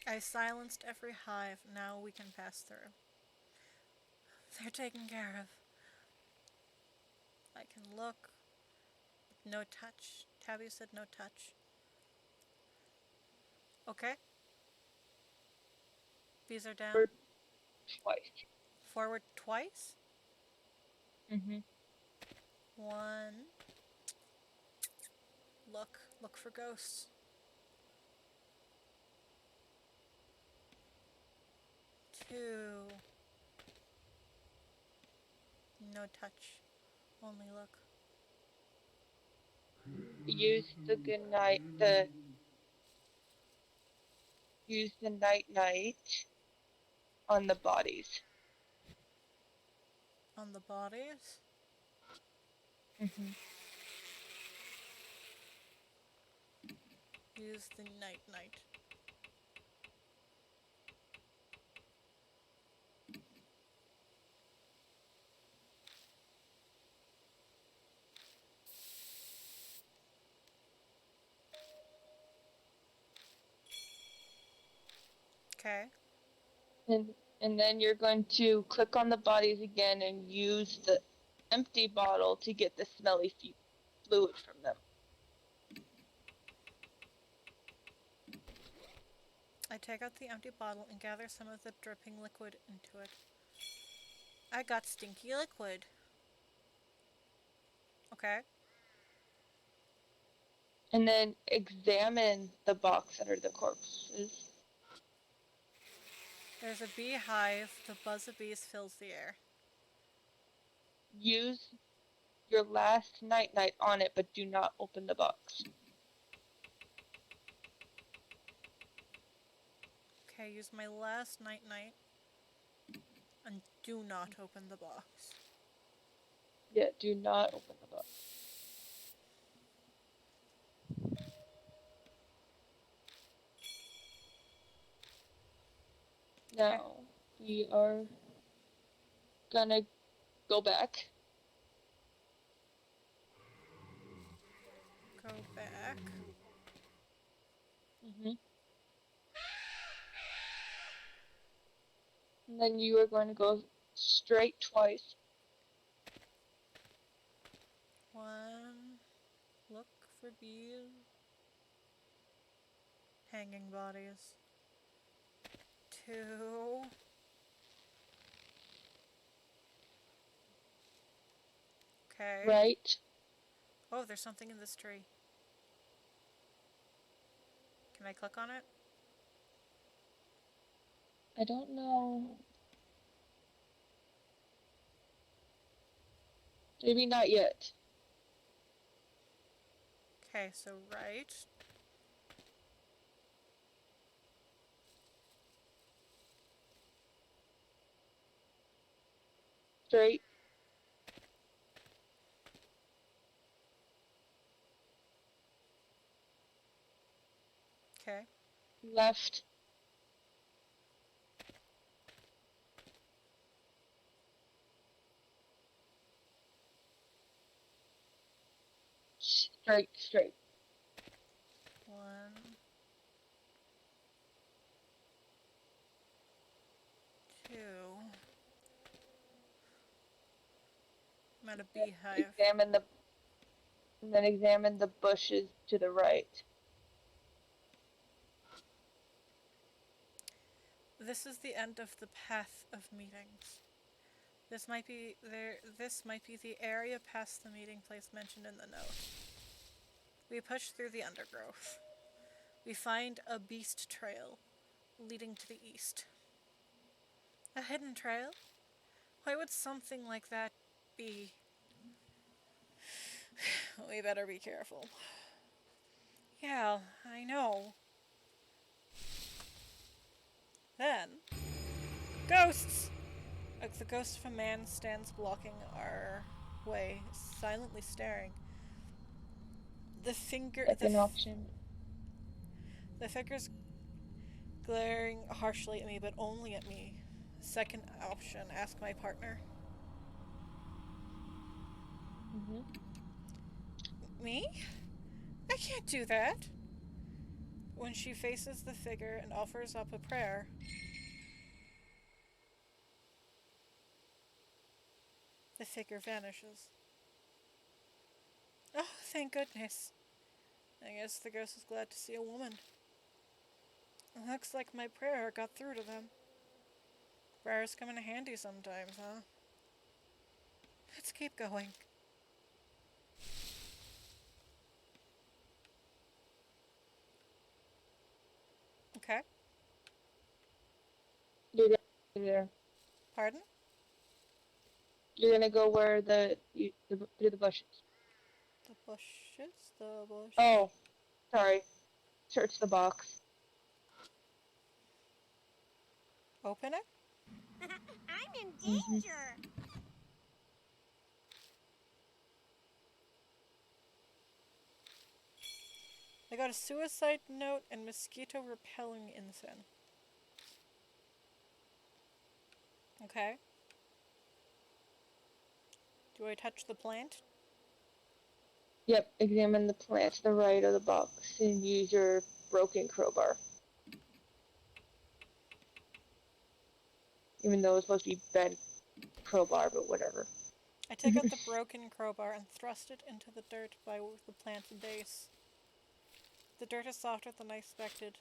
I silenced every hive. Now we can pass through. They're taken care of. I can look. No touch. Tabby said no touch. Okay. Bees are down. Or twice. Forward twice. Mm-hmm. 1. Look. Look for ghosts. 2. No touch. Only look. Use the use the night night on the bodies. On the bodies. Mm-hmm. Use the night night. Okay. And then you're going to click on the bodies again and use the empty bottle to get the smelly fluid from them. I take out the empty bottle and gather some of the dripping liquid into it. I got stinky liquid. Okay. And then examine the box under the corpses. There's a beehive. The buzz of bees fills the air. Use your last night night on it, but do not open the box. Okay, use my last night night. And do not open the box. Yeah, do not open the box. Now, we are gonna go back. Go back. Mm-hmm. And then you are going to go straight twice. 1. Look for bees. Hanging bodies. 2. Okay. Right. Oh, there's something in this tree. Can I click on it? I don't know. Maybe not yet. Okay, so right. Straight. Okay. Left. Straight. 1, 2. I'm at a beehive. Examine the bushes to the right. This is the end of the path of meetings. This might be the area past the meeting place mentioned in the note. We push through the undergrowth. We find a beast trail leading to the east. A hidden trail? Why would something like that be? We better be careful. Yeah, I know. Then, ghosts! The ghost of a man stands blocking our way, silently staring. The figure's glaring harshly at me, but only at me. Second option, ask my partner. Me? I can't do that. When she faces the figure and offers up a prayer, the figure vanishes. Oh, thank goodness. I guess the ghost is glad to see a woman. It looks like my prayer got through to them. Prayers come in handy sometimes, huh? Let's keep going. Okay. You're gonna go there. Pardon? You're gonna go where through the bushes. The bushes? The bush. Oh, sorry. Search the box. Open it? I'm in danger. I got a suicide note and mosquito repelling incense. Okay. Do I touch the plant? Yep, examine the plant to the right of the box and use your broken crowbar. Even though it's supposed to be bent crowbar, but whatever. I take out the broken crowbar and thrust it into the dirt by the plant's base. The dirt is softer than I expected.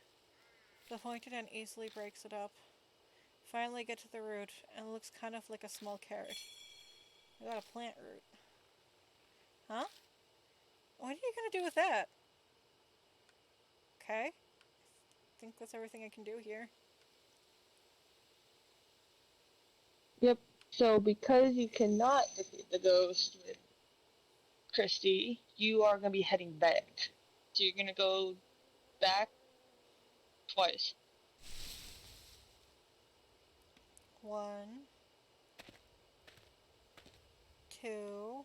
The pointed end easily breaks it up. Finally get to the root, and it looks kind of like a small carrot. I got a plant root. Huh? What are you gonna do with that? Okay. I think that's everything I can do here. Yep. So because you cannot defeat the ghost with Christy, you are gonna be heading back. So you're gonna go back twice. 1, 2.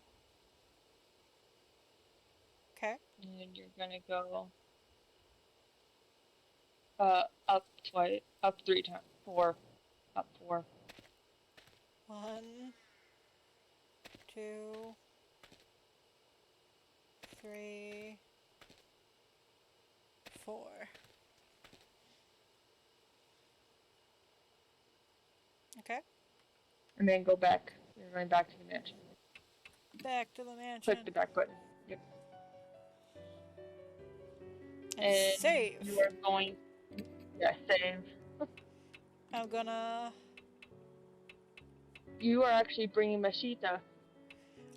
Okay. And then you're gonna go up twice, up 3 times, 4, up 4. 1, 2, 3, 4. Okay. And then go back. You're going back to the mansion. Back to the mansion. Click the back button. Yep. And save. You are going. Yeah, save. I'm gonna. You are actually bringing Mashita.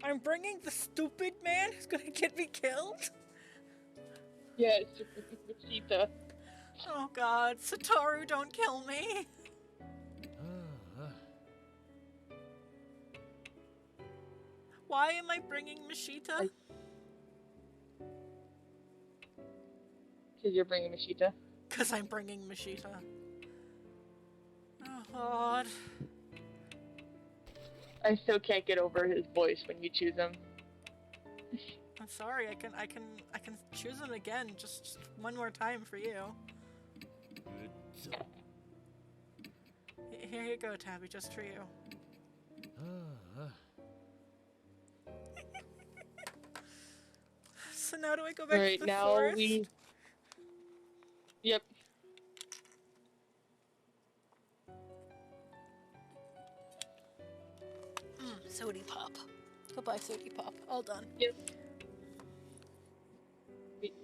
I'm bringing the stupid man who's gonna get me killed? Yes, you're bringing Mashita. Oh god, Satoru, don't kill me! Why am I bringing Mashita? Because you're bringing Mashita. Because I'm bringing Mashita. Oh god. I still can't get over his voice when you choose him. I'm sorry, I can choose him again, just one more time for you. Here you go, Tabby, just for you. So now do I go back Alright, to the now forest? Yep. Sody pop. Goodbye, Sody pop. All done. Yep.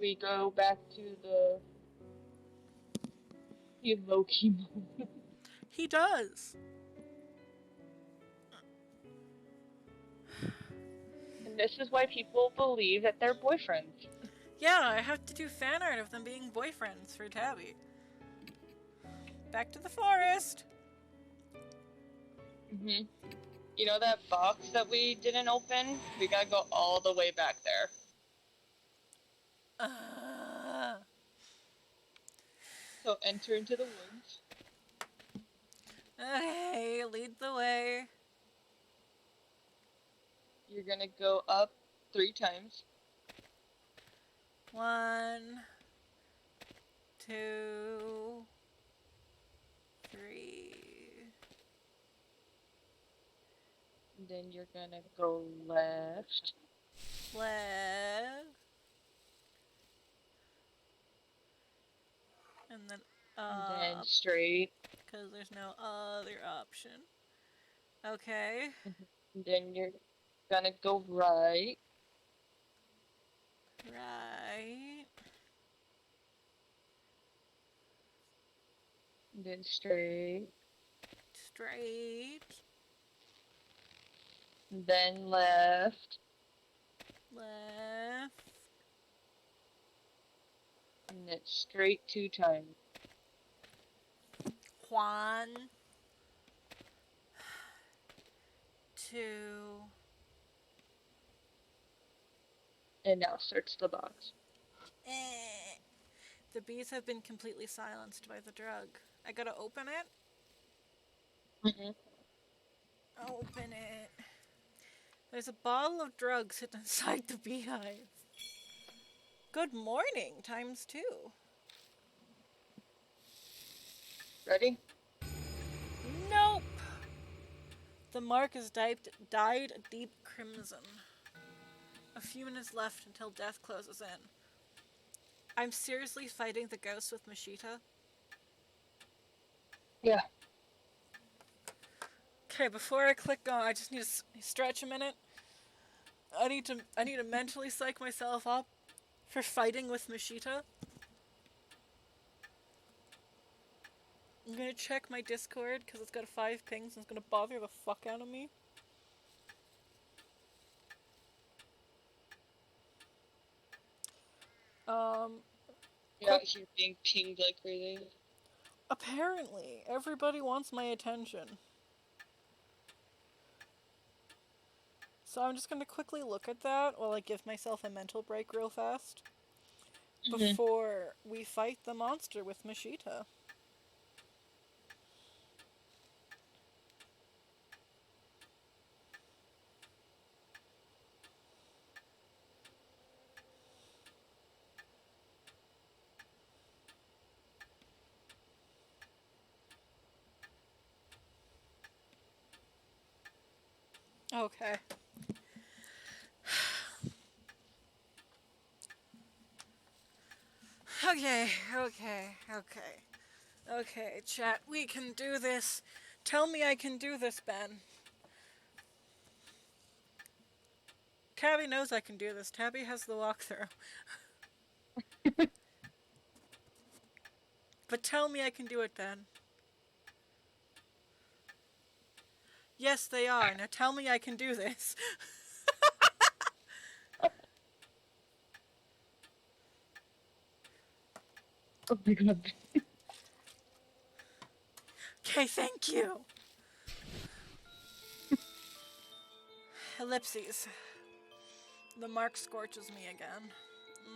We go back to the Loki moment. He does. And this is why people believe that they're boyfriends. Yeah, I have to do fan art of them being boyfriends for Tabby. Back to the forest. Mm-hmm. You know that box that we didn't open? We gotta go all the way back there. So enter into the woods. Okay, lead the way. You're gonna go up 3 times. 1, 2, 3. And then you're gonna go left. Left. And then And then up, straight. because there's no other option. Okay. And then you're gonna go right. Right. And then straight. Straight. And then left. Left. And then straight 2 times. 1, 2. And now search the box. Eh. The bees have been completely silenced by the drug. I gotta open it? Mm-mm. Open it. There's a bottle of drugs hidden inside the beehive. Good morning, times 2. Ready? Nope. The mark is dyed a deep crimson. A few minutes left until death closes in. I'm seriously fighting the ghost with Mashita. Yeah. Okay, before I click on, I just need to stretch a minute. I need to mentally psych myself up for fighting with Mashita. I'm gonna check my Discord because it's got 5 pings and it's gonna bother the fuck out of me. Yeah, you're being pinged like crazy. Apparently, everybody wants my attention. So I'm just gonna quickly look at that while I give myself a mental break real fast. Before we fight the monster with Mashita. Okay. Okay, chat, we can do this. Tell me I can do this, Ben. Tabby knows I can do this. Tabby has the walkthrough. But tell me I can do it, Ben. Yes, they are. Now tell me I can do this. Oh my god. Okay, thank you. Ellipses. The mark scorches me again.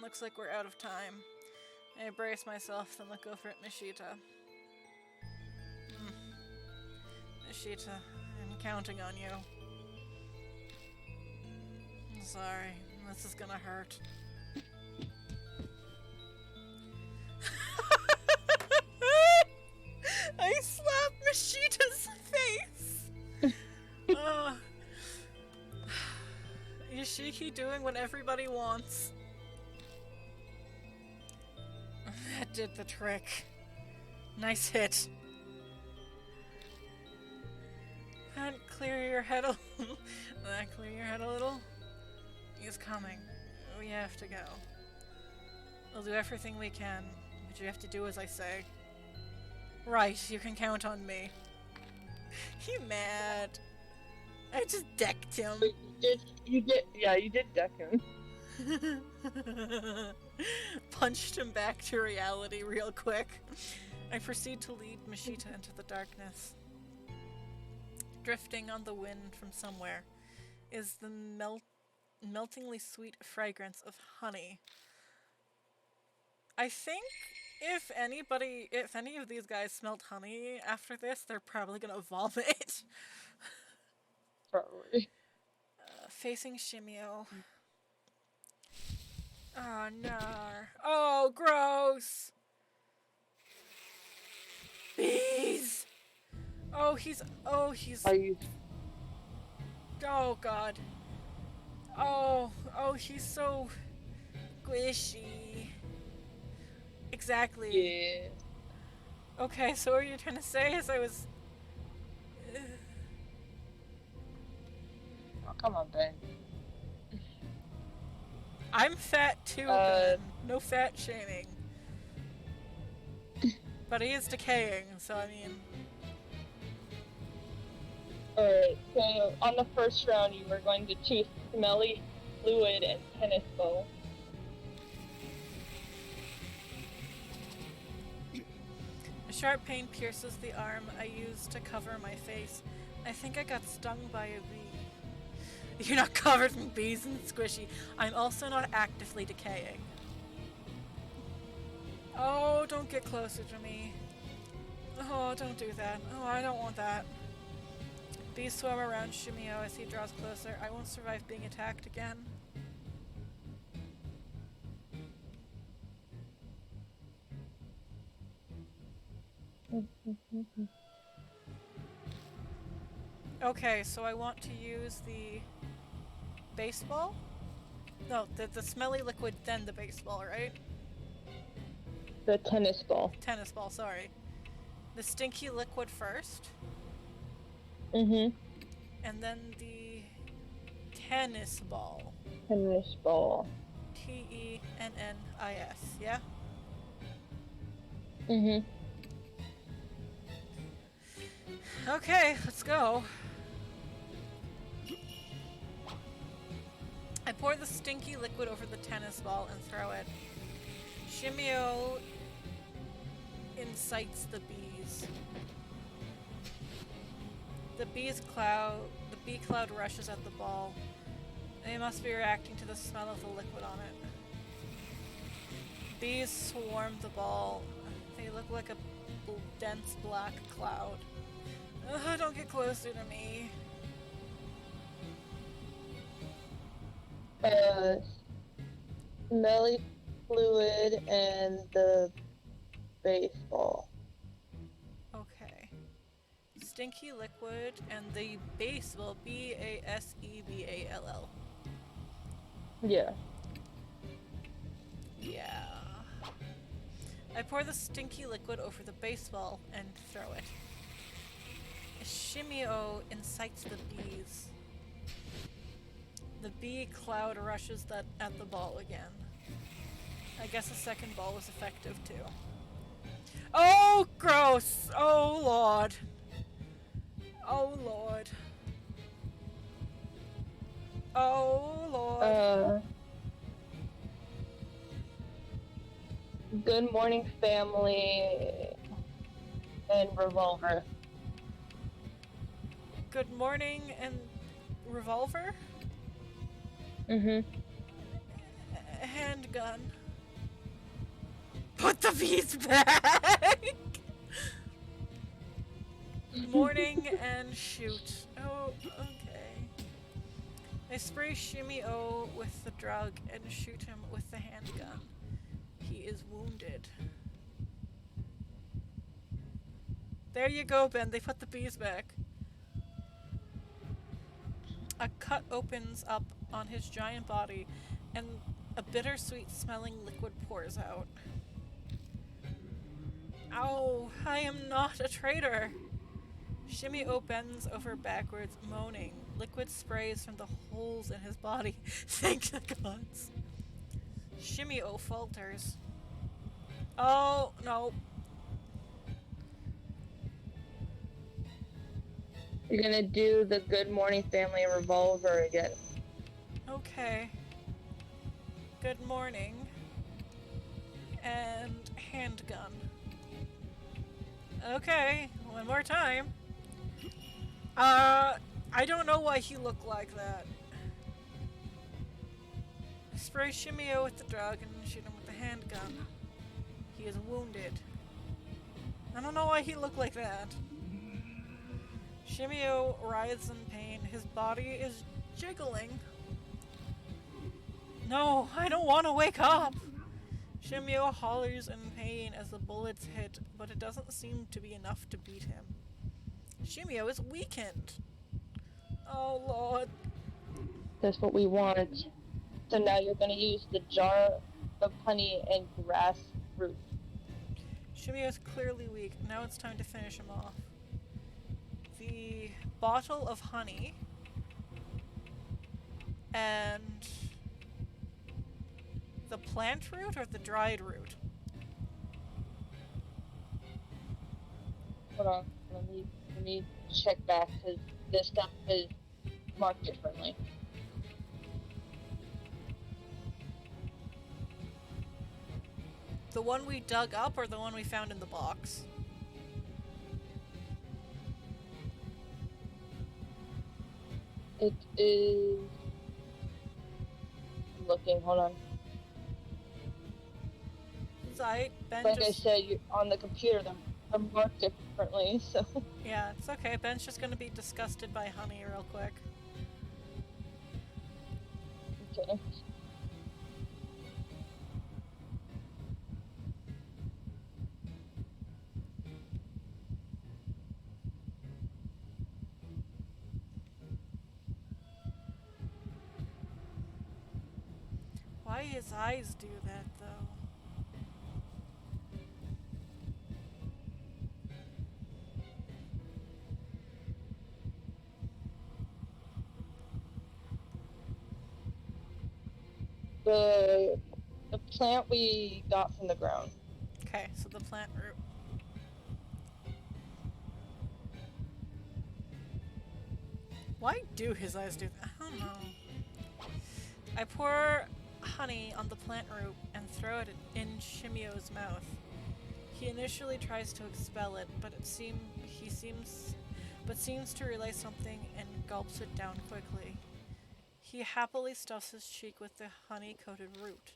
Looks like we're out of time. I brace myself, then look over at Mashita. Mashita, I'm counting on you. I'm sorry, this is gonna hurt. I slapped Mashita's face! Yoshiki doing what everybody wants. That did the trick. Nice hit. That clear your head a little. That clear your head a little. He's coming. We have to go. We'll do everything we can, but you have to do as I say. Right, you can count on me. He mad. I just decked him. You did deck him. Punched him back to reality real quick. I proceed to lead Mashita into the darkness. Drifting on the wind from somewhere is the meltingly sweet fragrance of honey. I think if any of these guys smelled honey after this, they're probably gonna vomit. Probably. Facing Shimio. Oh no. Oh, gross! Bees! He's Are you? oh god. Oh, he's so squishy. Exactly. Yeah. Okay, so what are you trying to say is I was... Oh, come on, Ben. I'm fat too, Ben. No fat shaming. But he is decaying, so I mean... Alright, so on the first round you were going to choose smelly, fluid, and tennis ball. A sharp pain pierces the arm I used to cover my face. I think I got stung by a bee. You're not covered in bees and squishy. I'm also not actively decaying. Oh, don't get closer to me. Oh, don't do that. Oh, I don't want that. Bees swarm around Shimio as he draws closer. I won't survive being attacked again. Okay, so I want to use the baseball? No, the smelly liquid, then the baseball, right? The tennis ball. Tennis ball, sorry. The stinky liquid first, Mm-hmm. and then the tennis ball. Tennis ball. Tennis, yeah? Mm-hmm. Okay, let's go. I pour the stinky liquid over the tennis ball and throw it. Shimio incites the bees. The bee cloud rushes at the ball. They must be reacting to the smell of the liquid on it. Bees swarm the ball. They look like a dense black cloud. Ugh, don't get closer to me. Smelly fluid and the baseball. Okay. Stinky liquid and the baseball. Baseball. Yeah. Yeah. I pour the stinky liquid over the baseball and throw it. Shimio incites the bees. The bee cloud rushes at the ball again. I guess the second ball was effective too. Oh, gross! Oh, Lord. Oh, Lord. Oh, Lord. Good morning, family, and revolver. Good morning and revolver? Mm-hmm. Handgun. Put the bees back! Morning and shoot. Oh, okay. I spray Shimio with the drug and shoot him with the handgun. He is wounded. There you go, Ben. They put the bees back. A cut opens up on his giant body, and a bittersweet smelling liquid pours out. Ow, I am not a traitor. Shimio bends over backwards, moaning. Liquid sprays from the holes in his body. Thank the gods. Shimio falters. Oh, no. You're gonna do the Good Morning Family revolver again. Okay. Good morning. And handgun. Okay, one more time. I don't know why he looked like that. Spray Shimio with the drug and shoot him with the handgun. He is wounded. I don't know why he looked like that. Shimio writhes in pain. His body is jiggling. No, I don't want to wake up! Shimio hollers in pain as the bullets hit, but it doesn't seem to be enough to beat him. Shimio is weakened. Oh lord. That's what we want. So now you're gonna use the jar of honey and grass root. Shimio is clearly weak. Now it's time to finish him off. The bottle of honey and the plant root or the dried root? Hold on, let me check back because this stuff is marked differently. The one we dug up or the one we found in the box? It is looking. Hold on. Zai, Ben Like I just... said, on the computer, they're marked differently. So Yeah, it's okay. Ben's just gonna be disgusted by honey real quick. okay. Why his eyes do that, though? The plant we got from the ground. Okay, so the plant root. Why do his eyes do that? I don't know. I pour honey on the plant root and throw it in Shimio's mouth. He initially tries to expel it, but seems to realize something and gulps it down quickly. He happily stuffs his cheek with the honey-coated root.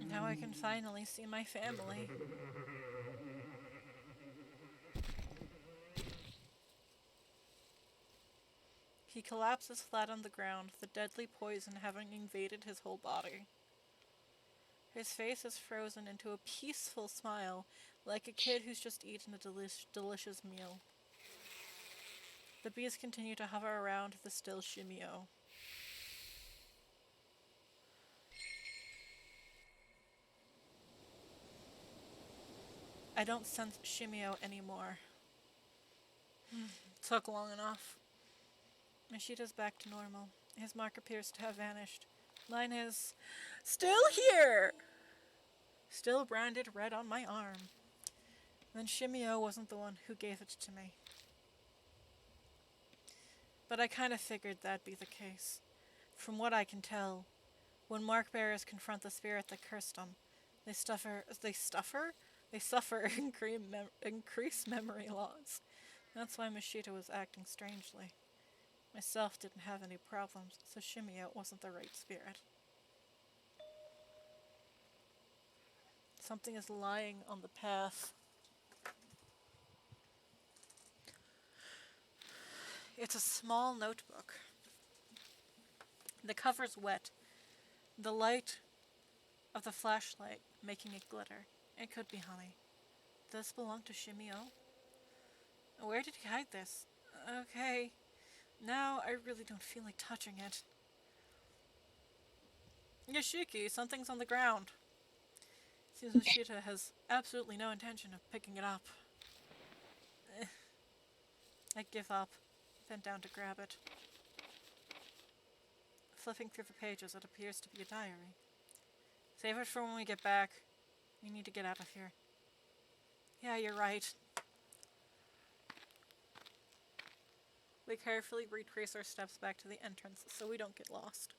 Now I can finally see my family. He collapses flat on the ground, the deadly poison having invaded his whole body. His face is frozen into a peaceful smile, like a kid who's just eaten a delicious meal. The bees continue to hover around the still Shimio. I don't sense Shimio anymore. Took long enough. Mashita's back to normal. His mark appears to have vanished. Mine is still here! Still branded red on my arm. Then Shimio wasn't the one who gave it to me. But I kind of figured that'd be the case. From what I can tell, when mark bearers confront the spirit that cursed them, they suffer increased memory loss. That's why Mashita was acting strangely. Myself didn't have any problems, so Shimio wasn't the right spirit. Something is lying on the path. It's a small notebook. The cover's wet. The light of the flashlight making it glitter. It could be honey. Does this belong to Shimio? Where did he hide this? Okay. Now I really don't feel like touching it. Yoshiki, something's on the ground. Seems Mashita has absolutely no intention of picking it up. Eh, I give up, bend down to grab it. Flipping through the pages, it appears to be a diary. Save it for when we get back. We need to get out of here. Yeah, you're right. We carefully retrace our steps back to the entrance so we don't get lost.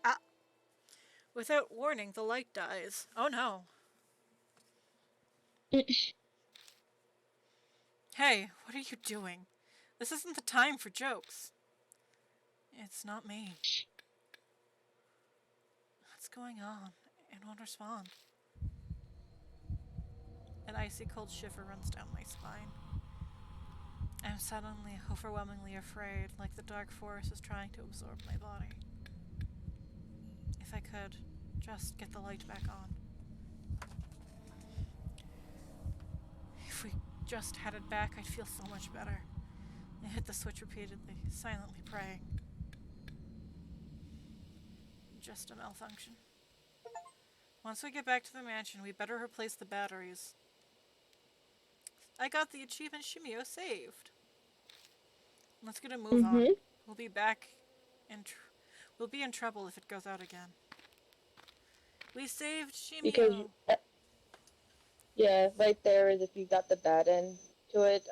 Ah! Without warning, the light dies. Oh no. Hey, what are you doing? This isn't the time for jokes. It's not me. What's going on? It won't respond. An icy cold shiver runs down my spine. I'm suddenly overwhelmingly afraid, like the dark forest is trying to absorb my body. If I could, just get the light back on. If we just had it back, I'd feel so much better. I hit the switch repeatedly, silently praying. Just a malfunction. Once we get back to the mansion, we better replace the batteries. I got the achievement Shimio saved. Let's get a move on. We'll be back and we'll be in trouble if it goes out again. We saved Shimio. Because, yeah, right there is if you got the bad end to it,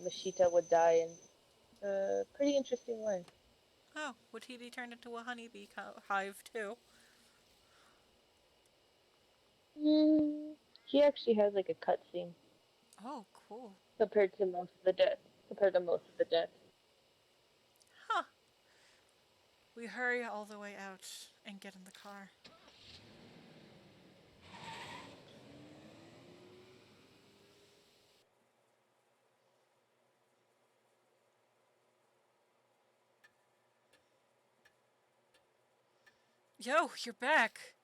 Mashita would die in a pretty interesting way. Oh, would he be turned into a honeybee hive too? He actually has like a cutscene Oh, cool. compared to most of the deaths. Huh. We hurry all the way out and get in the car. Yo, you're back.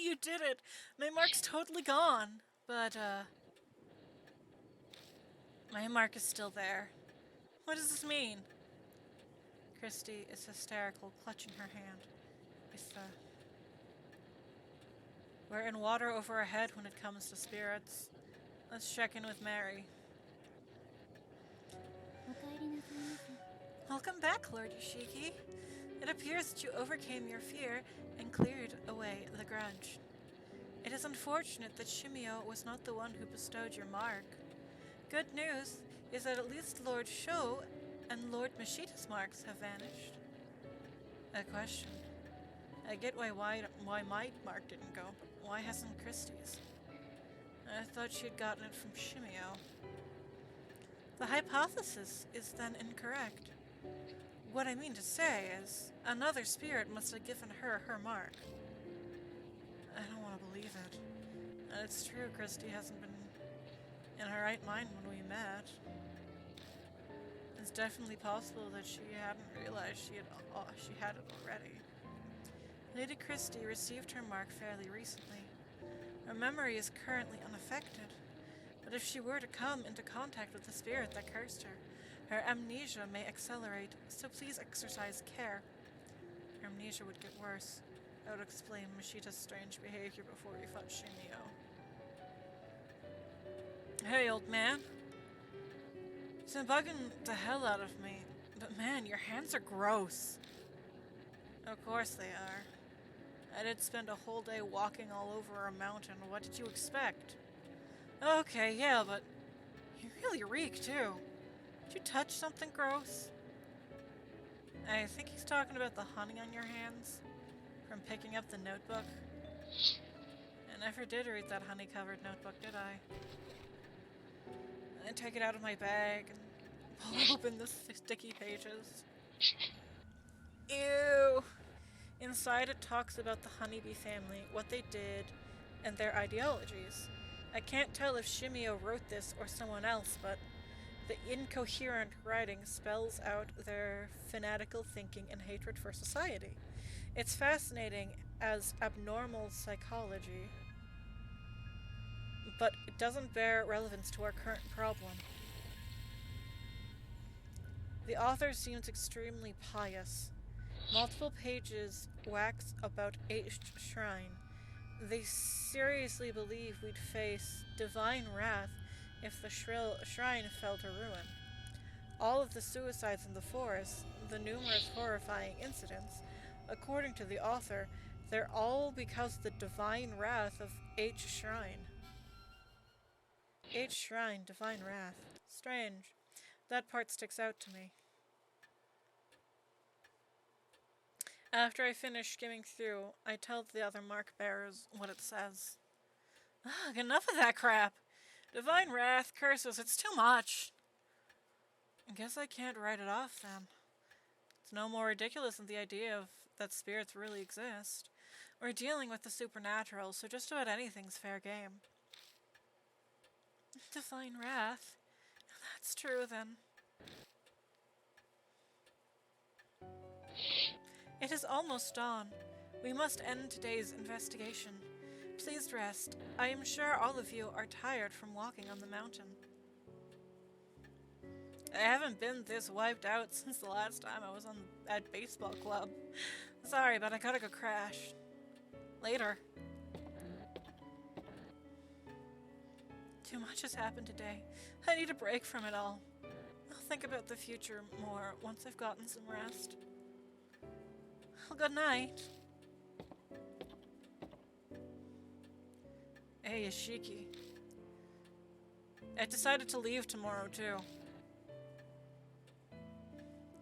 You did it. My mark's totally gone. But, my mark is still there. What does this mean? Christy is hysterical, clutching her hand. We're in water over our head when it comes to spirits. Let's check in with Mary. Welcome back, Lord Yoshiki. It appears that you overcame your fear and cleared away the grudge. It is unfortunate that Shimio was not the one who bestowed your mark. Good news is that at least Lord Sho and Lord Mashita's marks have vanished. A question. I get why my mark didn't go, but why hasn't Christie's? I thought she'd gotten it from Shimio. The hypothesis is then incorrect. What I mean to say is, another spirit must have given her her mark. I don't want to believe it. And it's true, Christy hasn't been in her right mind when we met. It's definitely possible that she hadn't realized she had it already. Lady Christie received her mark fairly recently. Her memory is currently unaffected, but if she were to come into contact with the spirit that cursed her, her amnesia may accelerate, so please exercise care. Her amnesia would get worse. That would explain Mashita's strange behavior before we fought Shimio. Hey, old man. It's been bugging the hell out of me, but man, your hands are gross. Of course they are. I did spend a whole day walking all over a mountain. What did you expect? Okay, yeah, but you really reek too. Did you touch something gross? I think he's talking about the honey on your hands from picking up the notebook. I never did read that honey-covered notebook, did I? I take it out of my bag and pull open the sticky pages. Ew! Inside it talks about the honeybee family, what they did, and their ideologies. I can't tell if Shimio wrote this or someone else, but the incoherent writing spells out their fanatical thinking and hatred for society. It's fascinating as abnormal psychology, but it doesn't bear relevance to our current problem. The author seems extremely pious. Multiple pages wax about H Shrine. They seriously believe we'd face divine wrath if the shrine fell to ruin. All of the suicides in the forest, the numerous horrifying incidents, according to the author, they're all because of the divine wrath of H Shrine. H Shrine, divine wrath. Strange. That part sticks out to me. After I finish skimming through, I tell the other mark bearers what it says. Ugh, enough of that crap! Divine wrath, curses, it's too much! I guess I can't write it off then. It's no more ridiculous than the idea of that spirits really exist. We're dealing with the supernatural, so just about anything's fair game. Divine wrath? If that's true, then. It is almost dawn. We must end today's investigation. Please rest. I am sure all of you are tired from walking on the mountain. I haven't been this wiped out since the last time I was at baseball club. Sorry, but I gotta go crash. Later. Too much has happened today. I need a break from it all. I'll think about the future more once I've gotten some rest. Well, good night. Hey, Yoshiki. I decided to leave tomorrow, too.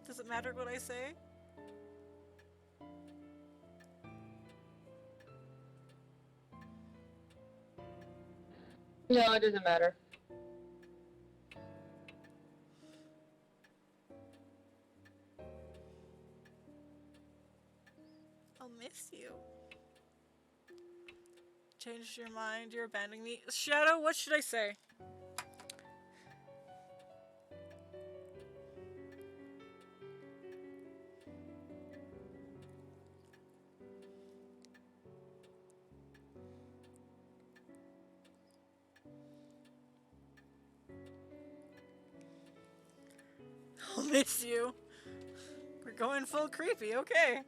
Does it matter what I say? No, it doesn't matter. I'll miss you. Changed your mind, you're abandoning me. Shadow, what should I say? I'll miss you. We're going full creepy, okay.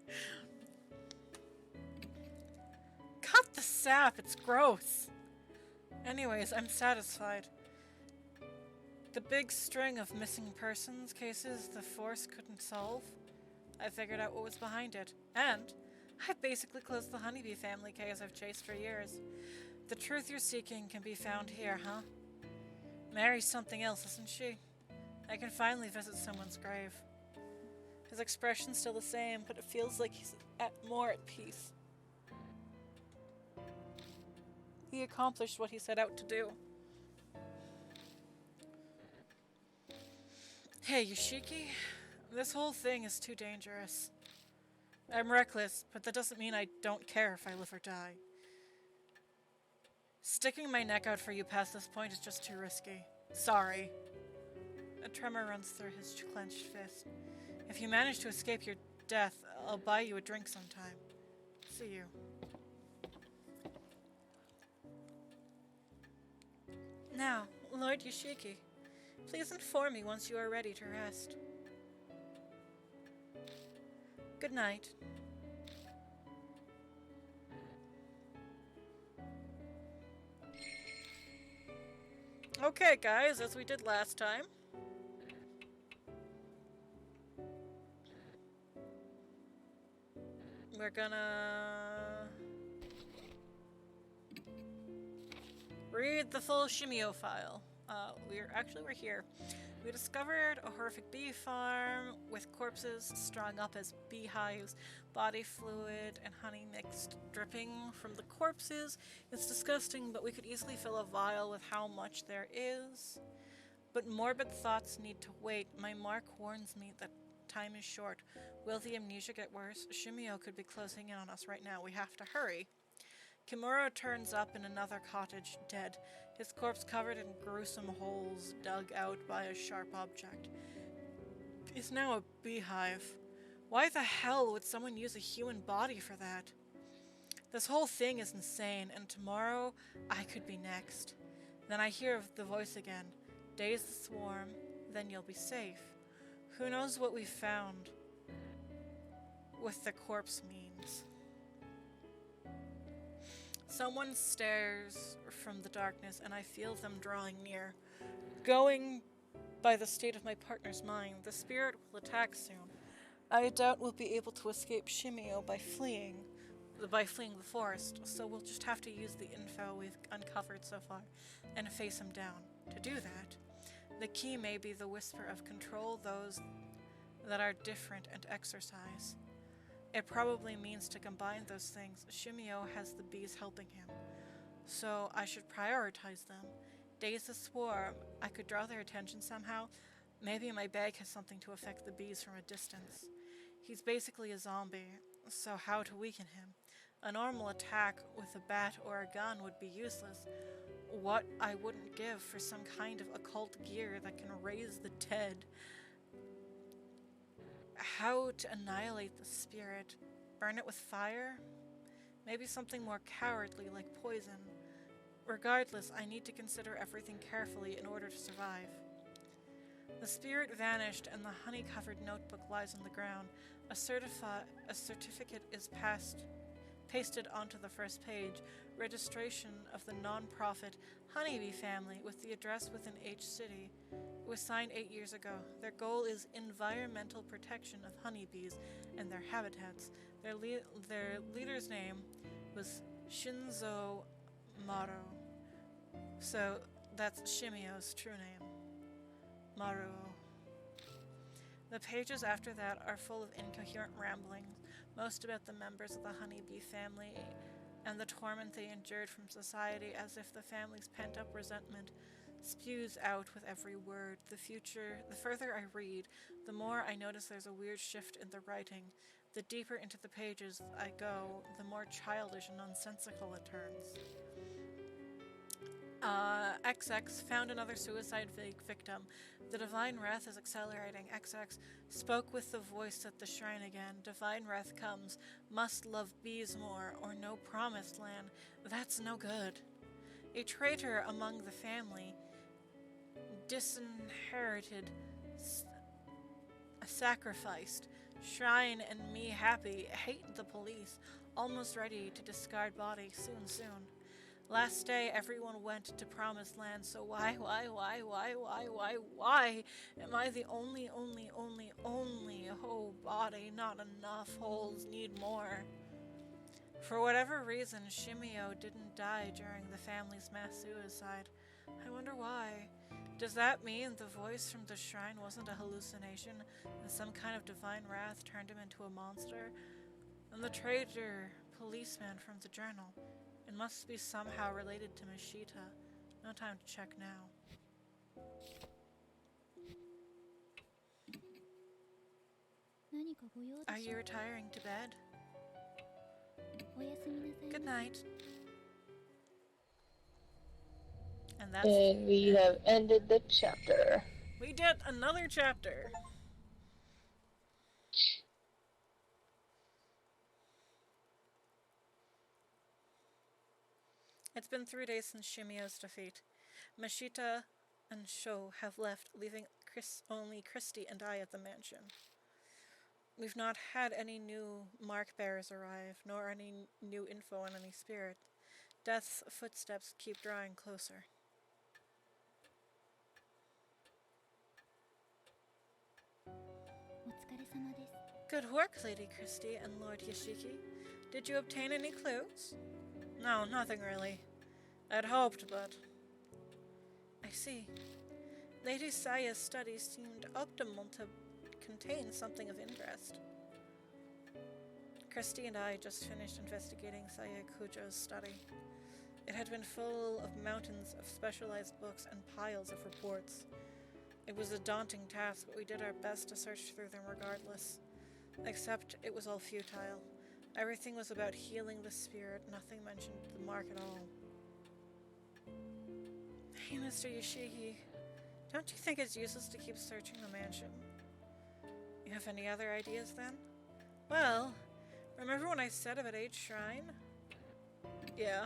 Cut the sap, it's gross. Anyways, I'm satisfied. The big string of missing persons cases the Force couldn't solve, I figured out what was behind it. And I basically closed the Honeybee family case I've chased for years. The truth you're seeking can be found here, huh? Mary's something else, isn't she? I can finally visit someone's grave. His expression's still the same, but it feels like he's more at peace. He accomplished what he set out to do. Hey, Yoshiki, this whole thing is too dangerous. I'm reckless, but that doesn't mean I don't care if I live or die. Sticking my neck out for you past this point is just too risky. Sorry. A tremor runs through his clenched fist. If you manage to escape your death, I'll buy you a drink sometime. See you. Now, Lord Yoshiki, please inform me once you are ready to rest. Good night. Okay, guys, as we did last time. We're gonna read the full Shimio file. We're here. We discovered a horrific bee farm with corpses strung up as beehives, body fluid and honey mixed, dripping from the corpses. It's disgusting, but we could easily fill a vial with how much there is. But morbid thoughts need to wait. My mark warns me that time is short. Will the amnesia get worse? Shimio could be closing in on us right now. We have to hurry. Kimura turns up in another cottage, dead, his corpse covered in gruesome holes dug out by a sharp object. He's now a beehive. Why the hell would someone use a human body for that? This whole thing is insane, and tomorrow I could be next. Then I hear the voice again. Daze the swarm, then you'll be safe. Who knows what we found with the corpse means? Someone stares from the darkness, and I feel them drawing near. Going by the state of my partner's mind, the spirit will attack soon. I doubt we'll be able to escape Shimio by fleeing the forest, so we'll just have to use the info we've uncovered so far and face him down. To do that, the key may be the whisper of control those that are different and exercise. It probably means to combine those things. Shimio has the bees helping him, so I should prioritize them. Days a swarm, I could draw their attention somehow. Maybe my bag has something to affect the bees from a distance. He's basically a zombie, so how to weaken him? A normal attack with a bat or a gun would be useless. What I wouldn't give for some kind of occult gear that can raise the dead. How to annihilate the spirit? Burn it with fire? Maybe something more cowardly like poison. Regardless, I need to consider everything carefully in order to survive. The spirit vanished and the honey-covered notebook lies on the ground. A certificate is pasted onto the first page. Registration of the non-profit Honeybee Family with the address within H City. It was signed 8 years ago. Their goal is environmental protection of honeybees and their habitats. Their leader's name was Shinzo Maru. So that's Shimio's true name. Maru. The pages after that are full of incoherent ramblings, most about the members of the honeybee family and the torment they endured from society, as if the family's pent-up resentment spews out with every word. The further I read, the more I notice there's a weird shift in the writing. The deeper into the pages I go, the more childish and nonsensical it turns. XX found another suicide victim. The Divine Wrath is accelerating. XX spoke with the voice at the shrine again. Divine Wrath comes. Must love bees more, or no promised land. That's no good. A traitor among the family. Disinherited. Sacrificed. Shrine and me happy. Hate the police. Almost ready to discard body soon. Last day, everyone went to Promised Land, so why am I the only whole body? Not enough holes, need more. For whatever reason, Shimio didn't die during the family's mass suicide. I wonder why. Does that mean the voice from the shrine wasn't a hallucination, and some kind of divine wrath turned him into a monster? And the traitor policeman from the journal. It must be somehow related to Mashita. No time to check now. Are you retiring to bed? Good night. And we have ended the chapter. We did another chapter. It's been 3 days since Shimio's defeat. Mashita and Sho have left, leaving only Christy and I at the mansion. We've not had any new mark bearers arrive, nor any new info on any spirit. Death's footsteps keep drawing closer. Good work, Lady Christy and Lord Yashiki. Did you obtain any clues? No, nothing really. I'd hoped, but... I see. Lady Saya's study seemed optimal to contain something of interest. Christy and I just finished investigating Saya Kujo's study. It had been full of mountains of specialized books and piles of reports. It was a daunting task, but we did our best to search through them regardless. Except it was all futile. Everything was about healing the spirit, nothing mentioned the mark at all. Hey, Mr. Yoshiki, don't you think it's useless to keep searching the mansion? You have any other ideas then? Well, remember when I said about H Shrine? Yeah.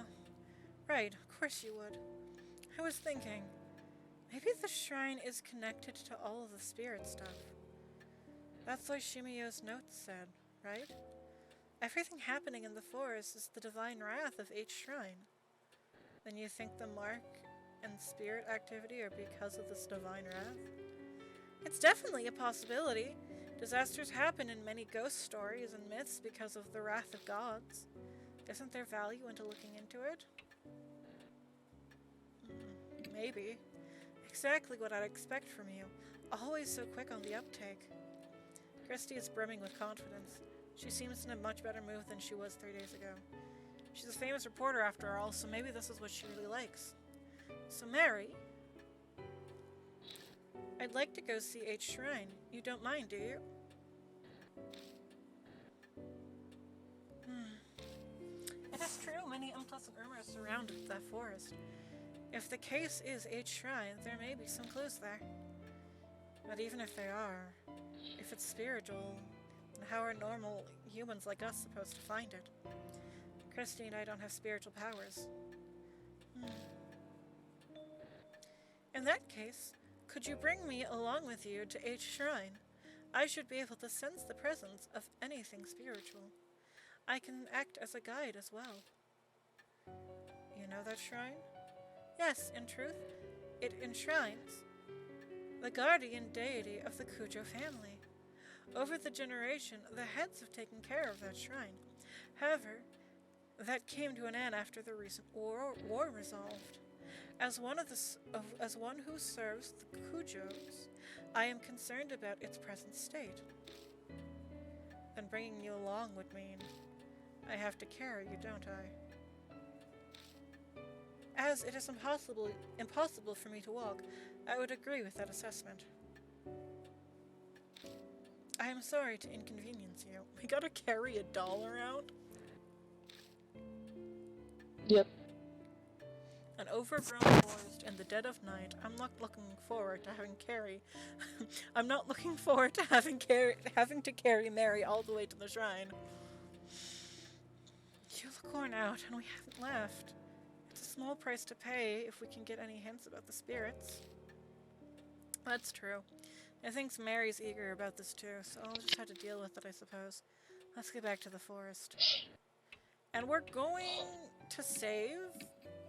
Right, of course you would. I was thinking, maybe the shrine is connected to all of the spirit stuff. That's what Shimiyo's notes said, right? Everything happening in the forest is the divine wrath of H Shrine. Then you think the mark and spirit activity are because of this divine wrath? It's definitely a possibility. Disasters happen in many ghost stories and myths because of the wrath of gods. Isn't there value into looking into it? Maybe. Exactly what I'd expect from you. Always so quick on the uptake. Christy is brimming with confidence. She seems in a much better mood than she was 3 days ago. She's a famous reporter after all, so maybe this is what she really likes. So Mary, I'd like to go see H Shrine. You don't mind, do you? It is true, many unpleasant rumors surrounded that forest. If the case is H Shrine, there may be some clues there. But even if they are, if it's spiritual, then how are normal humans like us supposed to find it? Christy and I don't have spiritual powers. In that case, could you bring me along with you to H Shrine? I should be able to sense the presence of anything spiritual. I can act as a guide as well. You know that shrine? Yes, in truth, it enshrines the guardian deity of the Kujo family. Over the generation, the heads have taken care of that shrine. However, that came to an end after the recent war resolved. As one who serves the Kujos, I am concerned about its present state. Then bringing you along would mean I have to carry you, don't I? As it is impossible for me to walk, I would agree with that assessment. I am sorry to inconvenience you. We gotta carry a doll around? Yep. An overgrown forest in the dead of night. I'm not looking forward to having Carrie. I'm not looking forward to having to carry Mary all the way to the shrine. You look worn out, and we haven't left. It's a small price to pay if we can get any hints about the spirits. That's true. I think Mary's eager about this too, so I'll just have to deal with it, I suppose. Let's get back to the forest. And we're going to save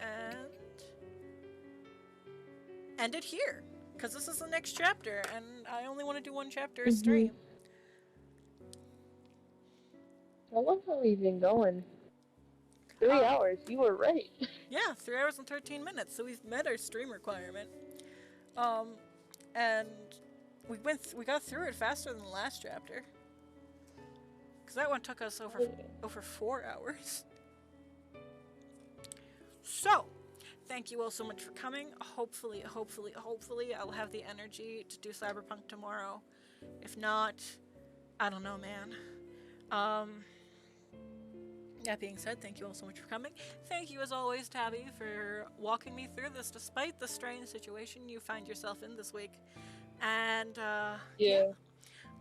and end it here, because this is the next chapter, and I only want to do one chapter a stream. How long have we been going? 3 hours. You were right. Yeah, 3 hours and 13 minutes, so we've met our stream requirement. And we got through it faster than the last chapter. Because that one took us over 4 hours. So, thank you all so much for coming. Hopefully, I'll have the energy to do Cyberpunk tomorrow. If not, I don't know, man. That being said, thank you all so much for coming. Thank you, as always, Tabby, for walking me through this despite the strange situation you find yourself in this week. And, yeah.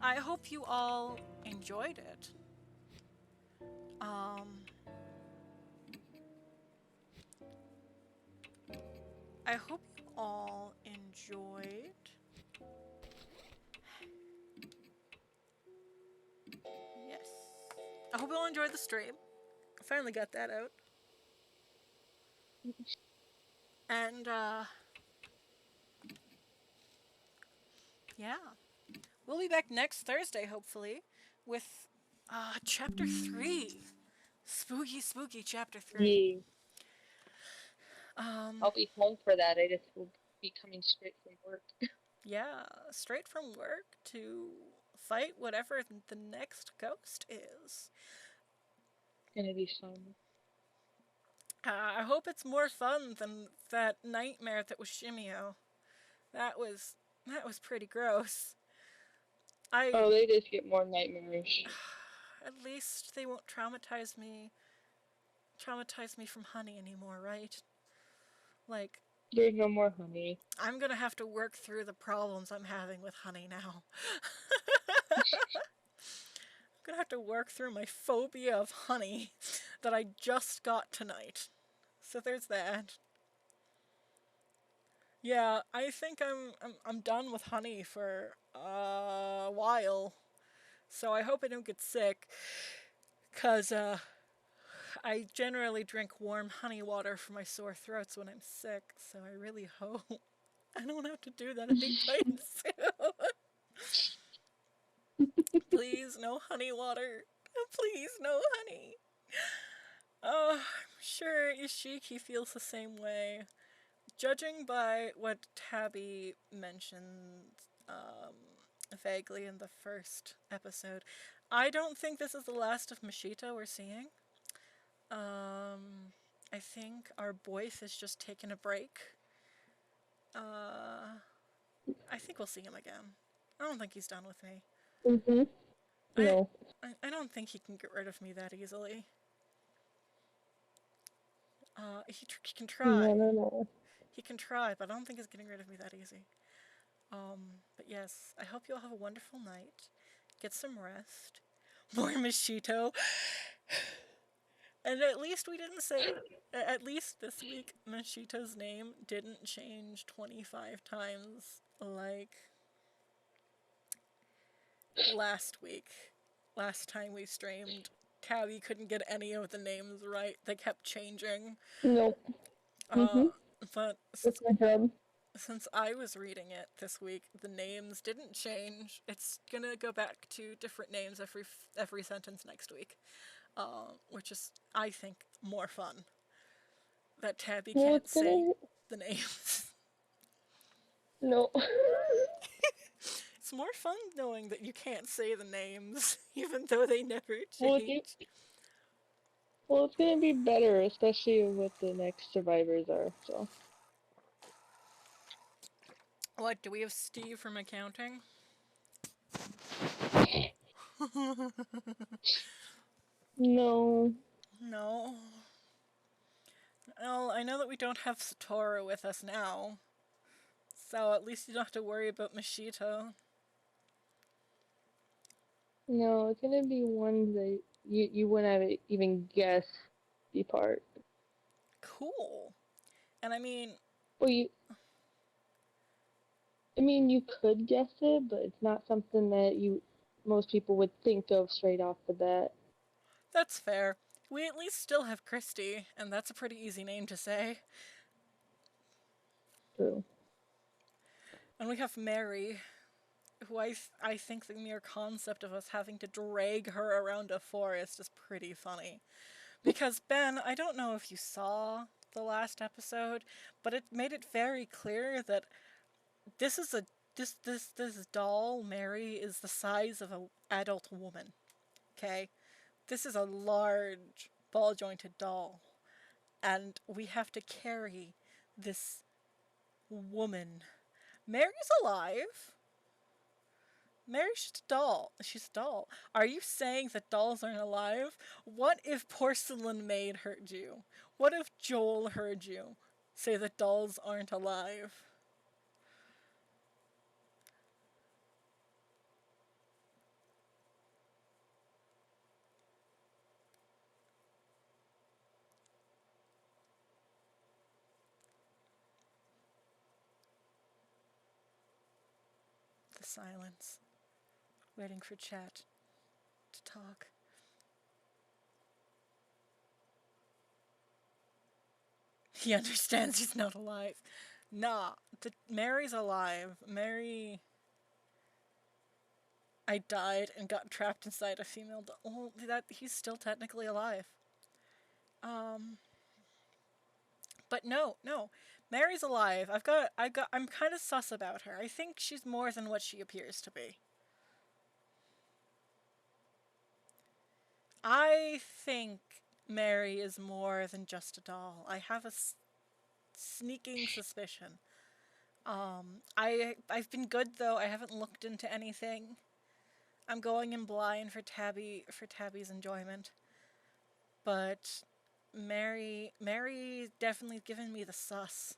I hope you all enjoyed it. I hope you all enjoyed. Yes. I hope you all enjoyed the stream. I finally got that out. And, yeah. We'll be back next Thursday, hopefully, with, Chapter 3. Spooky Chapter 3. Yeah. I'll be home for that. I just will be coming straight from work. Yeah, straight from work to fight whatever the next ghost is. It's gonna be fun. I hope it's more fun than that nightmare that was Shimio. That was pretty gross. Oh, they just get more nightmarish. At least they won't traumatize me from Honey anymore, right? Like, there's no more Honey. I'm gonna have to work through the problems I'm having with Honey now. I'm gonna have to work through my phobia of Honey that I just got tonight. So there's that. Yeah, I think I'm done with Honey for a while. So I hope I don't get sick, because I generally drink warm honey water for my sore throats when I'm sick, so I really hope I don't have to do that anytime soon. Please, no honey water. Please, no honey. Oh, I'm sure Ishiki feels the same way. Judging by what Tabby mentioned vaguely in the first episode, I don't think this is the last of Mashita we're seeing. I think our Boyth is just taking a break. I think we'll see him again. I don't think he's done with me. Mhm. I, No. I don't think he can get rid of me that easily. He can try. No. He can try, but I don't think he's getting rid of me that easy. But yes, I hope you all have a wonderful night. Get some rest. More Mashito. And at least we didn't say, at least this week, Mashito's name didn't change 25 times like last week. Last time we streamed, Tabby couldn't get any of the names right. They kept changing. Nope. But That's my job. since I was reading it this week, the names didn't change. It's gonna go back to different names every sentence next week, which is, I think, more fun. That Tabby Well, can't it's say gonna. the names. No. It's more fun knowing that you can't say the names, even though they never Well, change. it's gonna be better, especially with the next survivors are. So. What, do we have Steve from accounting? No. No. Well, I know that we don't have Satora with us now, so at least you don't have to worry about Mashito. No, it's gonna be ones that you wouldn't have even guessed the part. Cool. And I mean, Well, you could guess it, but it's not something that most people would think of straight off the bat. that's fair. We at least still have Christy, and that's a pretty easy name to say. True. And we have Mary, who I think the mere concept of us having to drag her around a forest is pretty funny. Because Ben, I don't know if you saw the last episode, but it made it very clear that this is a this doll, Mary, is the size of an adult woman. Okay? This is a large ball jointed doll. And we have to carry this woman. Mary's alive. Mary's just a doll. She's a doll. Are you saying that dolls aren't alive? What if Porcelain Maid heard you? What if Joel heard you say that dolls aren't alive? The silence, waiting for chat to talk. He understands he's not alive. Nah, Mary's alive. Mary. I died and got trapped inside a female doll. Oh, that he's still technically alive. But no. Mary's alive. I'm kind of sus about her. I think she's more than what she appears to be. I think Mary is more than just a doll. I have a sneaking suspicion. I've been good though. I haven't looked into anything. I'm going in blind for Tabby's enjoyment. But Mary definitely given me the sus.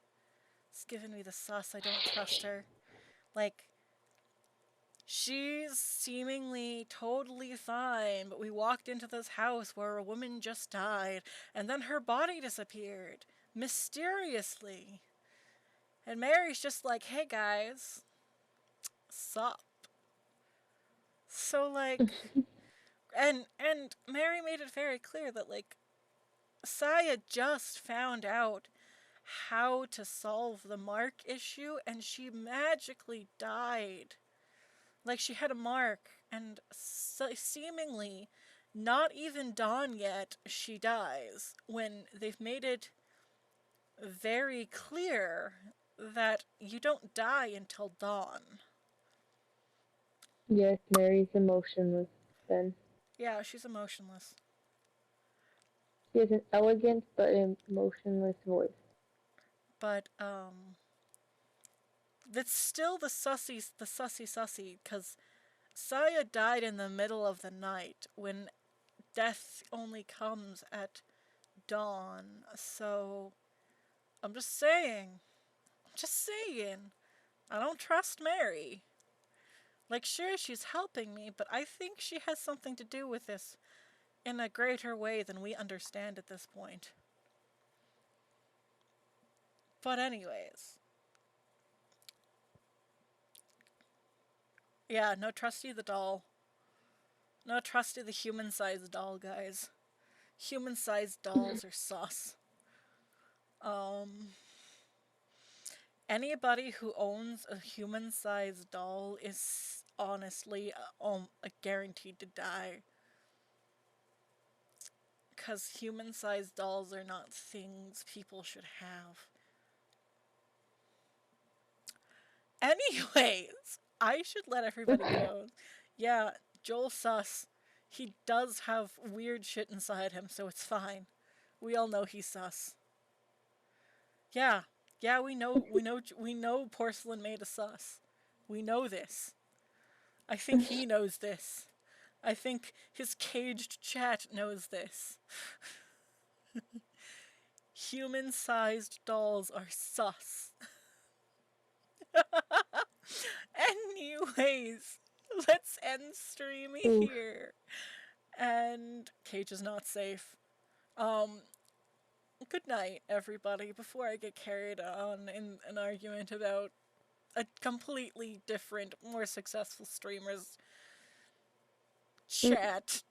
It's given me the sus. I don't trust her. Like, she's seemingly totally fine, but we walked into this house where a woman just died, and then her body disappeared. Mysteriously. And Mary's just like, hey guys, sup? So like, and Mary made it very clear that like Saya just found out how to solve the mark issue and she magically died. Like she had a mark and seemingly not even dawn yet she dies when they've made it very clear that you don't die until dawn. Yes, Mary's emotionless then. Yeah, she's emotionless. She has an elegant but emotionless voice. But that's still the sussy, because Saya died in the middle of the night when death only comes at dawn. So I'm just saying, I don't trust Mary. Like, sure, she's helping me, but I think she has something to do with this in a greater way than we understand at this point. But anyways, yeah, no Trusty the doll. No Trusty the human-sized doll, guys. Human-sized dolls are sus. Anybody who owns a human-sized doll is honestly guaranteed to die. Because human-sized dolls are not things people should have. Anyways, I should let everybody go. Yeah, Joel sus. He does have weird shit inside him, so it's fine. We all know he's sus. Yeah, yeah, we know Porcelain made a sus. We know this. I think he knows this. I think his caged chat knows this. Human-sized dolls are sus. Anyways, let's end streaming here. And Cage is not safe. Good night, everybody. Before I get carried on in an argument about a completely different, more successful streamer's chat.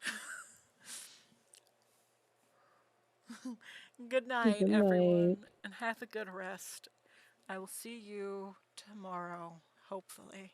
Good night, Good everyone, night. and have a good rest. I will see you tomorrow, hopefully.